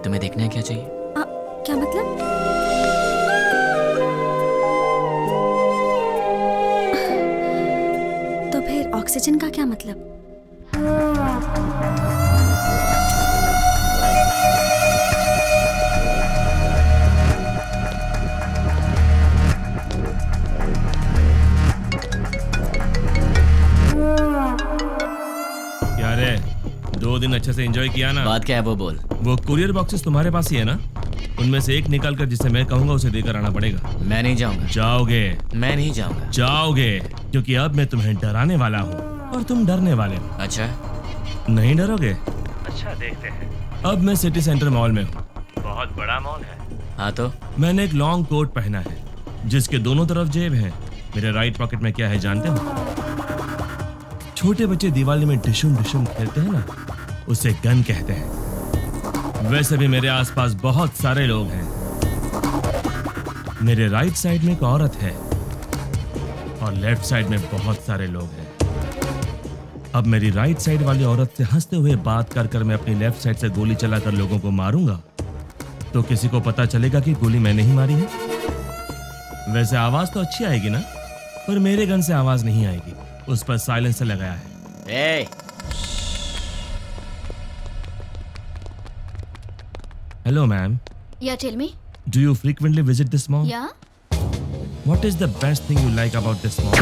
तुम्हें देखना है क्या चाहिए? क्या मतलब? तो फिर ऑक्सीजन का क्या मतलब? यार 2 दिन अच्छे से एंजॉय किया ना? बात क्या है वो बोल। वो कुरियर बॉक्सेस तुम्हारे पास ही है ना? उनमें से एक निकाल कर जिसे मैं कहूंगा उसे देकर आना पड़ेगा। मैं नहीं जाऊंगा। जाओगे? मैं नहीं जाऊंगा। जाओगे, क्योंकि अब मैं तुम्हें डराने वाला हूँ और तुम डरने वाले हो। अच्छा, नहीं डरोगे? अच्छा, देखते हैं। अब मैं सिटी सेंटर मॉल में हूँ। बहुत बड़ा मॉल है। हाँ तो? मैंने एक लॉन्ग कोट पहना है जिसके दोनों तरफ जेब है। मेरे राइट पॉकेट में क्या है जानते हो? छोटे बच्चे दिवाली में डिशुम डिशुम खेलते हैं ना, उसे गन कहते हैं। वैसे भी मेरे आसपास बहुत सारे लोग हैं। मेरे राइट साइड में एक औरत है और लेफ्ट साइड में बहुत सारे लोग हैं। अब मेरी राइट साइड वाली औरत से हंसते हुए बात कर कर मैं अपनी लेफ्ट साइड से गोली चलाकर लोगों को मारूंगा तो किसी को पता चलेगा कि गोली मैंने ही मारी है। वैसे आवाज तो अच्छी आएगी ना, पर मेरे गन से आवाज नहीं आएगी, उस पर साइलेंसर लगाया है। Hello ma'am. Yeah, tell me. Do you frequently visit this mall? Yeah. What is the best thing you like about this mall?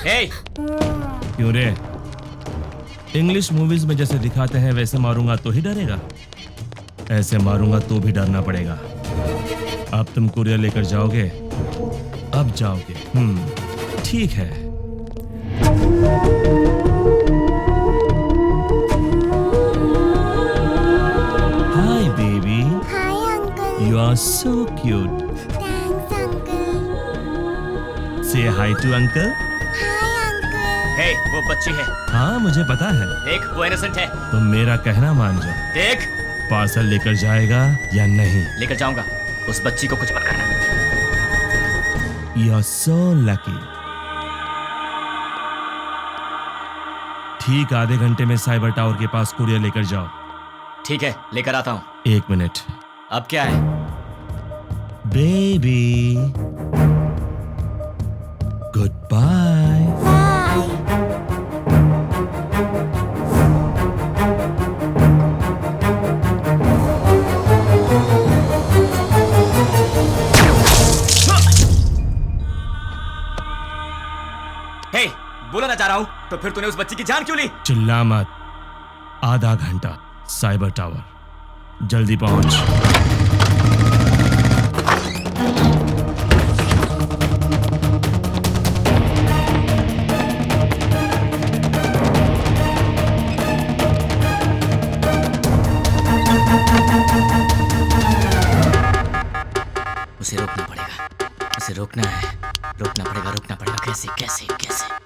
Hey! क्यों रे? इंग्लिश मूवीज में जैसे दिखाते हैं वैसे मारूंगा तो ही डरेगा? ऐसे मारूंगा तो भी डरना पड़ेगा। अब तुम कुरियर लेकर जाओगे? अब जाओगे? ठीक है। Hi baby. Hi uncle. You are so cute. Thanks uncle. Say hi to uncle. Hi uncle. Hey, वो बच्ची है। हाँ मुझे पता है। देख, वो इनोसेंट है। तुम मेरा कहना मान जाओ। देख, पार्सल लेकर जाएगा या नहीं? लेकर जाऊंगा। उस बच्ची को कुछ मत करना। You are so lucky. ठीक आधे घंटे में साइबर टावर के पास कुरियर लेकर जाओ। ठीक है, लेकर आता हूँ। 1 मिनट। अब क्या है? Baby, good bye. हे, बोला ना चाह रहा हूँ, तो फिर तूने उस बच्ची की जान क्यों ली? चिल्ला मत। आधा घंटा साइबर टावर, जल्दी पहुंच। उसे रोकना पड़ेगा। उसे रोकना है। रोकना पड़ेगा। कैसे कैसे कैसे?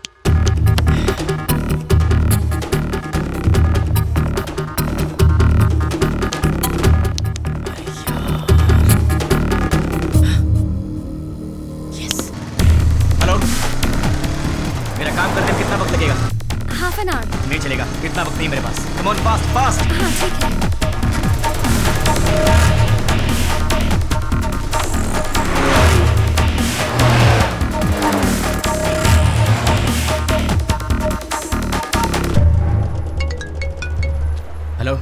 काम करने में कितना वक्त लगेगा? Half an hour. नहीं चलेगा, इतना वक्त नहीं मेरे पास। Come on, fast fast. हाँ ठीक है। हेलो,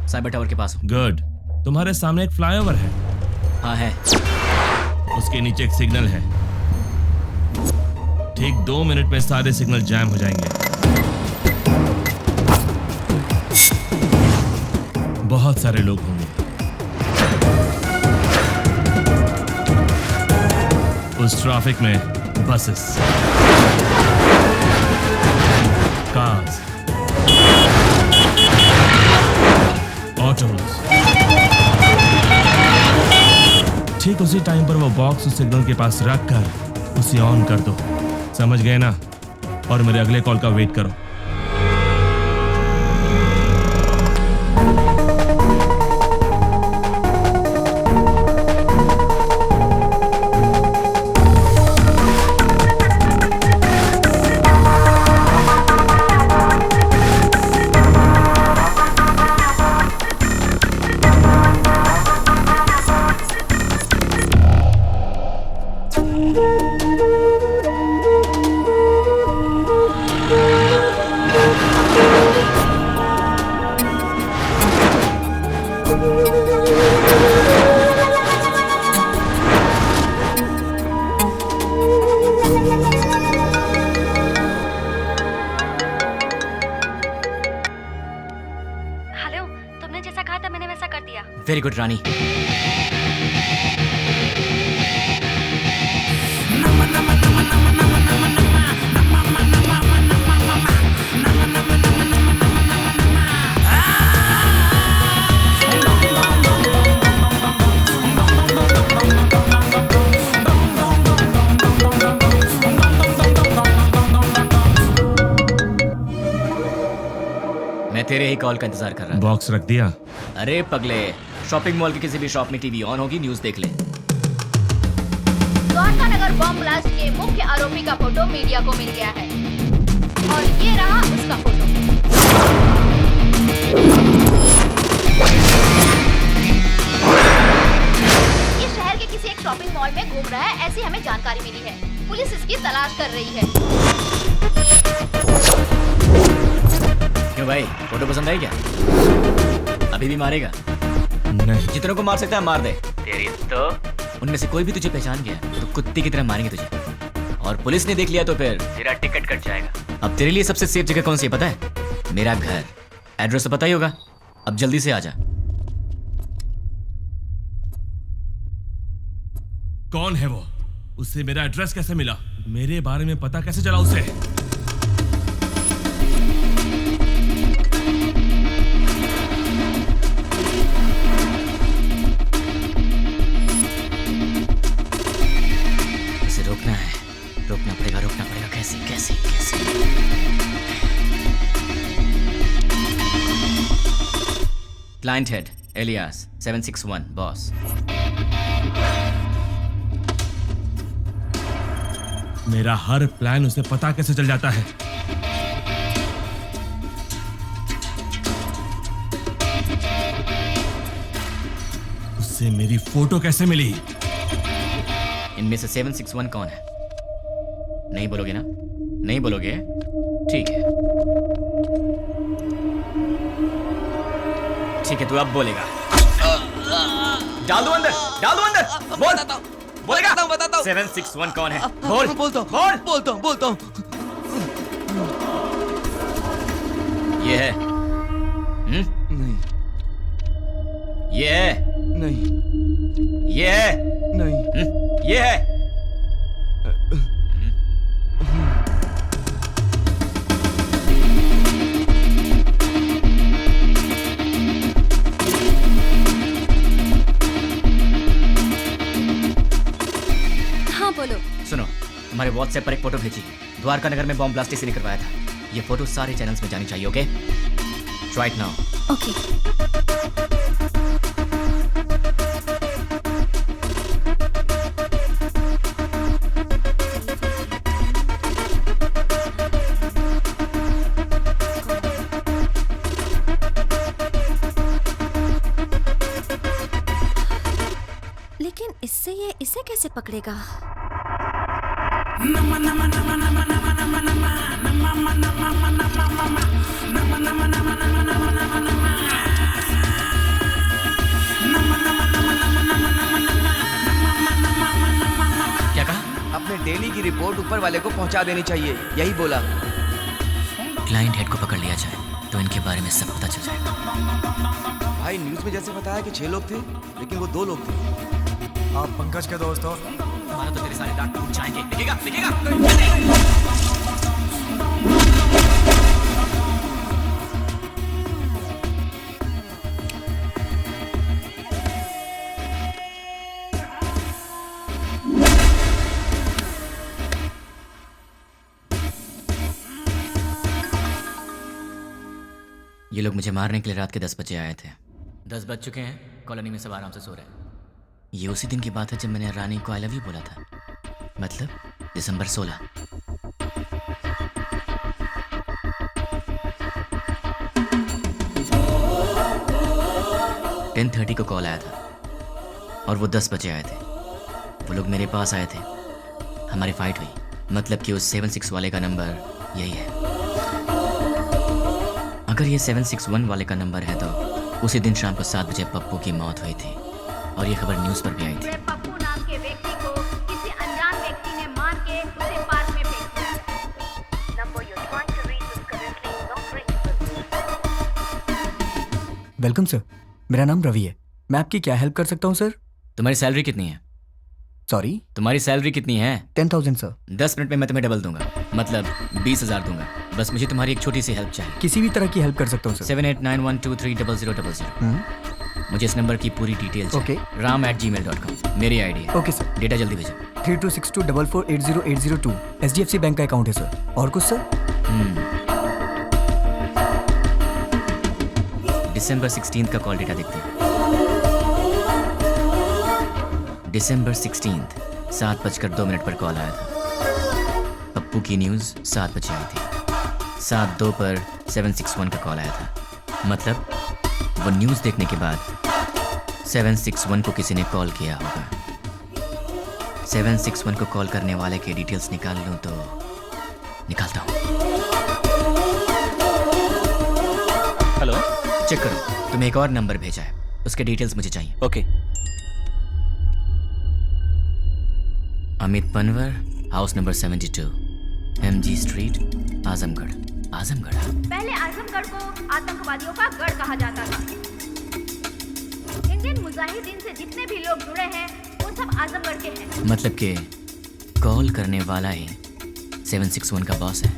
साइबर टावर के पास हूँ। गुड। तुम्हारे सामने एक फ्लाईओवर है। हाँ है। उसके नीचे एक सिग्नल है। ठीक 2 मिनट में सारे सिग्नल जैम हो जाएंगे। बहुत सारे लोग होंगे। उस ट्रैफिक में बसेस, कार्स, ऑटोज। ठीक उसी टाइम पर वो बॉक्स उस सिग्नल के पास रख कर उसे ऑन कर दो। समझ गए ना? और मेरे अगले कॉल का वेट करो। वेरी गुड रानी। मैं तेरे ही कॉल का इंतजार कर रहा था। बॉक्स रख दिया? अरे पगले, शॉपिंग मॉल की किसी भी शॉप में टीवी ऑन होगी, न्यूज़ देख ले। द्वारका नगर बॉम्ब ब्लास्ट के मुख्य आरोपी का फोटो मीडिया को मिल गया है और ये रहा उसका फोटो। ये शहर के किसी एक शॉपिंग मॉल में घूम रहा है, ऐसी हमें जानकारी मिली है। पुलिस इसकी तलाश कर रही है। क्यों भाई, फोटो पसंद आई क्या? अभी भी मारेगा? नहीं। जितनों को मार सकता है मार दे। तेरी तो उनमें से कोई भी तुझे पहचान गया तो कुत्ते की तरह मारेंगे तुझे, और पुलिस ने देख लिया तो फिर तेरा टिकट कट जाएगा। अब तेरे लिए सबसे सेफ जगह कौन सी है पता है? मेरा घर। एड्रेस तो पता ही होगा। अब जल्दी से आ जा। कौन है वो? उसे मेरा एड्रेस कैसे मिला? मेरे बारे में पता कैसे चला उसे? इसे रोकना है, रोकना पड़ेगा। कैसे कैसे कैसे? Client head alias 761 boss. मेरा हर प्लान उसे पता कैसे चल जाता है? उससे मेरी फोटो कैसे मिली? इनमें से 761 कौन है? नहीं बोलोगे ना? नहीं बोलोगे? ठीक है, ठीक है, तू अब बोलेगा। डाल दो अंदर, डाल दो अंदर। बोल, बोलेगा? बताता हूँ। 761 कौन है? बोल, बोलता हूँ, बोलता हूँ। ये है? नहीं। ये है? नहीं। ये है? नहीं। ये है? हाँ बोलो। सुनो, तुम्हारे व्हाट्सएप पर एक फोटो भेजी। द्वारका नगर में बॉम्ब ब्लास्ट इसी ने करवाया था। ये फोटो सारे चैनल्स में जानी चाहिए। Okay, right now. ओके। लेकिन इससे ये इसे कैसे पकड़ेगा? क्या कहा? अपने डेली की रिपोर्ट ऊपर वाले को पहुंचा देनी चाहिए, यही बोला। क्लाइंट हेड को पकड़ लिया जाए तो इनके बारे में सब पता चल जाएगा। भाई न्यूज में जैसे बताया कि 6 लोग थे, लेकिन वो 2 लोग थे। आप पंकज के दोस्त हो? हमारा तो तेरे सारे दांत टूट जाएंगे। दिखेगा, दिखेगा। ये लोग मुझे मारने के लिए रात के 10 बजे आए थे। 10 बज चुके हैं, कॉलोनी में सब आराम से सो रहे हैं। ये उसी दिन की बात है जब मैंने रानी को आई लव यू बोला था, मतलब दिसंबर 16। टेन 10:30 को कॉल आया था और वो 10 बजे आए थे। वो लोग मेरे पास आए थे, हमारी फाइट हुई। मतलब कि उस 76 वाले का नंबर यही है। अगर ये 761 वाले का नंबर है तो उसी दिन शाम को 7 बजे पप्पू की मौत हुई थी और ये खबर न्यूज़ पर भी आई थी। पप्पू नाम के व्यक्ति को किसी अनजान व्यक्ति ने मार के उसे पार्क में फेंक दिया है। Number you trying to reach is currently not reachable. Welcome sir, मेरा नाम रवि है। मैं आपकी क्या हेल्प कर सकता हूँ सर? तुम्हारी सैलरी कितनी है? सॉरी? तुम्हारी सैलरी कितनी है? 10,000 सर। 10 मिनट में मैं तुम्हें डबल दूंगा, मतलब 20,000 दूंगा। बस मुझे तुम्हारी एक छोटी सी हेल्प चाहिए। किसी भी तरह की हेल्प कर सकता हूँ सर। 7891230000। मुझे इस नंबर की पूरी डिटेल ओके। ram@gmail.com मेरी आईडी है। Okay sir. डेटा जल्दी भेजो। 326244800802 SDFC बैंक का अकाउंट है सर। और कुछ सर? दिसंबर 16 का कॉल डेटा देखते हैं। दिसंबर 16 7:02 पर कॉल आया था। पप्पू की न्यूज़ 7 बजे आई थी। 7:02 पर 761 का कॉल आया था। मतलब वो न्यूज़ देखने के बाद 761 को किसी ने कॉल किया होगा। 761 को कॉल करने वाले के डिटेल्स निकाल लूँ तो निकालता हूँ। हेलो, चेक करो, तुम्हें एक और नंबर भेजा है, उसके डिटेल्स मुझे चाहिए। Okay. Amit Panwar, house number 72, MG street, Azamgarh. Azamgarh? पहले आजमगढ़ को आतंकवादियों का गढ़ कहा जाता था। इंडियन मुजाहिदीन से जितने भी लोग जुड़े हैं वो सब आजमगढ़ के हैं। मतलब कि कॉल करने वाला ही 761 का बॉस है।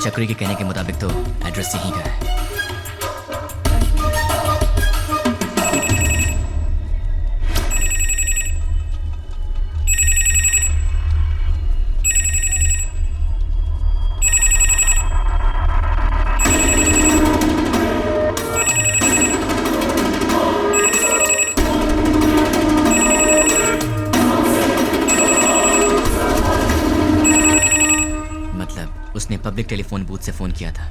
चक्री के कहने के मुताबिक तो एड्रेस यहीं का है। उसने पब्लिक टेलीफोन बूथ से फोन किया था।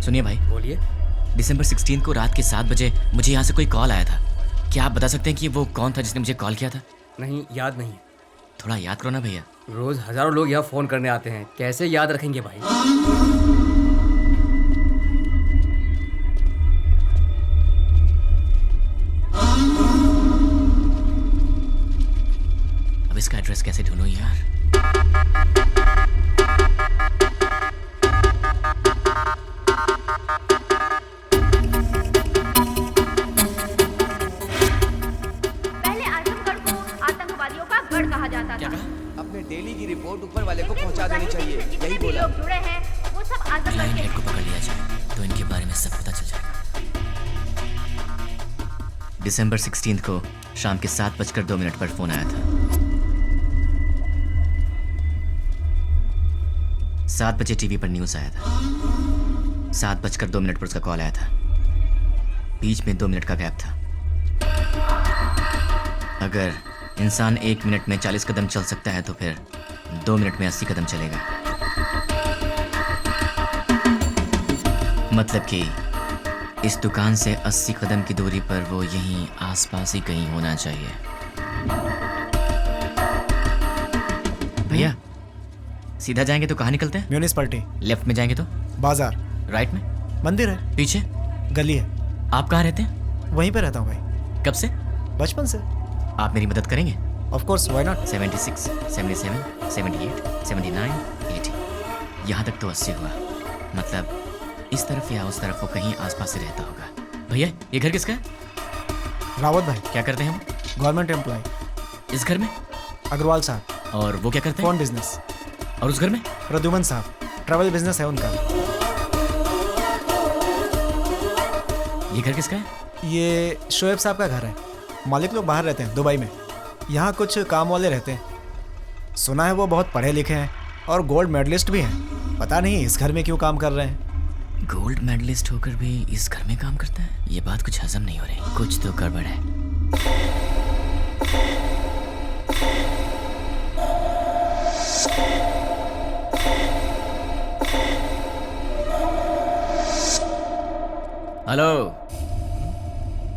सुनिए भाई। बोलिए। दिसंबर 16 को रात के 7 बजे मुझे यहाँ से कोई कॉल आया था। क्या आप बता सकते हैं कि वो कौन था जिसने मुझे कॉल किया था? नहीं, याद नहीं। थोड़ा याद करो ना भैया। रोज हजारों लोग यहाँ फोन करने आते हैं, कैसे याद रखेंगे भाई? अब इसका एड्रेस कैसे ढूंढूं यार? पहले आजमगढ़ को आतंकवादियों का गढ़ कहा जाता था। अपने डेली की रिपोर्ट ऊपर वाले को पहुंचा देनी चाहिए, जितने यही भी बोला। लोग जुड़े हैं वो सब आजमगढ़ के को पकड़ लिया जाए तो इनके बारे में सब पता चल जाएगा। दिसंबर 16 को शाम के 7:02 पर फोन आया था। 7 बजे टीवी पर न्यूज़ आया था। 7:02 पर उसका कॉल आया था। बीच में 2 मिनट का गैप था। अगर इंसान 1 मिनट में 40 कदम चल सकता है तो फिर 2 मिनट में 80 कदम चलेगा। मतलब कि इस दुकान से 80 कदम की दूरी पर वो यहीं आसपास ही कहीं होना चाहिए। भैया, सीधा जाएंगे तो कहाँ निकलते हैं? म्यूनिसिपैलिटी। लेफ्ट में जाएंगे तो? बाजार। राइट में? मंदिर है। पीछे? गली है। आप कहाँ रहते हैं? वहीं पे रहता हूँ भाई। कब से? बचपन से। आप मेरी मदद करेंगे? Of course, why not. 76, 77, 78, 79, 80, यहाँ तक तो 80 हुआ। मतलब इस तरफ या उस तरफ वो कहीं आसपास ही रहता होगा। भैया, ये घर किसका है? रावत भाई। क्या करते हैं हम? Government employ. इस घर में? अग्रवाल साहब। और वो क्या करते हैं? Phone business. और उस घर में? प्रद्युमन साहब, ट्रैवल बिजनेस है उनका। ये घर किसका है? ये शोएब साहब का घर है। मालिक लोग बाहर रहते हैं, दुबई में। यहाँ कुछ काम वाले रहते हैं। सुना है वो बहुत पढ़े लिखे हैं और गोल्ड मेडलिस्ट भी हैं। पता नहीं इस घर में क्यों काम कर रहे हैं। गोल्ड मेडलिस्ट होकर भी इस घर में काम करता है? ये बात कुछ हजम नहीं हो रही। कुछ तो गड़बड़ है। Hello.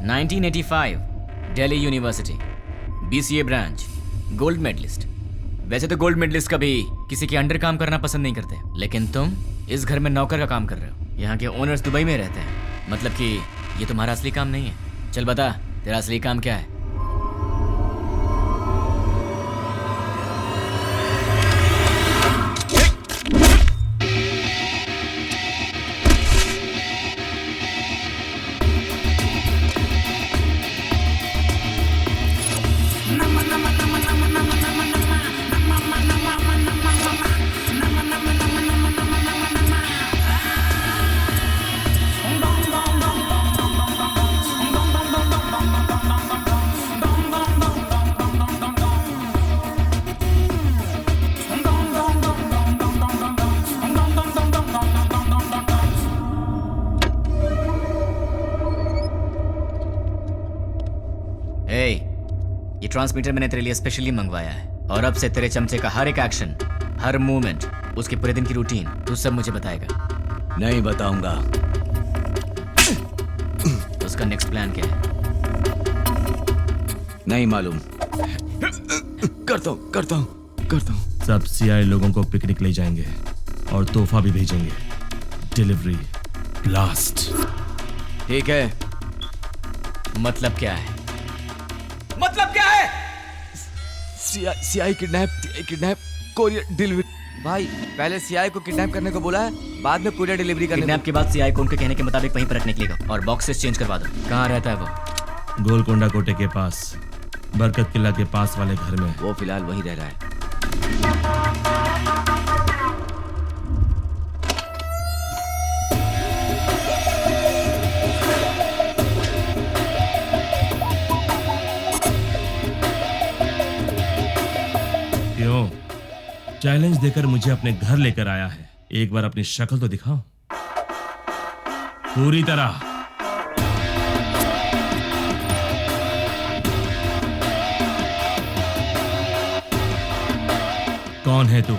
1985 Delhi university, BCA branch, gold medalist. वैसे तो गोल्ड मेडलिस्ट कभी किसी के अंडर काम करना पसंद नहीं करते, लेकिन तुम इस घर में नौकर का काम कर रहे हो। यहाँ के ओनर्स दुबई में रहते हैं। मतलब कि ये तुम्हारा असली काम नहीं है। चल बता, तेरा असली काम क्या है? ट्रांसमीटर मैंने तेरे लिए स्पेशली मंगवाया है और अब से तेरे चमचे का हर एक एक्शन, हर मूवमेंट, उसके पूरे दिन की रूटीन तू सब मुझे बताएगा। नहीं बताऊंगा। उसका नेक्स्ट प्लान क्या है? नहीं मालूम। करता हूँ। सब सीआई लोगों को पिकनिक ले जाएंगे और तोहफा भी भेजेंगे। Delivery blast. ठीक है। मतलब क्या है? मतलब क्या है? CI kidnap courier delivery. भाई पहले सीआई को किडनैप करने को बोला है, बाद में कोरियर डिलीवरी करने किडनैप के बाद सीआई को उनके कहने के मुताबिक वहीं पर रखने के लिए और बॉक्सेस चेंज करवा दो। कहाँ रहता है वो? गोलकोंडा कोटे के पास, बरकत किला के पास वाले घर में। वो फिलहाल वहीं रह रहा है। क्यों? चैलेंज देकर मुझे अपने घर लेकर आया है, एक बार अपनी शक्ल तो दिखाओ पूरी तरह। कौन है तू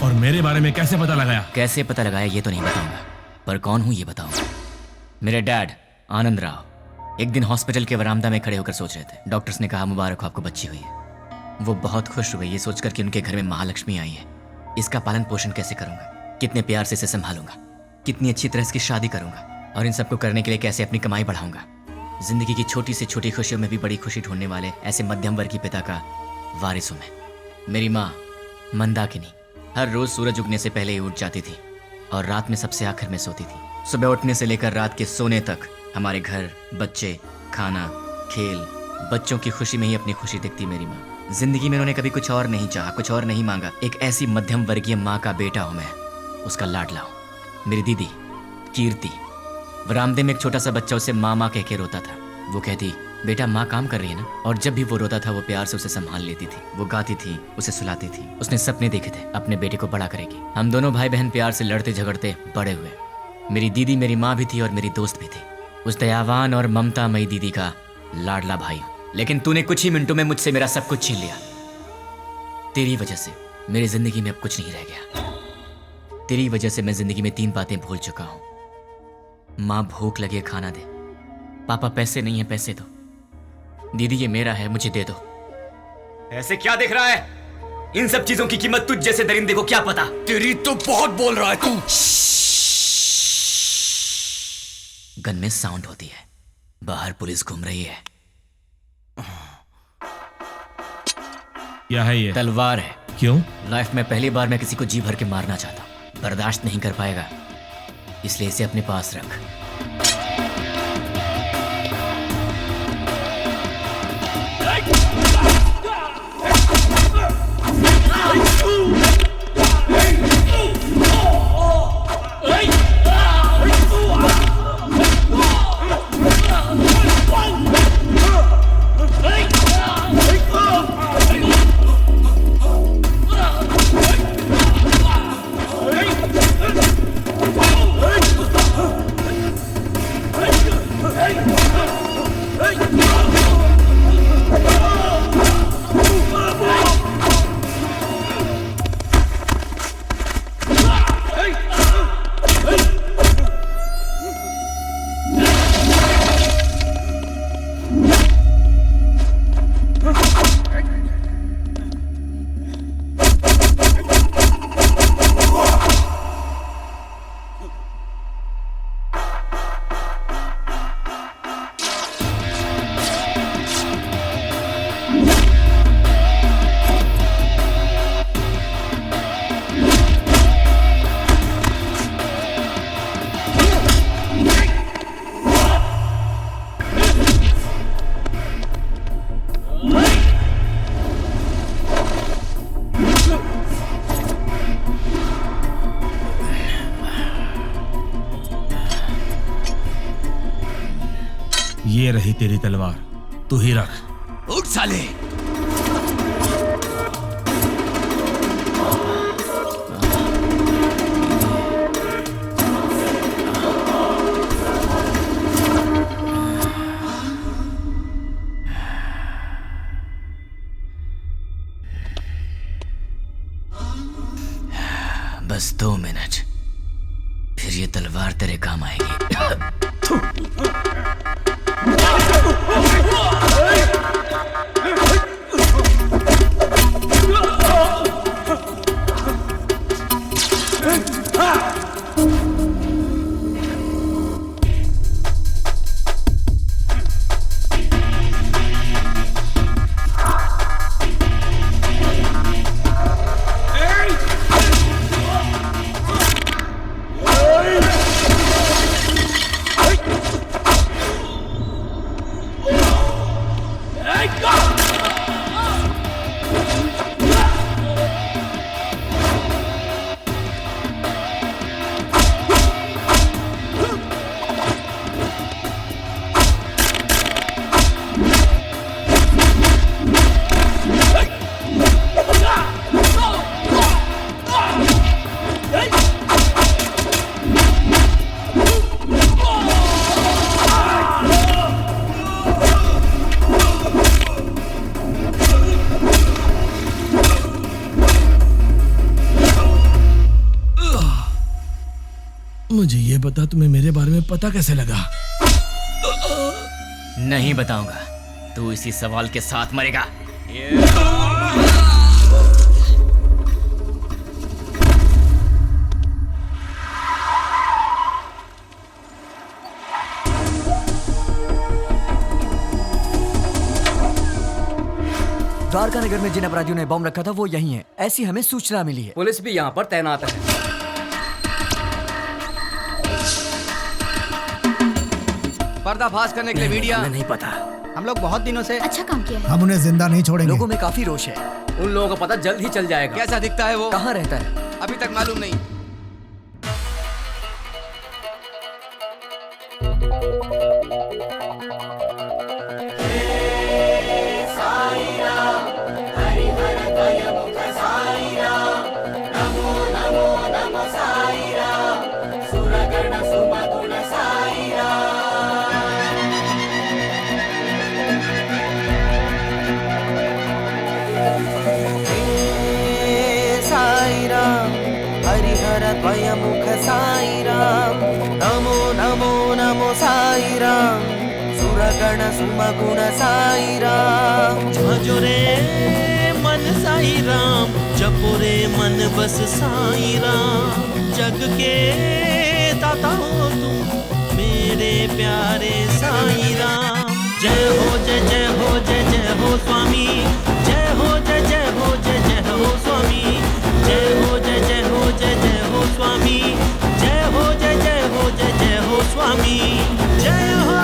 और मेरे बारे में कैसे पता लगाया? कैसे पता लगाया ये तो नहीं बताऊंगा, पर कौन हूं ये बताऊंगा। मेरे डैड आनंद राव एक दिन हॉस्पिटल के वरामदा में खड़े होकर सोच रहे थे। डॉक्टर्स ने कहा मुबारक हो, आपको बच्ची हुई है। वो बहुत खुश हुए ये सोचकर कि उनके घर में महालक्ष्मी आई है। इसका पालन पोषण कैसे करूंगा, कितने प्यार से इसे संभालूंगा, कितनी अच्छी तरह इसकी शादी करूंगा और इन सबको करने के लिए कैसे अपनी कमाई बढ़ाऊंगा। जिंदगी की छोटी से छोटी खुशियों में भी बड़ी खुशी ढूंढने वाले ऐसे मध्यम वर्गीय पिता का वारिस हूं मैं। मेरी माँ मंदाकिनी हर रोज सूरज उगने से पहले ही उठ जाती थी और रात में सबसे आखिर में सोती थी। सुबह उठने से लेकर रात के सोने तक हमारे घर, बच्चे, खाना, खेल, बच्चों की खुशी में ही अपनी खुशी देखती मेरी माँ। जिंदगी में उन्होंने कभी कुछ और नहीं चाहा, कुछ और नहीं मांगा। एक ऐसी मध्यम वर्गीय माँ का बेटा हूं मैं, उसका लाडला हूं। मेरी दीदी कीर्ति, बरामदे में एक छोटा सा बच्चा उसे माँ माँ कह के रोता था। वो कहती बेटा माँ काम कर रही है ना, और जब भी वो रोता था वो प्यार से उसे संभाल लेती थी। वो गाती थी, उसे सुलाती थी। उसने सपने देखे थे अपने बेटे को बड़ा करेगी। हम दोनों भाई बहन प्यार से लड़ते झगड़ते बड़े हुए। मेरी दीदी मेरी माँ भी थी और मेरी दोस्त भी थी। उस दयावान और ममतामयी दीदी का लाडला भाई। लेकिन तूने कुछ ही मिनटों में मुझसे मेरा सब कुछ छीन लिया। तेरी वजह से मेरी जिंदगी में अब कुछ नहीं रह गया। तेरी वजह से मैं जिंदगी में 3 बातें भूल चुका हूं। माँ भूख लगे खाना दे, पापा पैसे नहीं है पैसे दो, दीदी ये मेरा है मुझे दे दो। ऐसे क्या देख रहा है? इन सब चीजों की कीमत तुझ जैसे दरिंदे को क्या पता? तेरी तो बहुत बोल रहा है तू। गन में साउंड होती है, बाहर पुलिस घूम रही है। क्या है ये? तलवार है। क्यों? लाइफ में पहली बार मैं किसी को जी भर के मारना चाहता हूं। बर्दाश्त नहीं कर पाएगा, इसलिए इसे अपने पास रख। ये रही तेरी तलवार, तू ही रख। उठ साले। ये तलवार तेरे काम आएगी। मुझे ये बता, तुम्हें मेरे बारे में पता कैसे लगा? नहीं बताऊंगा, तू इसी सवाल के साथ मरेगा। द्वारका नगर में जिन अपराधियों ने बम रखा था वो यही है, ऐसी हमें सूचना मिली है। पुलिस भी यहाँ पर तैनात है। पर्दाफाश करने के लिए मीडिया नहीं पता। हम लोग बहुत दिनों से अच्छा काम किया है। हम उन्हें जिंदा नहीं छोड़ेंगे। लोगों में काफी रोष है। उन लोगों को पता जल्द ही चल जाएगा। कैसा दिखता है वो? कहाँ रहता है? अभी तक मालूम नहीं। मुख साई राम, नमो नमो नमो साई राम, सुरगण सुमगुण साई राम। भजो रे मन साई राम, जपो रे मन बस साई राम। जग के दाता हो तुम मेरे प्यारे साई राम। जय हो जय जय हो जय जय हो स्वामी, जय हो जय जय हो जय जय हो स्वामी, जय हो जय जय हो जय जय हो स्वामी, जय हो जय जय हो जय जय हो स्वामी, जय हो।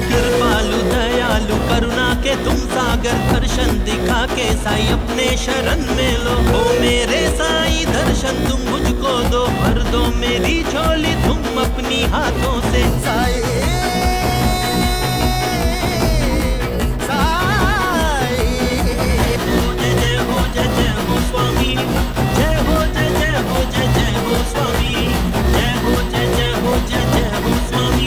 कृपालु दयालु करुणा के तुम सागर, दर्शन दिखा के साई अपने शरण में लो। हो मेरे साई दर्शन तुम मुझको दो, भर दो मेरी झोली तुम अपनी हाथों से। साई स्वामी, जय हो जय जय हो जय जय हो स्वामी, जय हो जय जय हो जय जय हो स्वामी, जय हो जय जय हो जय जय हो स्वामी।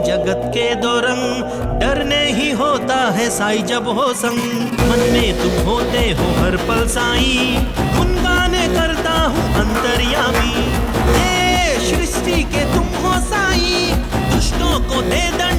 जगत के दो रंग, डरने ही होता है साई जब हो संग। मन में तुम होते हो हर पल साई, गुनगाने करता हूँ अंतर्यामी। ये सृष्टि के तुम हो साई, दुष्टों को दे दंड